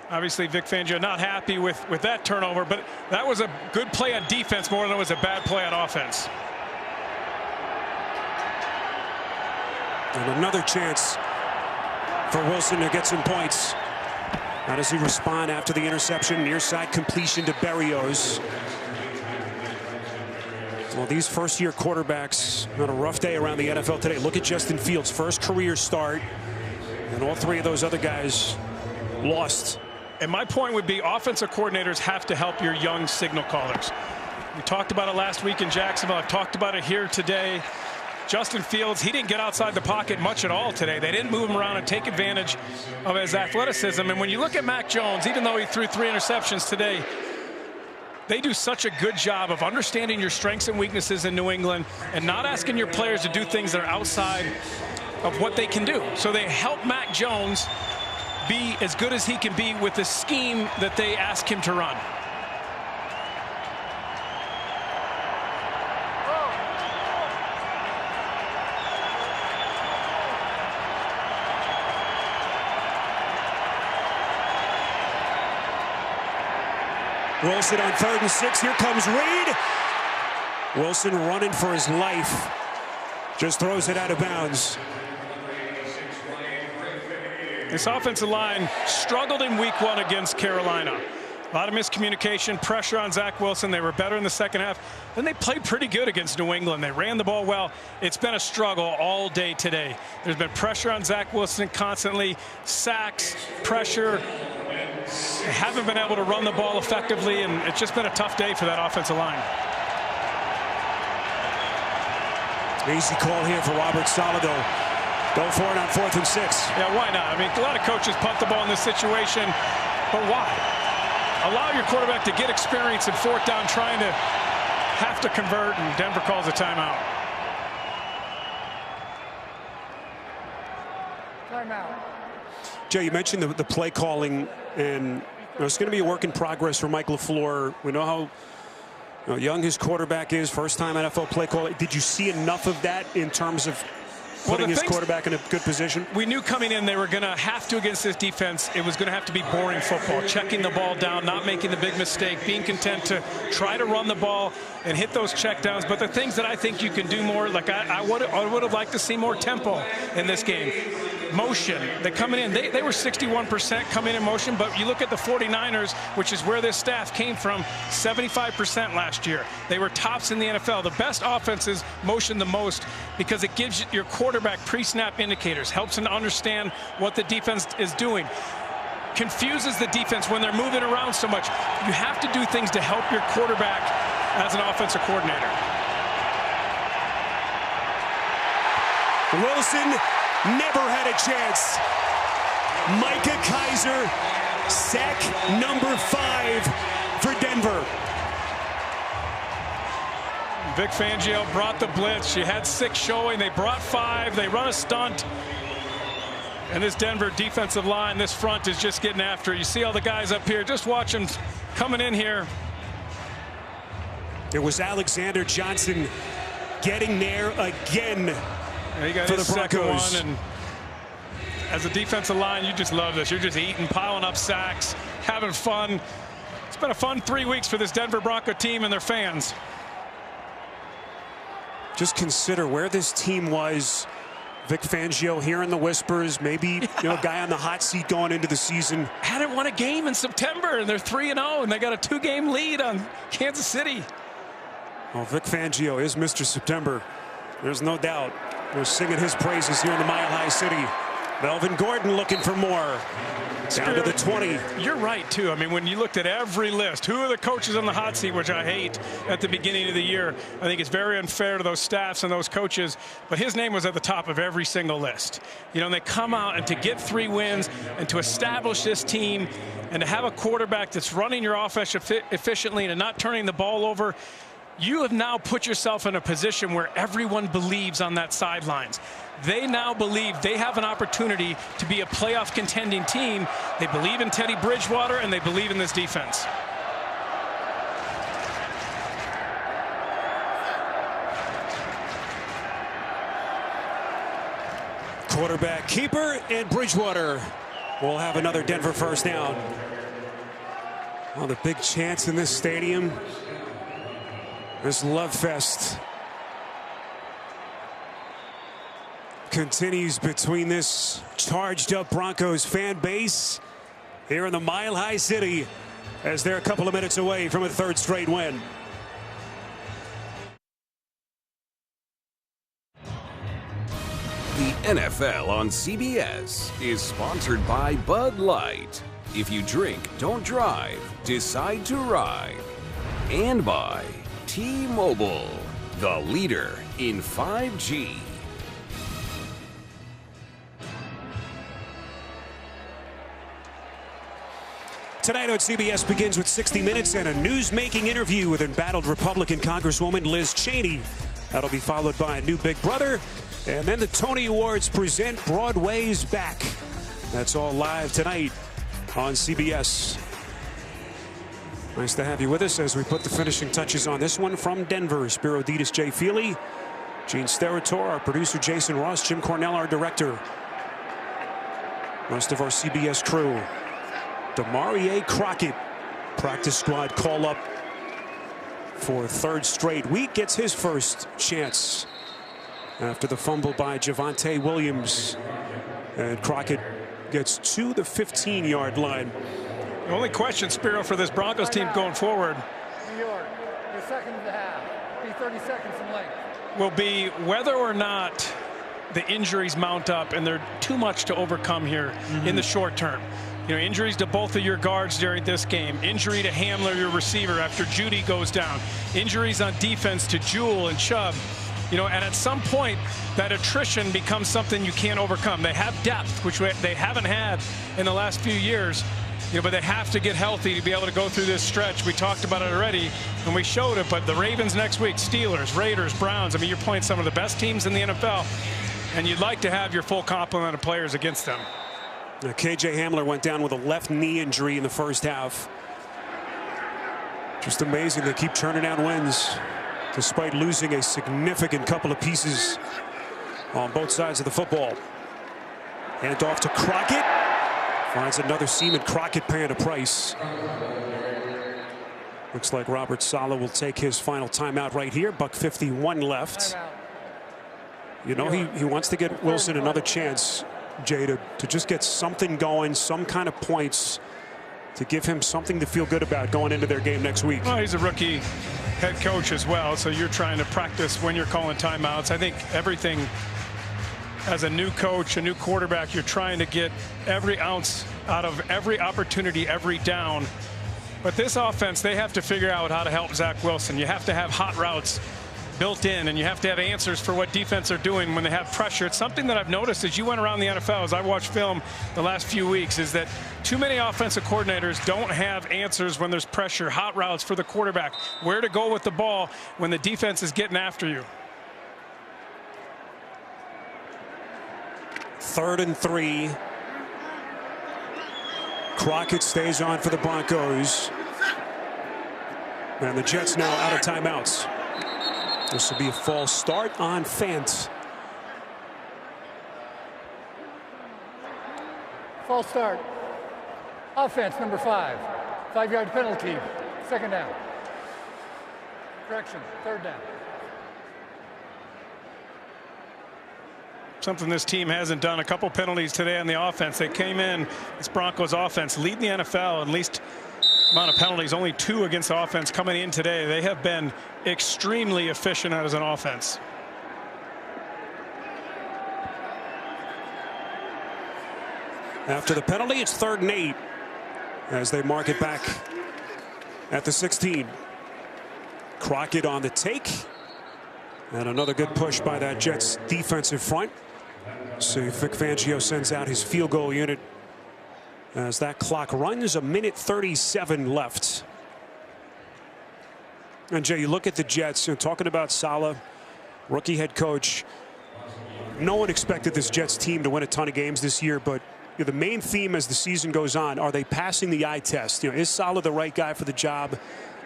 Obviously, Vic Fangio not happy with that turnover, but that was a good play on defense more than it was a bad play on offense. And another chance for Wilson to get some points. How does he respond after the interception? Near side completion to Berrios. Well, these first-year quarterbacks had a rough day around the NFL today. Look at Justin Fields' first career start, and all three of those other guys lost. And my point would be offensive coordinators have to help your young signal callers. We talked about it last week in Jacksonville. I've talked about it here today. Justin Fields, he didn't get outside the pocket much at all today. They didn't move him around and take advantage of his athleticism. And when you look at Mac Jones, even though he threw 3 interceptions today, they do such a good job of understanding your strengths and weaknesses in New England and not asking your players to do things that are outside of what they can do. So they help Mac Jones be as good as he can be with the scheme that they ask him to run. Wilson on 3rd and 6. Here comes Reed. Wilson running for his life. Just throws it out of bounds. This offensive line struggled in week 1 against Carolina. A lot of miscommunication, pressure on Zach Wilson. They were better in the second half. Then they played pretty good against New England. They ran the ball well. It's been a struggle all day today. There's been pressure on Zach Wilson constantly. Sacks, pressure. They haven't been able to run the ball effectively, and it's just been a tough day for that offensive line. Easy call here for Robert Saleh. Go for it on 4th and 6. Yeah, why not? I mean, a lot of coaches punt the ball in this situation, but why? Allow your quarterback to get experience in 4th down, trying to have to convert, and Denver calls a timeout. Timeout. Jay, you mentioned the play calling, and it's going to be a work in progress for Mike LaFleur. We know how young his quarterback is, first-time NFL play caller. Did you see enough of that in terms of putting his quarterback in a good position? We knew coming in they were going to have to, against this defense, it was going to have to be boring football, checking the ball down, not making the big mistake, being content to try to run the ball and hit those checkdowns. But the things that I think you can do more, like I would have liked to see more tempo in this game. Motion, they coming in, they were 61% coming in motion, but you look at the 49ers, which is where this staff came from, 75% last year. They were tops in the NFL. The best offenses motion the most because it gives your quarterback pre-snap indicators, helps them to understand what the defense is doing. Confuses the defense when they're moving around so much. You have to do things to help your quarterback as an offensive coordinator. Wilson never had a chance. Micah Kiser, sack number 5 for Denver. Vic Fangio brought the blitz. She had 6 showing. They brought 5. They run a stunt. And this Denver defensive line, this front is just getting after it. You see all the guys up here. Just watch them coming in here. It was Alexander Johnson getting there again he got for his the Broncos. second one, and as a defensive line, you just love this. You're just eating, piling up sacks, having fun. It's been a fun 3 weeks for this Denver Bronco team and their fans. Just consider where this team was. Vic Fangio hearing the whispers, maybe a guy on the hot seat going into the season. Hadn't won a game in September, and they're 3-0, and they got a 2-game lead on Kansas City. Well, Vic Fangio is Mr. September. There's no doubt. We're singing his praises here in the Mile High City. Melvin Gordon looking for more. Down to the 20. You're right, too. I mean, when you looked at every list, who are the coaches on the hot seat, which I hate at the beginning of the year. I think it's very unfair to those staffs and those coaches. But his name was at the top of every single list. And they come out and to get 3 wins and to establish this team and to have a quarterback that's running your offense efficiently and not turning the ball over. You have now put yourself in a position where everyone believes on that sidelines. They now believe they have an opportunity to be a playoff contending team. They believe in Teddy Bridgewater, and they believe in this defense. Quarterback keeper, and Bridgewater will have another Denver first down. Well, the big chance in this stadium. This love fest continues between this charged up Broncos fan base here in the Mile High City as they're a couple of minutes away from a 3rd straight win. The NFL on CBS is sponsored by Bud Light. If you drink, don't drive. Decide to ride. And by T-Mobile, the leader in 5G. Tonight on CBS begins with 60 Minutes and a news-making interview with embattled Republican Congresswoman Liz Cheney. That'll be followed by a new Big Brother. And then the Tony Awards present Broadway's Back. That's all live tonight on CBS. Nice to have you with us as we put the finishing touches on this one from Denver. Spiro Ditas, Jay Feely, Gene Sterator, our producer Jason Ross, Jim Cornell, our director. Rest of our CBS crew. Demarie Crockett, practice squad call up for 3rd straight week, gets his first chance after the fumble by Javonte Williams. And Crockett gets to the 15-yard line. The only question, Spiro, for this Broncos team going forward New York, your second and a half. Be 30 seconds in length. will be whether or not the injuries mount up, and they're too much to overcome here in the short term. Injuries to both of your guards during this game. Injury to Hamler, your receiver, after Judy goes down. Injuries on defense to Jewell and Chubb. And at some point, that attrition becomes something you can't overcome. They have depth, which they haven't had in the last few years. But they have to get healthy to be able to go through this stretch. We talked about it already, and we showed it. But the Ravens next week, Steelers, Raiders, Browns. I mean, you're playing some of the best teams in the NFL, and you'd like to have your full complement of players against them. Now, KJ Hamler went down with a left knee injury in the first half. Just amazing they keep turning down wins despite losing a significant couple of pieces on both sides of the football. Hand off to Crockett. Finds another seam, and Crockett paying a price. Looks like Robert Saleh will take his final timeout right here. $1:51 left. He wants to get Wilson another chance, Jay, to just get something going, some kind of points to give him something to feel good about going into their game next week. Well, he's a rookie head coach as well, so you're trying to practice when you're calling timeouts. I think everything, as a new coach, a new quarterback, you're trying to get every ounce out of every opportunity, every down. But this offense, they have to figure out how to help Zach Wilson. You have to have hot routes built in, and you have to have answers for what defense are doing when they have pressure. It's something that I've noticed as you went around the NFL, as I watched film the last few weeks, is that too many offensive coordinators don't have answers when there's pressure, hot routes for the quarterback, where to go with the ball when the defense is getting after you. 3rd and 3. Crockett stays on for the Broncos. And the Jets now out of timeouts. This will be a false start on Fant. False start. Offense, number 5. 5-yard penalty. 2nd down. Correction, 3rd down. Something this team hasn't done. A couple penalties today on the offense. They came in, this Broncos offense, leading the NFL in least amount of penalties. Only 2 against the offense coming in today. They have been extremely efficient as an offense. After the penalty, it's 3rd and 8 as they mark it back at the 16. Crockett on the take. And another good push by that Jets defensive front. So Vic Fangio sends out his field goal unit as that clock runs. 1:37 left. And Jay, you look at the Jets, talking about Saleh, rookie head coach. No one expected this Jets team to win a ton of games this year, but the main theme as the season goes on, are they passing the eye test? Is Saleh the right guy for the job?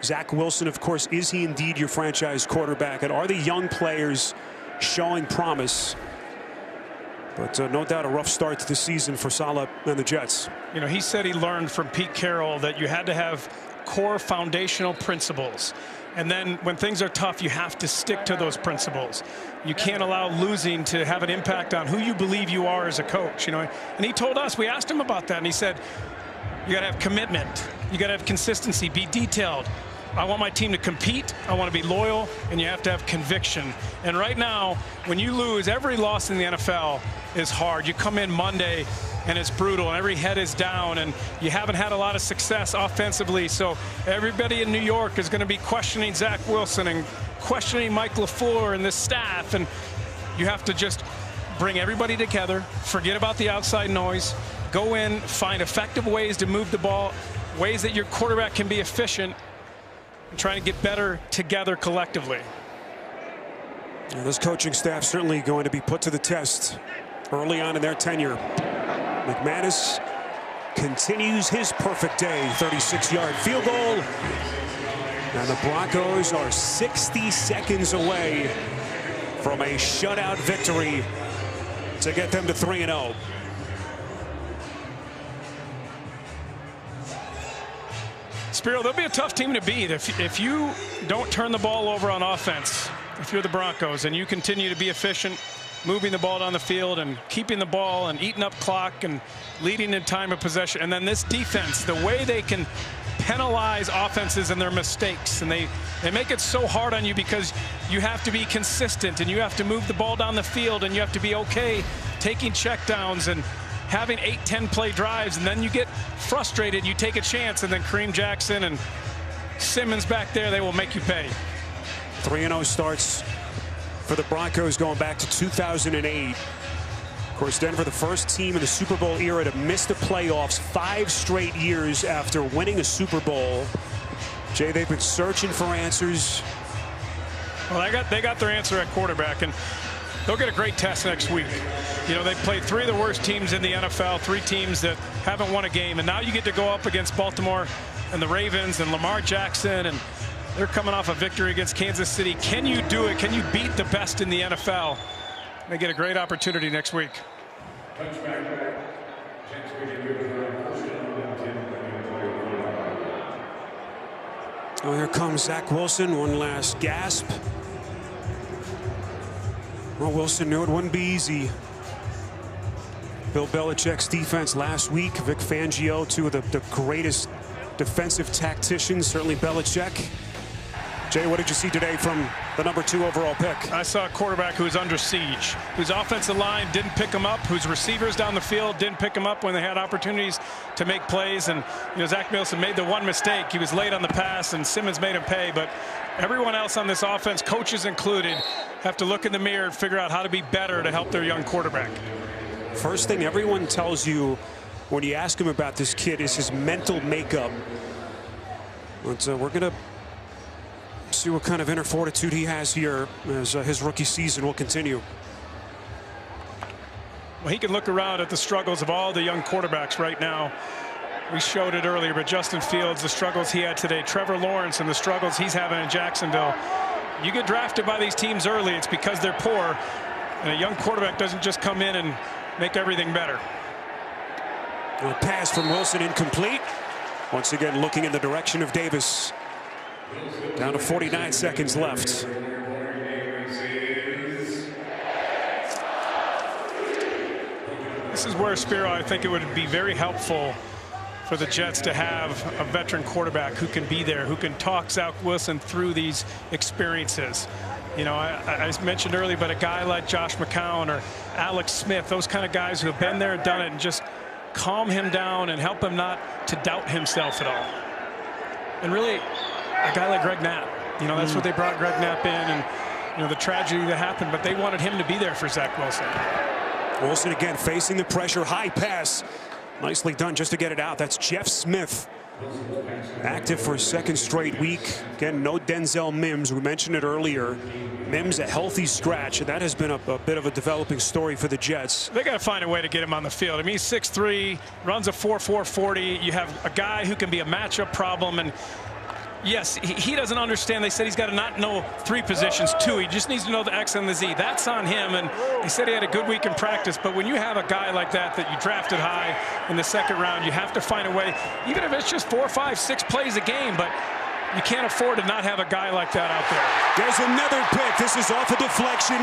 Zach Wilson, of course, is he indeed your franchise quarterback? And are the young players showing promise? But no doubt a rough start to the season for Saleh and the Jets. He said he learned from Pete Carroll that you had to have core foundational principles. And then when things are tough, you have to stick to those principles. You can't allow losing to have an impact on who you believe you are as a coach. And he told us, we asked him about that, and he said, you got to have commitment. You got to have consistency, be detailed. I want my team to compete. I want to be loyal, and you have to have conviction. And right now, when you lose, every loss in the NFL is hard. You come in Monday, and it's brutal, and every head is down, and you haven't had a lot of success offensively. So everybody in New York is going to be questioning Zach Wilson and questioning Mike LaFleur and this staff. And you have to just bring everybody together, forget about the outside noise, go in, find effective ways to move the ball, ways that your quarterback can be efficient, and trying to get better together collectively. This coaching staff certainly going to be put to the test early on in their tenure. McManus continues his perfect day. 36-yard field goal. And the Broncos are 60 seconds away from a shutout victory to get them to 3-0. Spiro, they'll be a tough team to beat if you don't turn the ball over on offense. If you're the Broncos and you continue to be efficient, moving the ball down the field and keeping the ball and eating up clock and leading in time of possession. And then this defense, the way they can penalize offenses and their mistakes, and they make it so hard on you because you have to be consistent and you have to move the ball down the field and you have to be okay taking checkdowns and having 8-10 play drives, and then you get frustrated, you take a chance, and then Kareem Jackson and Simmons back there, they will make you pay. 3-0 starts for the Broncos going back to 2008. Of course, Denver, the first team in the Super Bowl era to miss the playoffs 5 straight years after winning a Super Bowl. Jay, they've been searching for answers. Well, they got their answer at quarterback, and they'll get a great test next week. They played 3 of the worst teams in the NFL, 3 teams that haven't won a game, and now you get to go up against Baltimore and the Ravens and Lamar Jackson, and they're coming off a victory against Kansas City. Can you do it? Can you beat the best in the NFL? They get a great opportunity next week. Oh, here comes Zach Wilson. One last gasp. Well, Wilson knew it wouldn't be easy. Bill Belichick's defense last week. Vic Fangio, 2 of the greatest defensive tacticians, certainly Belichick. Jay, what did you see today from the number 2 overall pick? I saw a quarterback who was under siege, whose offensive line didn't pick him up, whose receivers down the field didn't pick him up when they had opportunities to make plays. And Zach Wilson made the one mistake. He was late on the pass, and Simmons made him pay. But everyone else on this offense, coaches included, have to look in the mirror and figure out how to be better to help their young quarterback. First thing everyone tells you when you ask him about this kid is his mental makeup. But we're going to see what kind of inner fortitude he has here as his rookie season will continue. Well, he can look around at the struggles of all the young quarterbacks right now. We showed it earlier, but Justin Fields, the struggles he had today, Trevor Lawrence and the struggles he's having in Jacksonville. You get drafted by these teams early, it's because they're poor, and a young quarterback doesn't just come in and make everything better. A pass from Wilson incomplete. Once again looking in the direction of Davis. Down to 49 seconds left. This is where, Spiro, I think it would be very helpful for the Jets to have a veteran quarterback who can be there, who can talk Zach Wilson through these experiences. You know, I mentioned earlier, but a guy like Josh McCown or Alex Smith, those kind of guys who have been there and done it, and just calm him down and help him not to doubt himself at all. And really, a guy like Greg Knapp, you know, that's what they brought Greg Knapp in, and, you know, the tragedy that happened, but they wanted him to be there for Zach Wilson. Wilson again facing the pressure. High pass. Nicely done just to get it out. That's Jeff Smith. Active for a second straight week. Again, no Denzel Mims. We mentioned it earlier. Mims a healthy scratch, and that has been a bit of a developing story for the Jets. They got to find a way to get him on the field. I mean, he's 6'3", runs a 4.4 40. You have a guy who can be a matchup problem, and yes, he doesn't understand. They said he's got to not know 3 positions, 2. He just needs to know the X and the Z. That's on him, and he said he had a good week in practice. But when you have a guy like that you drafted high in the second round, you have to find a way, even if it's just 4, 5, 6 plays a game, but you can't afford to not have a guy like that out there. There's another pick. This is off a deflection.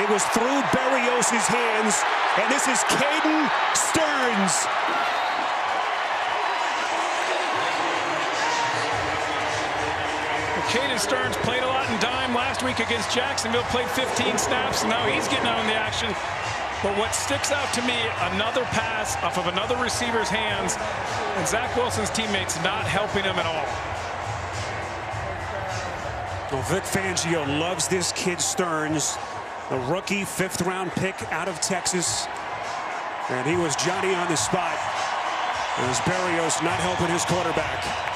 It was through Berrios' hands, and this is Caden Stearns. Caden Stearns played a lot in dime last week against Jacksonville, played 15 snaps, and now he's getting out in the action. But what sticks out to me, another pass off of another receiver's hands, and Zach Wilson's teammates not helping him at all. Well, Vic Fangio loves this kid Stearns, a rookie 5th-round pick out of Texas. And he was Johnny on the spot. As Berrios not helping his quarterback.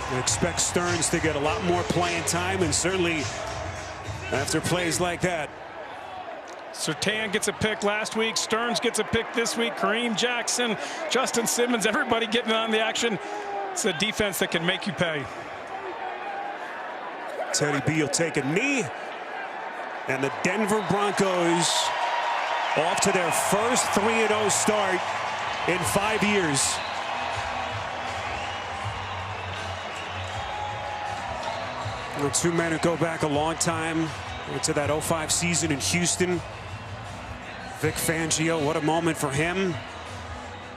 I expect Stearns to get a lot more playing time, and certainly after plays like that. Surtain gets a pick last week. Stearns gets a pick this week. Kareem Jackson, Justin Simmons, everybody getting on the action. It's a defense that can make you pay. Teddy B will take a knee. And the Denver Broncos off to their first 3-0 start in 5 years. The 2 men who go back a long time to that 05 season in Houston. Vic Fangio, what a moment for him.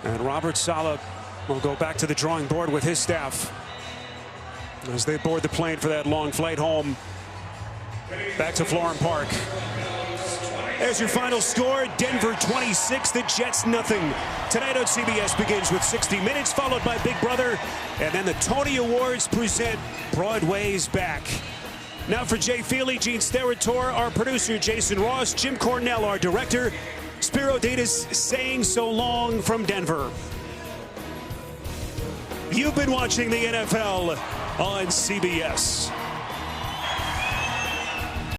And Robert Saleh will go back to the drawing board with his staff as they board the plane for that long flight home back to Florham Park. There's your final score, Denver 26, the Jets nothing. Tonight on CBS begins with 60 Minutes, followed by Big Brother, and then the Tony Awards present Broadway's Back. Now for Jay Feely, Gene Steratore, our producer Jason Ross, Jim Cornell, our director, Spiro Dedes saying so long from Denver. You've been watching the NFL on CBS.